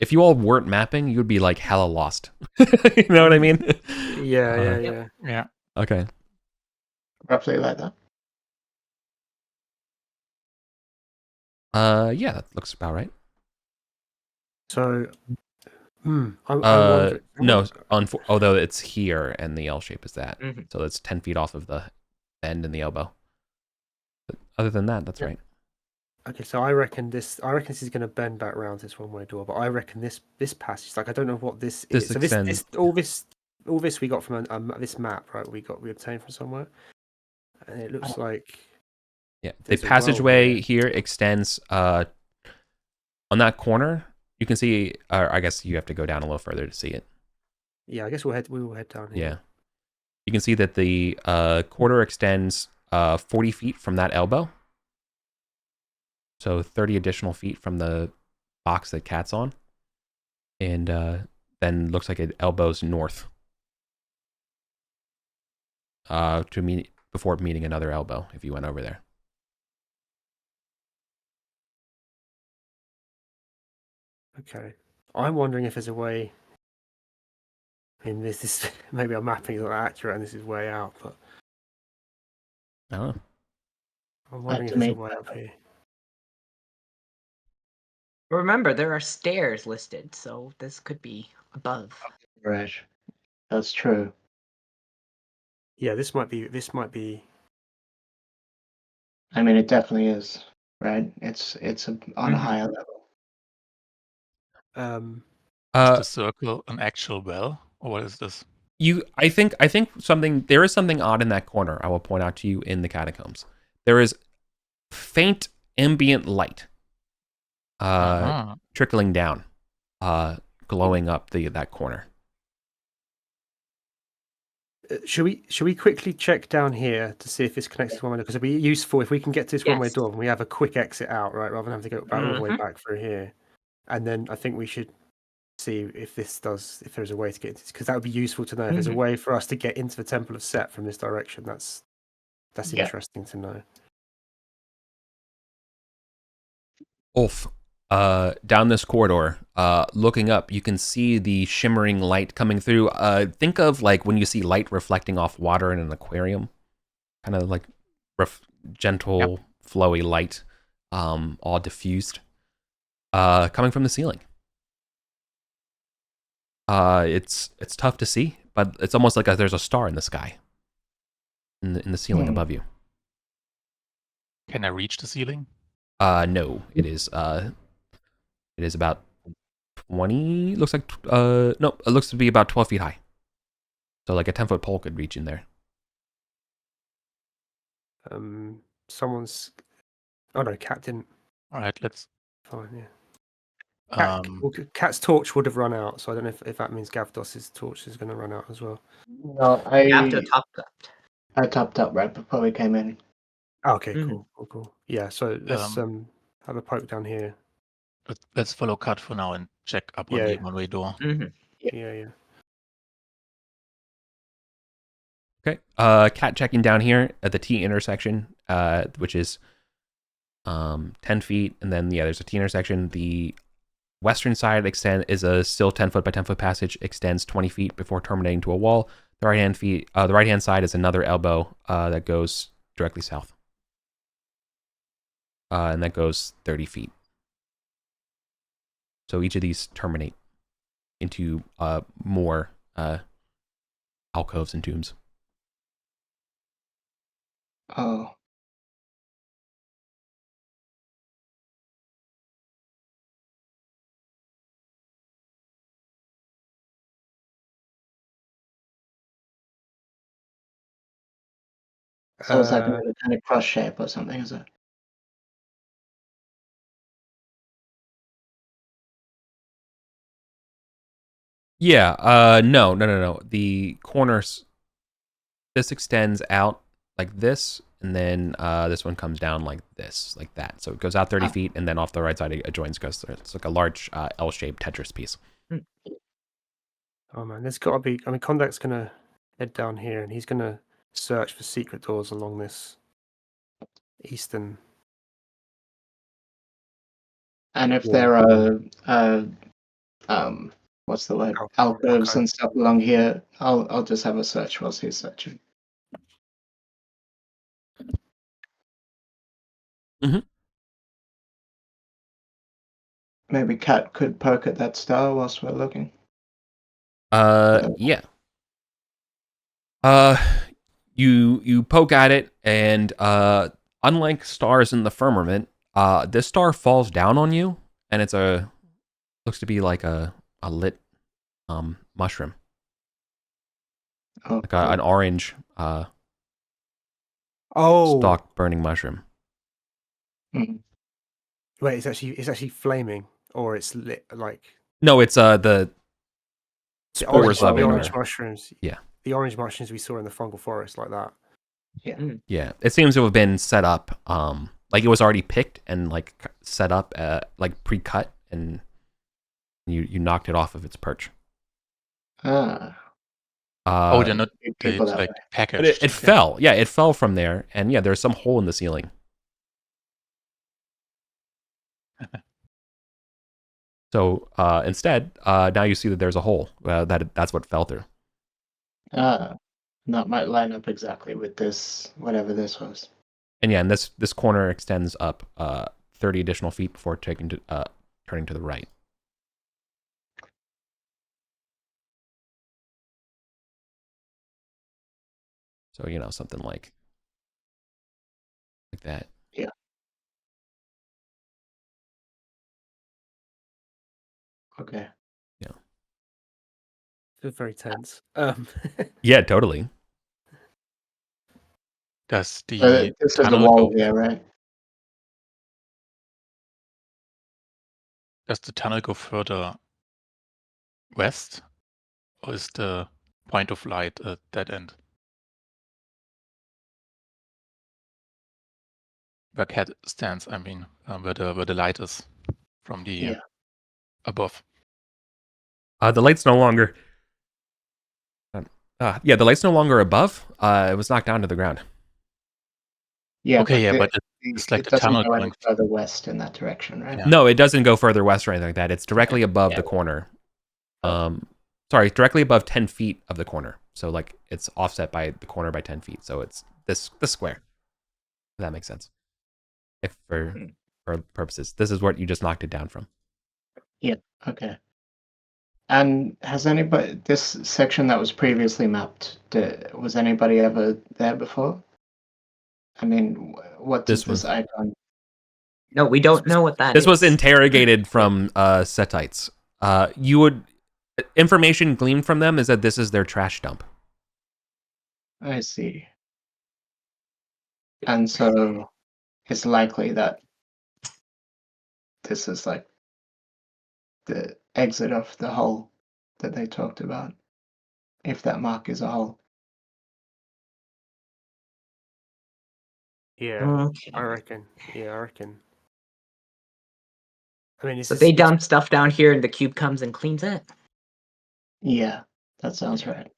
If you all weren't mapping, you would be like hella lost. You know what I mean? Yeah. Yeah. Okay. Roughly like that. Yeah, that looks about right. So, I'm wondering. No, although it's here and the L shape is that, Mhm. so it's 10 feet off of the end and the elbow. But other than that, that's right. Okay, so I reckon this is going to bend back around this one-way door, but I reckon this passage, like I don't know what this This is. So extends. all this we got from this map, right? We obtained from somewhere, and it looks like Yeah, the there's a well passageway there. here extends on that corner. You can see, or I guess you have to go down a little further to see it. Yeah, I guess we will head down here. Yeah. You can see that the corridor extends 40 feet from that elbow. So 30 additional feet from the box that Cat's on. And then looks like it elbows north. Before meeting another elbow, if you went over there. Okay. I'm wondering if there's a way. I mean, this is maybe our mapping is not accurate, and this is way out, but I don't know. I'm wondering if to there's a me. way up here. Remember, there are stairs listed, so this could be above. Right. That's true. Yeah, this might be. I mean, it definitely is. Right. It's on a higher level. Is the circle an actual well, or what is this? I think there is something odd in that corner. I will point out to you in the catacombs. There is faint ambient light trickling down, glowing up that corner. Should we quickly check down here to see if this connects to one way? Because it'd be useful if we can get to this one-way door and we have a quick exit out, right, rather than having to go back all the way back through here. And then I think we should see if there's a way to get into this, because that would be useful to know. If there's a way for us to get into the Temple of Set from this direction, that's interesting to know. Ulf, down this corridor, looking up, you can see the shimmering light coming through. Think of like when you see light reflecting off water in an aquarium, kind of like gentle, flowy light, all diffused, coming from the ceiling. It's tough to see, but it's almost like there's a star in the sky, in the ceiling above you. Can I reach the ceiling? No, it is about 20. Looks like no, it looks to be about 12 feet high. So like a 10-foot pole could reach in there. Someone's. Oh no, Cat didn't. All right, let's. Fine, yeah. Cat's torch would have run out, so I don't know if that means Gavdos's torch is going to run out as well. No, I topped up right before we came in. Oh, okay, cool. Yeah, so let's have a poke down here. Let's follow Cat for now and check up on the one-way door. Yeah. Okay. Cat checking down here at the T intersection, which is 10 feet, and then there's a T intersection. The western side is a still 10-foot by 10-foot passage, extends 20 feet before terminating to a wall. The right hand side is another elbow that goes directly south. And that goes 30 feet. So each of these terminate into more alcoves and tombs. Oh. So it's like a kind of cross shape or something, is it? Yeah, no. The corners, this extends out like this, and then this one comes down like this, like that. So it goes out 30 feet, and then off the right side it joins, because it's like a large L-shaped Tetris piece. Oh man, there's got to be. I mean, Kondak's gonna head down here, and he's gonna search for secret doors along this eastern. And if there are what's the word? Alcoves and stuff along here, I'll just have a search whilst he's searching. Maybe Cat could poke at that star whilst we're looking. Yeah. You poke at it, and unlike stars in the firmament, this star falls down on you, and looks to be like a lit mushroom. Oh, like an orange stalk burning mushroom. Mm-hmm. Wait, it's actually flaming, or it's lit like. No, it's the spores of the it orange are. mushrooms. Yeah. The orange mushrooms we saw in the fungal forest, like that. Yeah, it seems to have been set up, like it was already picked and like set up, like pre-cut, and you knocked it off of its perch. Ah, They're not people that like way. packaged. But it fell. Yeah, it fell from there, and yeah, there's some hole in the ceiling. So instead, now you see that there's a hole. That's what fell through. Ah, that might line up exactly with this, whatever this was. And yeah, and this corner extends up 30 additional feet before turning to the right. So something like that. Yeah. Okay. Yeah. It's very tense. Yeah, totally. Does So the this is the tunnel wall go? here, right? Does the tunnel go further west, or is the point of light a dead end? Where Cat stands, I mean, where the light is from the above. The light's no longer. Yeah, the light's no longer above. It was knocked down to the ground. Yeah. Okay, yeah, but it, it's like it the doesn't tunnel go any going. further west in that direction, right? Yeah. No, it doesn't go further west or anything like that. It's directly above Yeah. the corner. Sorry, directly above 10 feet of the corner. So like it's offset by the corner by 10 feet. So it's this square. If that makes sense. If for purposes, this is what you just knocked it down from. Yeah. Okay. And has anybody, this section that was previously mapped, was anybody ever there before? I mean, what does this icon? No, we don't know what that is. This was interrogated from Setites. Information gleaned from them is that this is their trash dump. I see. And so it's likely that this is like the exit of the hole that they talked about, if that mark is a hole. Yeah, Okay. I reckon. Yeah, I reckon. I mean, So they dump stuff down here and the cube comes and cleans it? Yeah, that sounds right.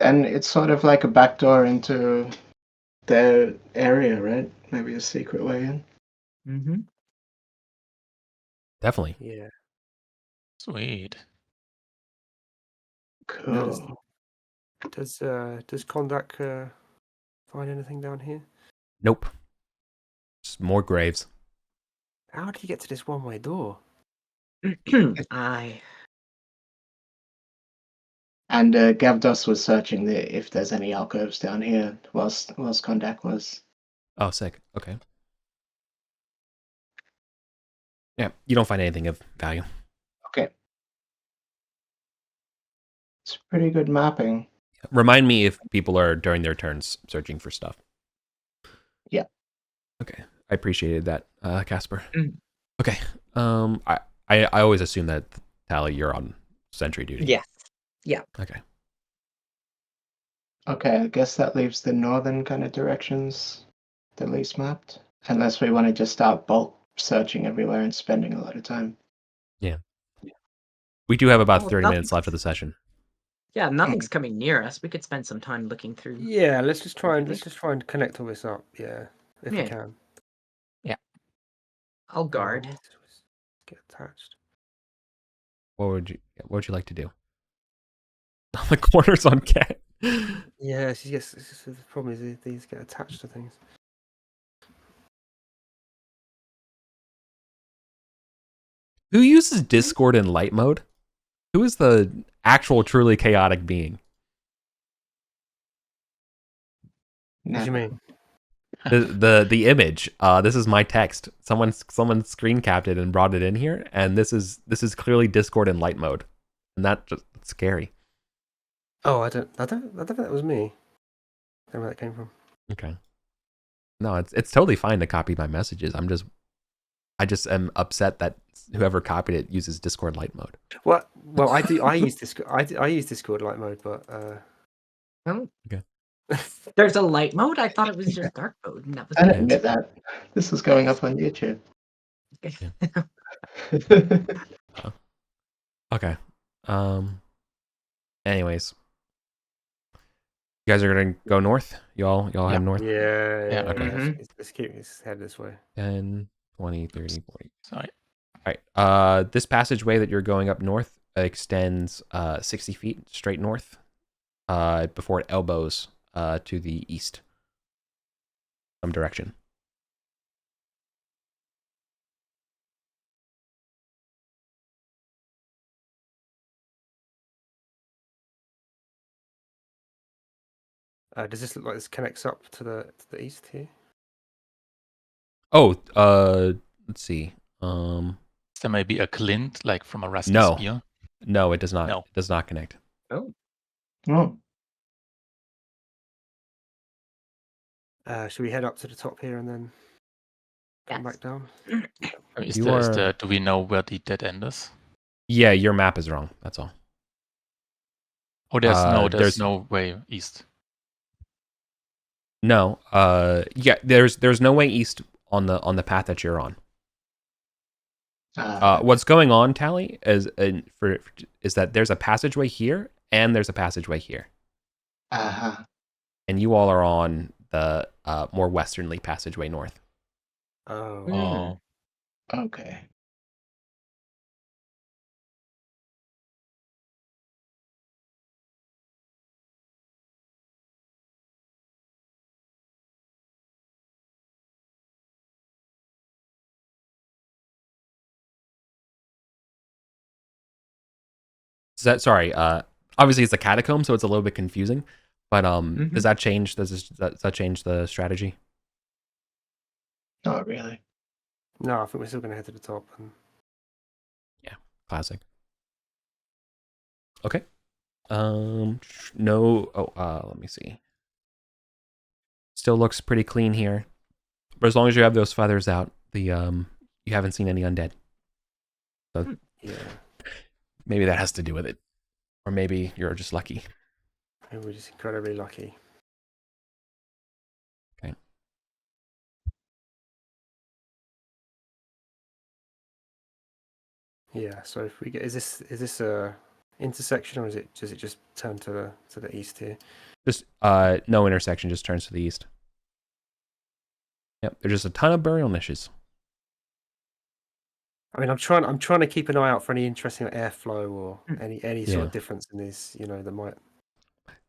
And it's sort of like a backdoor into their area, right? Maybe a secret way in. Mm-hmm. Definitely. Yeah. Sweet. Cool. Does Kondak find anything down here? Nope. Just more graves. How did you get to this one-way door? And Gavdos was searching if there's any alcoves down here whilst Kondak was. Oh, sick. Okay. Yeah, you don't find anything of value. Okay. It's pretty good mapping. Remind me if people are during their turns searching for stuff. Yeah. Okay. I appreciated that, Casper. Mm. Okay. I always assume that, Tally, you're on sentry duty. Yes. Yeah. Okay. Okay, I guess that leaves the northern kind of directions the least mapped. Unless we want to just start bulk searching everywhere and spending a lot of time. Yeah. We do have about Well, 30 minutes left of the session. Yeah, nothing's coming near us. We could spend some time looking through. Yeah, let's just try and connect all this up. Yeah, if we Yeah. can. I'll guard. Get attached. What would you like to do? The corner's on Cat. Yeah, the problem is these get attached to things. Who uses Discord in light mode? Who is the actual truly chaotic being? What do you mean? The image. This is my text. Someone screen capped it and brought it in here, and this is clearly Discord in light mode, and that's scary. Oh, I don't think that was me. I don't know where that came from. Okay. No, it's totally fine to copy my messages. I'm just I just am upset that whoever copied it uses Discord light mode. Well, I do. I use Discord. I use Discord light mode, but Oh, Okay. there's a light mode. I thought it was just dark mode, and that was I it. didn't get that. This is going up on YouTube. Okay. Anyways, you guys are gonna go north. Y'all head north. yeah. Okay. Let's head this way. 10, 20, 30, 40. Sorry. All right. This passageway that you're going up north extends 60 feet straight north before it elbows to the east. Some direction. Does this look like this connects up to the east here? Oh, let's see. There may be a glint, like from a rusty No. spear. No, it does not. No. It does not connect. Oh, Oh, Should we head up to the top here and then come yes. back down? Do we know where the dead end is? Yeah, your map is wrong. That's all. Oh, there's no way east. No. Yeah, there's no way east on the path that you're on. What's going on, Tally, is that there's a passageway here and there's a passageway here. uh-huh. And you all are on the more westernly passageway north. Oh. Oh. Okay. Sorry, obviously it's a catacomb, so it's a little bit confusing. But does that change? Does that change the strategy? Not really. No, I think we're still going to head to the top. Classic. Okay. No. Oh, let me see. Still looks pretty clean here, but as long as you have those feathers out, you haven't seen any undead. So Yeah. maybe that has to do with it, or maybe you're just lucky. And we're just incredibly lucky. Okay. Yeah. So if we get, is this a intersection, or does it just turn to the east here? Just no intersection, just turns to the east. Yep, there's just a ton of burial niches. I mean, I'm trying to keep an eye out for any interesting airflow or any sort of difference in these, that might.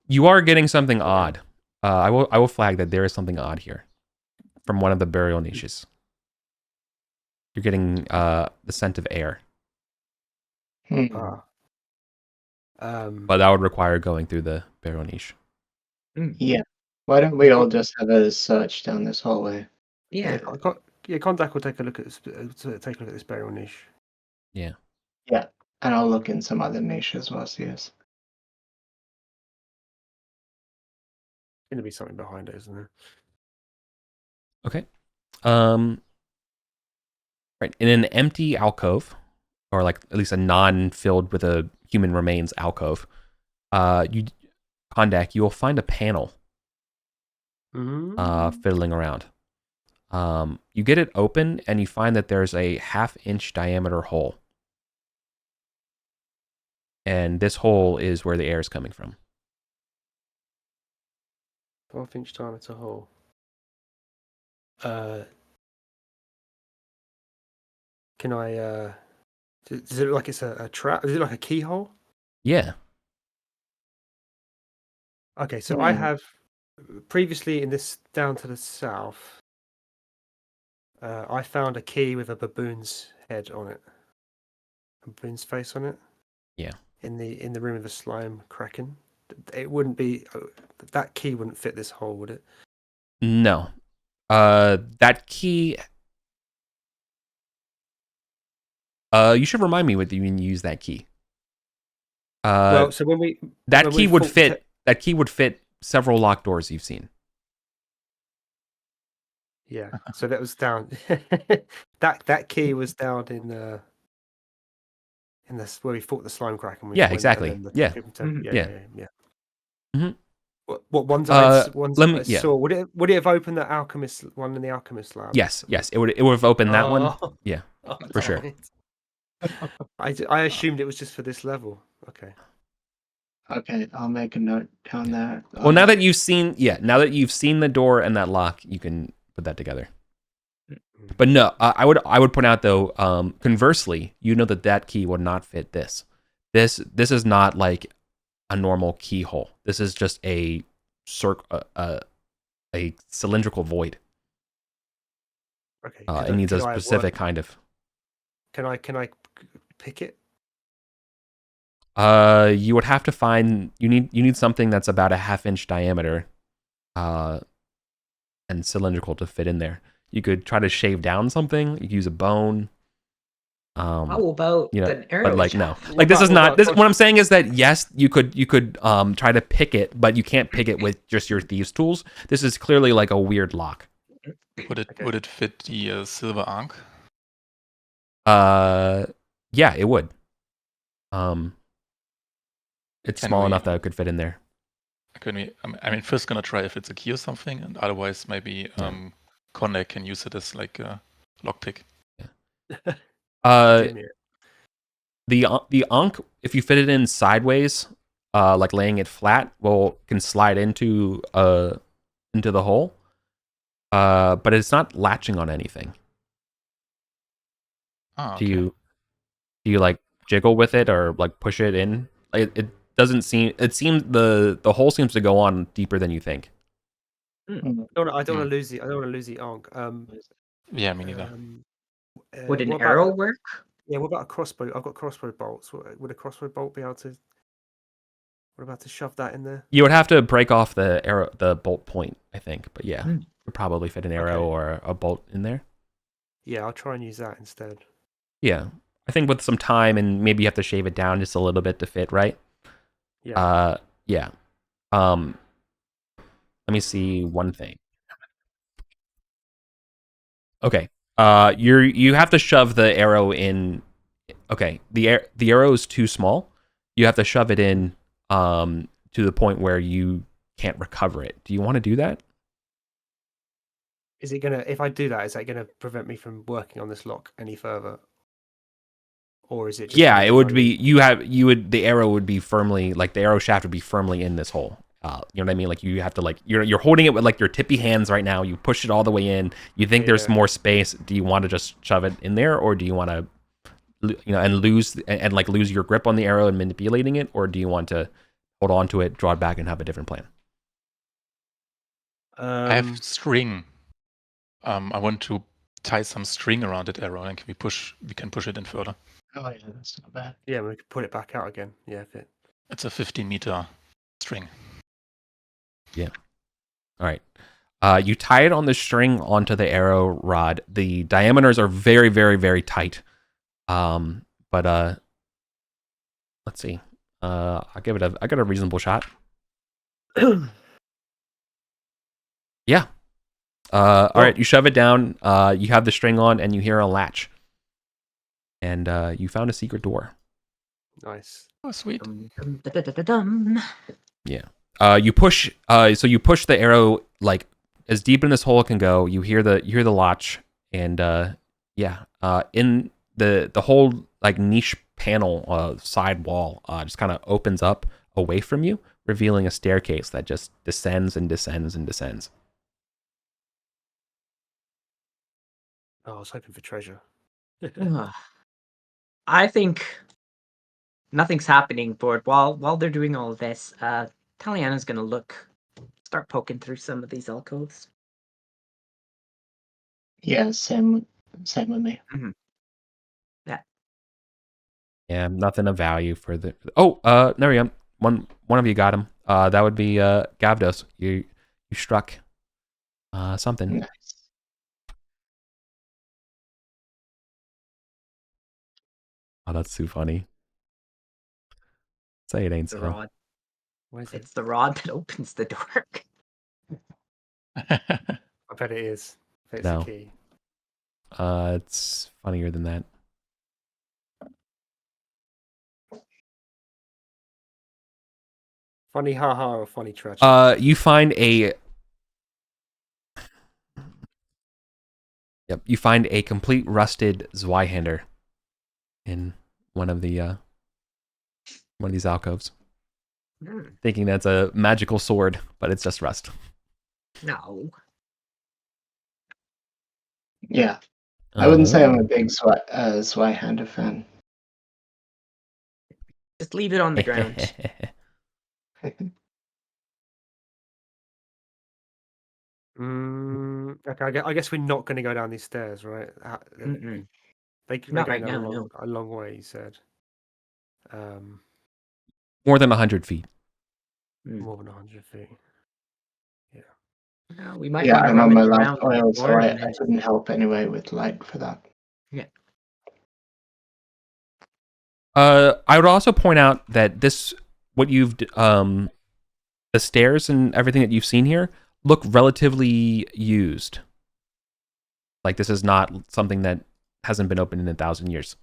You are getting something odd. I will flag that there is something odd here from one of the burial niches. You're getting the scent of air. But that would require going through the burial niche. Yeah. Why don't we all just have a search down this hallway? Yeah. Kondak will take a look at this burial niche. Yeah. Yeah. And I'll look in some other niches whilst yes. Going to be something behind it, isn't there? Okay. Right. In an empty alcove, or like at least a non-filled with a human remains alcove, Kondak, you will find a panel fiddling around. You get it open and you find that there's a 1/2-inch diameter hole. And this hole is where the air is coming from. 12-inch diameter hole. Can I? Does it look like it's a trap? Is it like a keyhole? Yeah. Okay, so I have previously in this down to the south. I found a key with a baboon's head on it, a baboon's face on it. Yeah. In the room of the slime kraken. It wouldn't be that key wouldn't fit this hole, would it? No. That key. You should remind me when you use that key. Well, so when that key would fit. That key would fit several locked doors you've seen. Yeah. So that was down. that key was down in this where we fought the slime crack and we Yeah, went, exactly. And then Yeah. yeah. Mhm. What ones let me. I Yeah. saw? Would it have opened the alchemist one in the alchemist lab? Yes. It would have opened that one. Oh. Yeah. Oh, For sure. damn it. I assumed it was just for this level. Okay. Okay, I'll make a note down there. Well, now that you've seen the door and that lock, you can put that together. But no, I would point out though. Conversely, you know that key would not fit this. This is not like a normal keyhole. This is just a cylindrical void. Okay. It needs a specific kind of. Can I pick it? You would have to find. You need something that's about a 1/2 inch diameter, and cylindrical to fit in there. You could try to shave down something. You could use a bone. How about an arrow but like shaft? no, like this is not this. What I'm saying is that yes, you could try to pick it, but you can't pick it with just your thieves' tools. This is clearly like a weird lock. Would it fit the silver ankh? Yeah, it would. It's Can small we- enough that it could fit in there. Can we? I mean, first gonna try if it's a key or something, and otherwise maybe Conley can use it as like a lockpick. The ankh, if you fit it in sideways, like laying it flat, can slide into the hole. But it's not latching on anything. Ah, Do you like jiggle with it or like push it in? It doesn't seem. It seems the hole seems to go on deeper than you think. I don't want to lose the ankh. Yeah, me neither. Would an what arrow about, work? Yeah, what about a crossbow? I've got crossbow bolts. Would a crossbow bolt be able to? What about to shove that in there? You would have to break off the bolt point, I think. But yeah, you could probably fit an arrow or a bolt in there. Yeah, I'll try and use that instead. Yeah, I think with some time and maybe you have to shave it down just a little bit to fit, right? Yeah. Yeah. Let me see one thing. Okay. You have to shove the arrow in. Okay. The arrow is too small. You have to shove it in to the point where you can't recover it. Do you want to do that? Is it gonna? If I do that, is that gonna prevent me from working on this lock any further? Or is it? Just Yeah, it would be. The arrow would be firmly, like the arrow shaft would be firmly in this hole. You know what I mean? Like you have to you're holding it with like your tippy hands right now. You push it all the way in. You think there's more space. Do you want to just shove it in there, or do you want to, and lose your grip on the arrow and manipulating it, or do you want to hold on to it, draw it back, and have a different plan? I have string. I want to tie some string around that arrow, and we can push it in further. Oh yeah, that's not bad. Yeah, we could put it back out again. Yeah, It's a 15-meter string. Yeah. All right. You tie it on the string onto the arrow rod. The diameters are very, very, very tight. But let's see. I got a reasonable shot. Yeah. All right. You shove it down. You have the string on, and you hear a latch. And you found a secret door. nice. Oh, sweet. Yeah. You push. So you push the arrow like as deep in this hole it can go. You hear the latch, and in the whole like niche panel side wall just kind of opens up away from you, revealing a staircase that just descends and descends and descends. Oh, I was hoping for treasure. I think nothing's happening, but while they're doing all of this, Taliana's gonna start poking through some of these alcoves. Yeah, same with me. Mm-hmm. Yeah, nothing of value for the. Oh, there we go. One of you got him. That would be Gavdos. You struck something. Nice. Oh, that's too funny. Say it ain't The so. rod. What is it? It's the rod that opens the door. I bet it is. If it's No. a key. It's funnier than that. Funny haha or funny tragic? You find a you find a complete rusted Zweihander in one of these alcoves. Thinking that's a magical sword, but it's just rust. No. Yeah. I wouldn't say I'm a big Zweihander fan. Just leave it on the ground. Okay, I guess we're not going to go down these stairs, right? They Not go right down now, no. a long way, you said. More than 100 feet. More than 100 feet. Yeah. No, we might Yeah, want to I'm on my rummage last around oil, so more I and then- didn't help anyway with light for that. Yeah. I would also point out that what you've the stairs and everything that you've seen here look relatively used. Like this is not something that hasn't been opened in 1,000 years.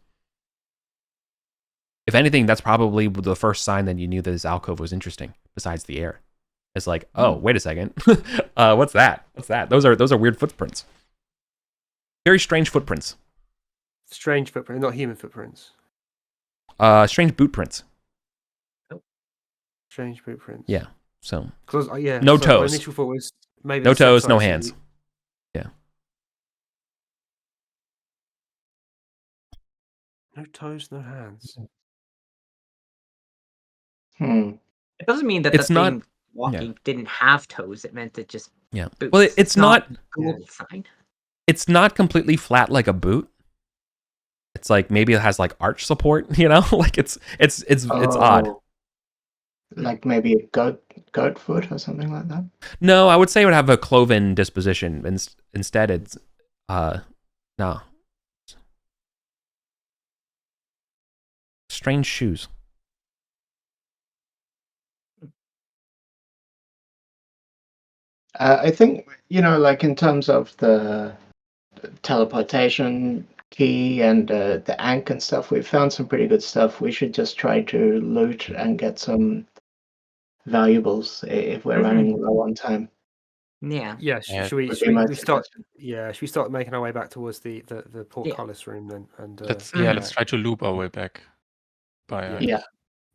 If anything, that's probably the first sign that you knew that this alcove was interesting, besides the air. It's like, oh, wait a second. What's that? What's that? Those are weird footprints. Very strange footprints. Strange footprints, not human footprints. Strange boot prints. Strange footprints. Yeah. So yeah. no so toes. My initial thought was maybe No the steps toes, no actually- hands. Yeah. No toes, no hands. It doesn't mean that It's the not- thing walking didn't have toes. It meant it just Yeah. boots. Well, it's not a Google sign. it's not completely flat like a boot. It's like maybe it has like arch support, you know? Like it's odd. Like maybe a goat foot or something like that. No, I would say it would have a cloven disposition. Instead, it's no. Strange shoes. I think, like in terms of the teleportation key and the Ankh and stuff, we've found some pretty good stuff. We should just try to loot and get some valuables if we're running low on time. Yeah. Yeah. Yeah, Should we would be my start? suggestion. Yeah. Should we start making our way back towards the portcullis room then? And Let's Mhm. let's try to loop our way back. By Yeah.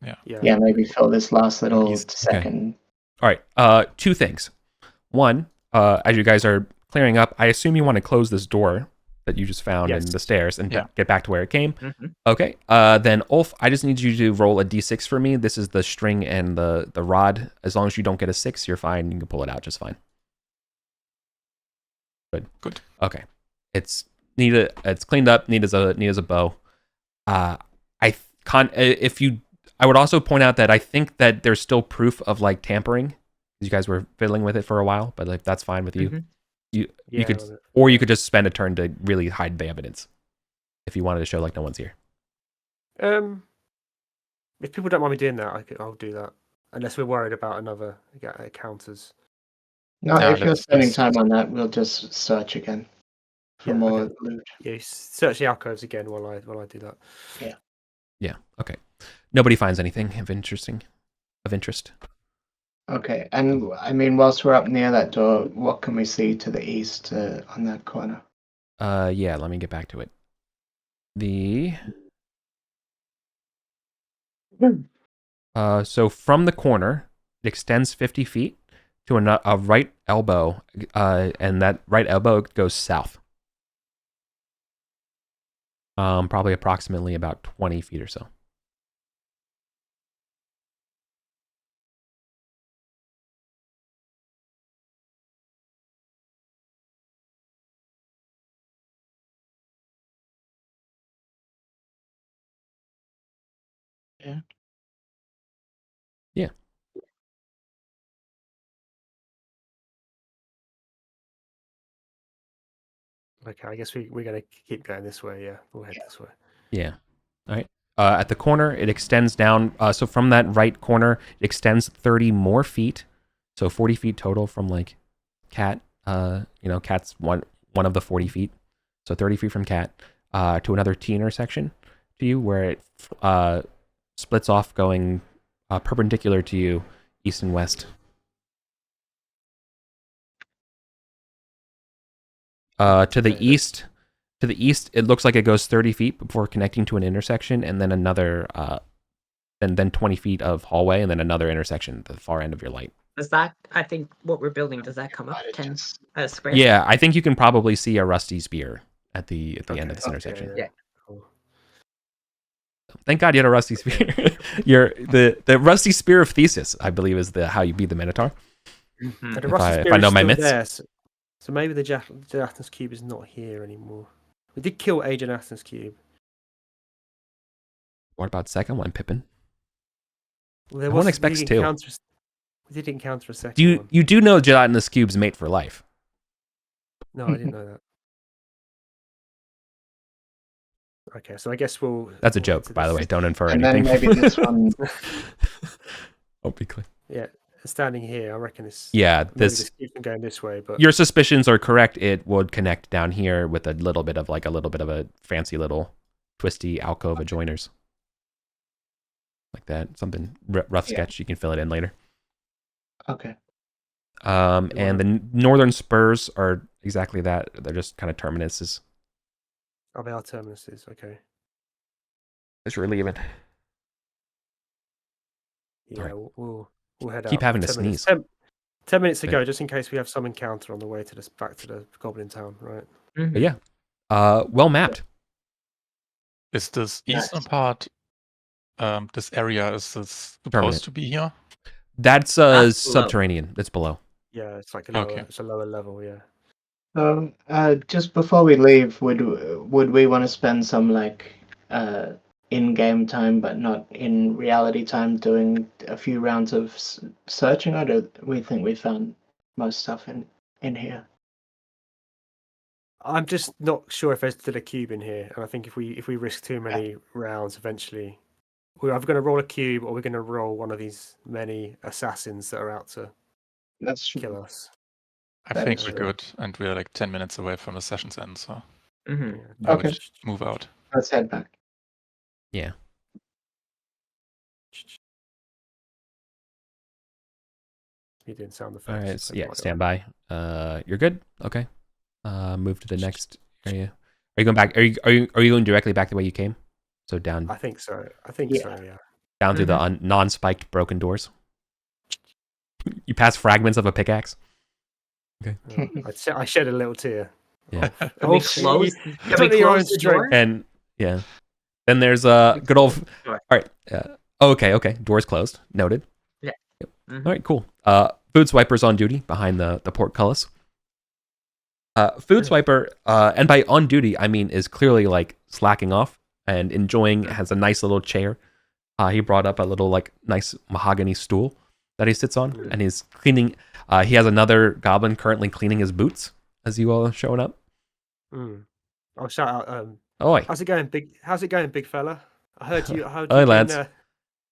yeah. Yeah, maybe fill this last little East. second. All right. Two things. One, as you guys are clearing up, I assume you want to close this door that you just found in Yes. the stairs and Yeah. get back to where it came. Mhm. Okay. Then Ulf, I just need you to roll a d6 for me. This is the string and the rod. As long as you don't get a 6, you're fine. You can pull it out just fine. Good. Okay. It's cleaned up, neat as a bow. I would also point out that I think that there's still proof of like tampering. You guys were fiddling with it for a while, but like that's fine with you. Mhm. You could, or you could just spend a turn to really hide the evidence if you wanted to show like no one's here. If people don't mind me doing that, I'll do that. Unless we're worried about another counters. No, Yeah, if you're let's- spending let's- time on that, we'll just search again for Yeah, more okay. loot. Yeah. Search the alcoves again while I do that. Yeah. Okay. Nobody finds anything of interest. Okay, and I mean, whilst we're up near that door, what can we see to the east on that corner? Yeah. Let me get back to it. So from the corner, it extends 50 feet to a right elbow, and that right elbow goes south. Probably approximately about 20 feet or so. Yeah. Yeah. Okay, I guess we're gonna keep going this way. Yeah, we'll head this way. Yeah. All right. At the corner, it extends down. So from that right corner, it extends 30 more feet. So 40 feet total from like Cat. Cat's one of the 40 feet, so 30 feet from Cat, to another T intersection to you, where it splits off, going perpendicular to you, east and west. To the east, it looks like it goes 30 feet before connecting to an intersection, and then another, then 20 feet of hallway, and then another intersection at the far end of your light. Does that, I think what we're building, does that come up 10 squares? Yeah, I think you can probably see a rusty spear at the end of this intersection. Yeah. Cool. Thank God you had a rusty spear. The rusty spear of Thesis, I believe, is how you beat the Minotaur. And the If rusty I spear know is my still myths. there, so maybe the Gelatinous Cube is not here anymore. We did kill a Gelatinous Cube. What about second one, Pippin? Well, there One was, expects we two. We did encounter a second one. You do know gelatinous cubes mate for life? No, I didn't know that. Okay, so I guess we'll... That's a we'll joke, by the way. Don't infer And anything. then maybe this one. I'll be clear. Yeah, standing here, I reckon it's... Yeah, maybe this. cube can go in this way, but... Your suspicions are correct. It would connect down here with a little bit of a fancy little twisty alcove of joiners. Like that. Something rough sketch. You can fill it in later. Okay. And the northern spurs are exactly that. They're just kind of terminuses. Oh, they are terminuses, okay. Just relieve it. Yeah, Alright. we'll head out. Keep having to 10 minutes. sneeze. 10 minutes Yeah. ago, just in case we have some encounter on the way to back to the Goblin Town, right? But yeah. Well mapped. Is this Nice. eastern part, this area, is this supposed Permanent. to be here? That's below. subterranean. It's below. Yeah, it's like Okay. it's a lower level, yeah. So, just before we leave, would we want to spend some in-game time, but not in reality time, doing a few rounds of searching, or do we think we found most stuff in here? I'm just not sure if there's still a cube in here, and I think if we risk too many rounds, eventually we're either going to roll a cube or we're going to roll one of these many assassins that are out to That's true. kill us. I That think is we're true. good, and we're like 10 minutes away from the session's end, so Mm-hmm. Yeah. I Okay. would move out. Let's head back. Yeah. You're doing sound effects. All right. so Yeah. might- Stand by. You're good. Okay. Move to the next area. Are you going back? Are you going directly back the way you came? So down I think so. I think Yeah. so. Yeah. down through the non-spiked broken doors. You pass fragments of a pickaxe. I shed a little tear. Yeah. Can we close? Can we Totally your own close the strength. door? And yeah. Then there's a good old. Sure. All right. Okay. Doors closed. Noted. Yeah. Yep. Mhm. All right. Cool. Food swiper's on duty behind the portcullis. Food swiper, and by on duty I mean is clearly like slacking off and enjoying. Has a nice little chair. He brought up a little nice mahogany stool that he sits on, and he's cleaning. He has another goblin currently cleaning his boots as you all are showing up. I'll shout out. Oi. How's it going, big fella? I heard you. Oi, been, lads. I'm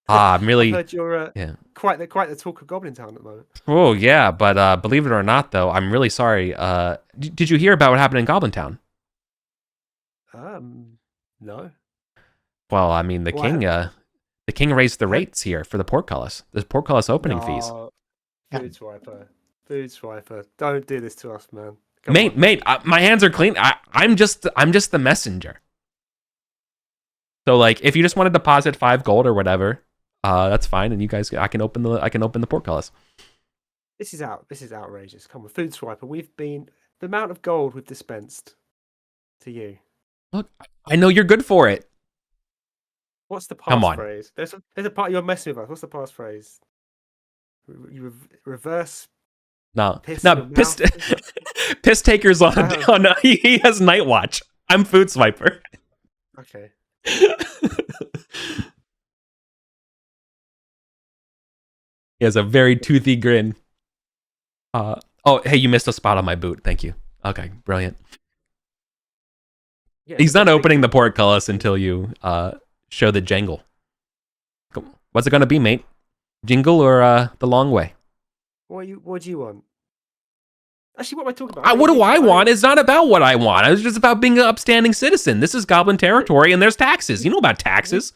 I really. heard you're Yeah. quite the talk of Goblin Town at the moment. Oh yeah, but believe it or not, though, I'm really sorry. Did you hear about what happened in Goblin Town? No. Well, I mean, the king raised the rates here for the portcullis. The portcullis opening fees. No. Food swiper. Don't do this to us, man. Come on. Mate, my hands are clean. I'm just the messenger. So like, if you just want to deposit 5 gold or whatever, that's fine. And you guys, I can open the portcullis. This is outrageous. Come on, food swiper. The amount of gold we've dispensed to you. Look, I know you're good for it. What's the Come on. passphrase? There's a part you're messing with us. What's the passphrase? You reverse. No, Piss no, in your piss, mouth. piss takers on. He has night watch. I'm food swiper. Okay. He has a very toothy grin. Oh, hey, you missed a spot on my boot. Thank you. Okay, brilliant. Yeah, He's it's a not big- opening the portcullis until you show the jangle. What's it gonna be, mate? Jingle or the long way? What do you want? Actually, what am I talking about? What do I want? It's not about what I want. It's just about being an upstanding citizen. This is Goblin territory, and there's taxes. You know about taxes.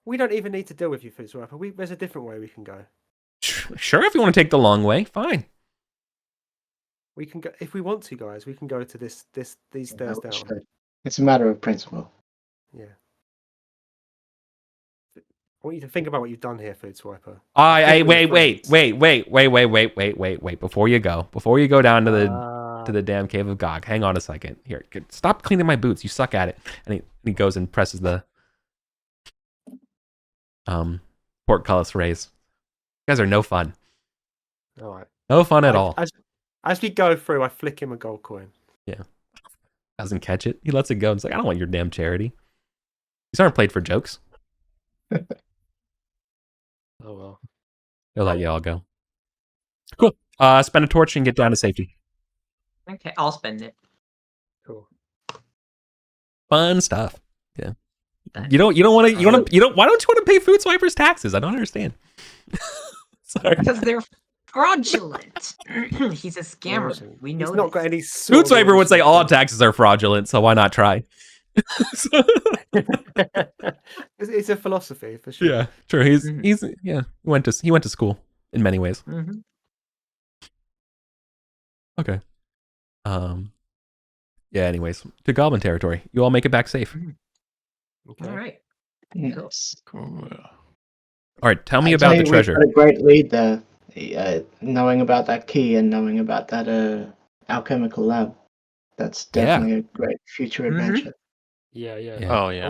We don't even need to deal with you, Food Swiper. There's a different way we can go. Sure, if you want to take the long way, fine. We can go if we want to, guys. We can go to these stairs down. Sure. It's a matter of principle. Yeah. I want you to think about what you've done here, Food Swiper. Wait. Before you go down to the damn cave of Gog, hang on a second. Here, stop cleaning my boots. You suck at it. And he goes and presses the portcullis raise. You guys are no fun. All right. No fun at all. As we go through, I flick him a gold coin. Yeah. Doesn't catch it. He lets it go. It's like, I don't want your damn charity. These aren't played for jokes. Oh well. He'll let you all go. Cool. Spend a torch and get down to safety. Okay, I'll spend it. Cool. Fun stuff. Yeah. Why don't you want to pay Food Swiper's taxes? I don't understand. Sorry. Because they're fraudulent. He's a scammer. We know He's not got any. Food Swiper would say all taxes are fraudulent, so why not try? It's a philosophy for sure. Yeah, true. He went to school in many ways. Mm-hmm. Okay. Yeah. Anyways, to Goblin territory. You all make it back safe. Okay. All right. Yes. Cool. All right. Tell me about the treasure. We've got a great lead there. Knowing about that key and knowing about that alchemical lab. That's definitely a great future adventure. Yeah. Oh yeah. I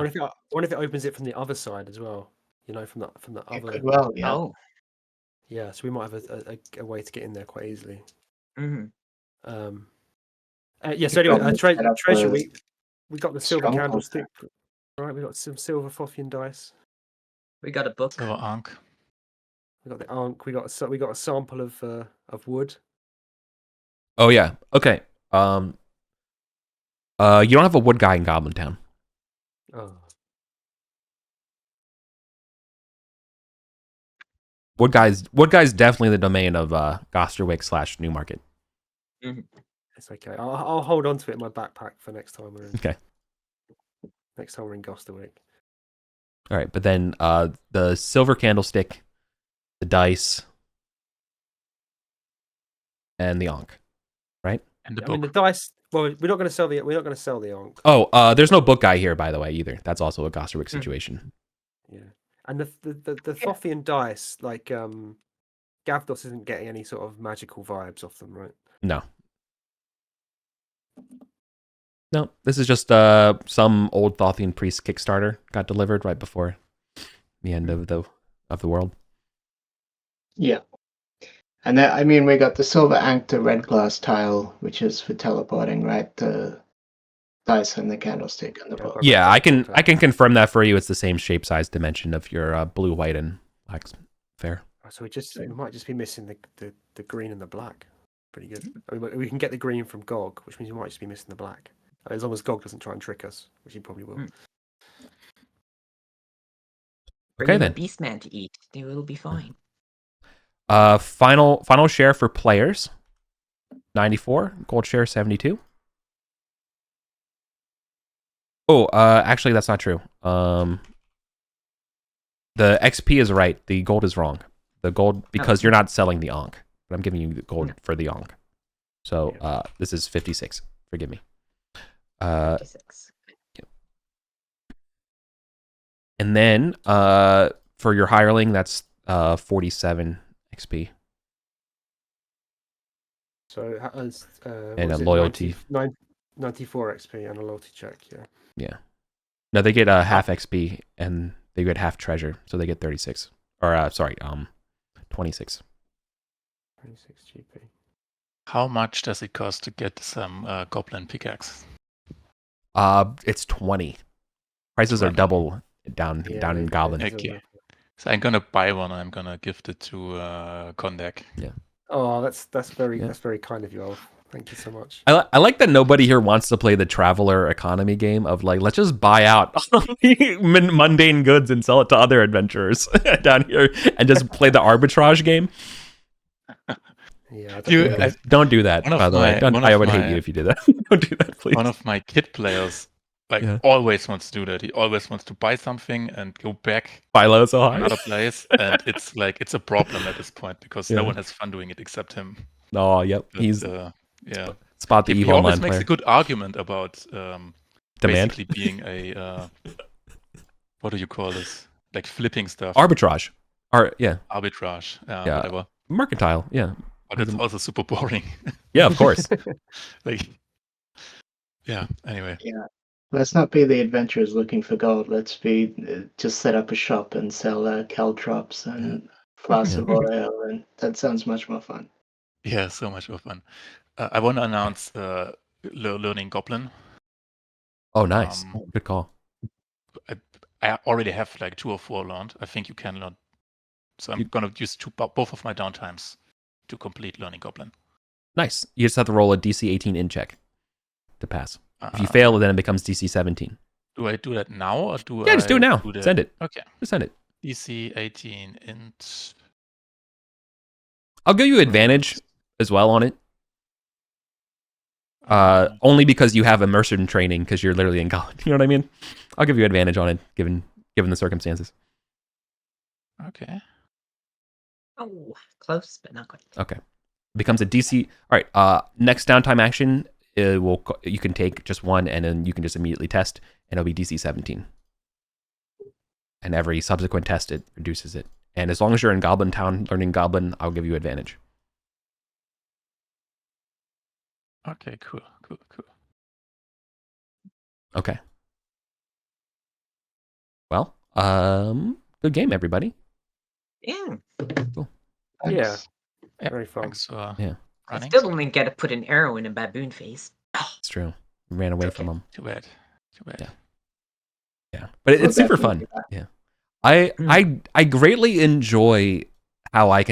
wonder if it opens it from the other side as well. You know, from the It other. could well, yeah. Oh. Yeah, so we might have a way to get in there quite easily. Mm-hmm. Yeah. So anyway, treasure. with We got the silver strong candlestick. Right, we got some silver Fothian dice. We got a book. So Ankh. We got the Ankh. We got a sample of wood. Oh yeah. Okay. You don't have a wood guy in Goblin Town. Oh. Wood guy's definitely the domain of Gosterwick / Newmarket. Mm-hmm. It's okay. I'll hold on to it in my backpack for next time we're in. Okay. Next time we're in Gosterwick. All right, but then the silver candlestick, the dice, and the Ankh, right? And the I book. mean the dice. Well, we're not going to sell the Ankh. Oh, there's no book guy here, by the way, either. That's also a Gosterwick situation. Yeah, and the Fothian dice, like Gavdos isn't getting any sort of magical vibes off them, right? No, this is just some old Thothian priest Kickstarter got delivered right before the end of the world. Yeah. And then, I mean, we got the silver Ankh to red glass tile, which is for teleporting, right? The dice and the candlestick and the book. Yeah, I can confirm that for you. It's the same shape, size, dimension of your blue, white, and black. Fair. So we might just be missing the green and the black. Pretty good. I mean, we can get the green from Gog, which means we might just be missing the black. As long as Gog doesn't try and trick us, which he probably will. Okay, then. Beastman to eat. They will be fine. Final share for players, 94. Gold share, 72. Oh, actually, that's not true. The XP is right. The gold is wrong. The gold, because you're not selling the Ankh. But I'm giving you the gold for the Ankh. So this is 56. Forgive me. 56. Yeah. And then for your hireling, that's 47 XP. So and a loyalty. 94 XP and a loyalty check, yeah. Yeah. No, they get half XP and they get half treasure, so they get 36. Or 26. 26 GP. How much does it cost to get some goblin pickaxe? It's 20. Prices are double down in Goblin. Okay. So I'm gonna buy one. I'm gonna gift it to Kondek. Yeah. Oh, that's very kind of you, Ulf. Thank you so much. I like that nobody here wants to play the traveler economy game of like, let's just buy out mundane goods and sell it to other adventurers down here and just play the arbitrage game. Yeah, Don't do that, by the way. I would hate you if you did that. Don't do that, please. One of my kid players Yeah. always wants to do that. He always wants to buy something and go back Buy low so to high. another place, and it's it's a problem at this point because no one has fun doing it except him. Oh, yep. But, He's spot the he evil always online makes player. a good argument about Demand. basically being a what do you call this? Like flipping stuff. Arbitrage. Arbitrage. Whatever. Mercantile. Yeah. But it's also super boring. Yeah, of course. Anyway. Yeah. Let's not be the adventurers looking for gold. Let's be just set up a shop and sell caltrops and flasks of oil, and that sounds much more fun. Yeah, so much more fun. I want to announce Learning Goblin. Oh, nice. Good call. I already have 2 or 4 learned. I think you can learn. So I'm going to use both of my downtimes to complete Learning Goblin. Nice. You just have to roll a DC 18 in check to pass. If you fail, then it becomes DC 17. Do I do that now or do just do it now. Send it. Okay. Just send it. DC 18 int. I'll give you advantage as well on it. Only because you have immersion training because you're literally in Goblin. You know what I mean? I'll give you advantage on it given the circumstances. Okay. Oh, close, but not quite. Okay. Becomes a DC. All right. Next downtime action, you can take just one, and then you can just immediately test, and it'll be DC 17. And every subsequent test, it reduces it. And as long as you're in Goblin Town learning Goblin, I'll give you advantage. Okay, cool. Okay. Well, good game, everybody. Yeah. Cool. Yeah. Yeah, Very fun. thanks for Yeah. I running. still only get to put an arrow in a baboon face. It's true. We ran away from them. Too bad. Yeah. But it's super fun. Yeah. I greatly enjoy how I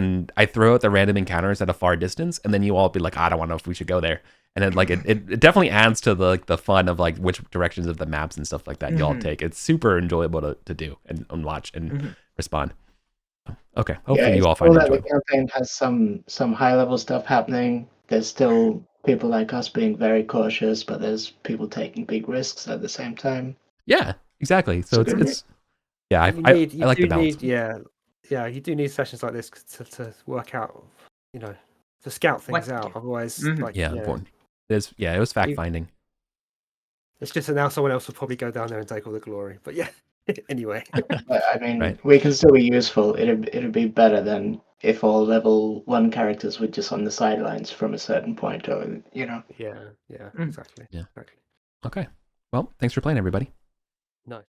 throw out the random encounters at a far distance, and then you all be like, I don't want to know if we should go there. And then it definitely adds to the fun of which directions of the maps and stuff like that you all take. It's super enjoyable to do and watch and respond. Okay, hopefully you all find it enjoyable. The campaign has some high level stuff happening. There's still people like us being very cautious, but there's people taking big risks at the same time. Yeah, exactly. So it's yeah, I like the balance. You do need sessions like this to work out, to scout things out. Otherwise, important. It was fact finding. It's just that now someone else will probably go down there and take all the glory. But yeah, anyway. I mean, we can still be useful. It'd be better than if all level 1 characters were just on the sidelines from a certain point, or Yeah, exactly. Yeah. Exactly. Okay. Well, thanks for playing, everybody. Nice.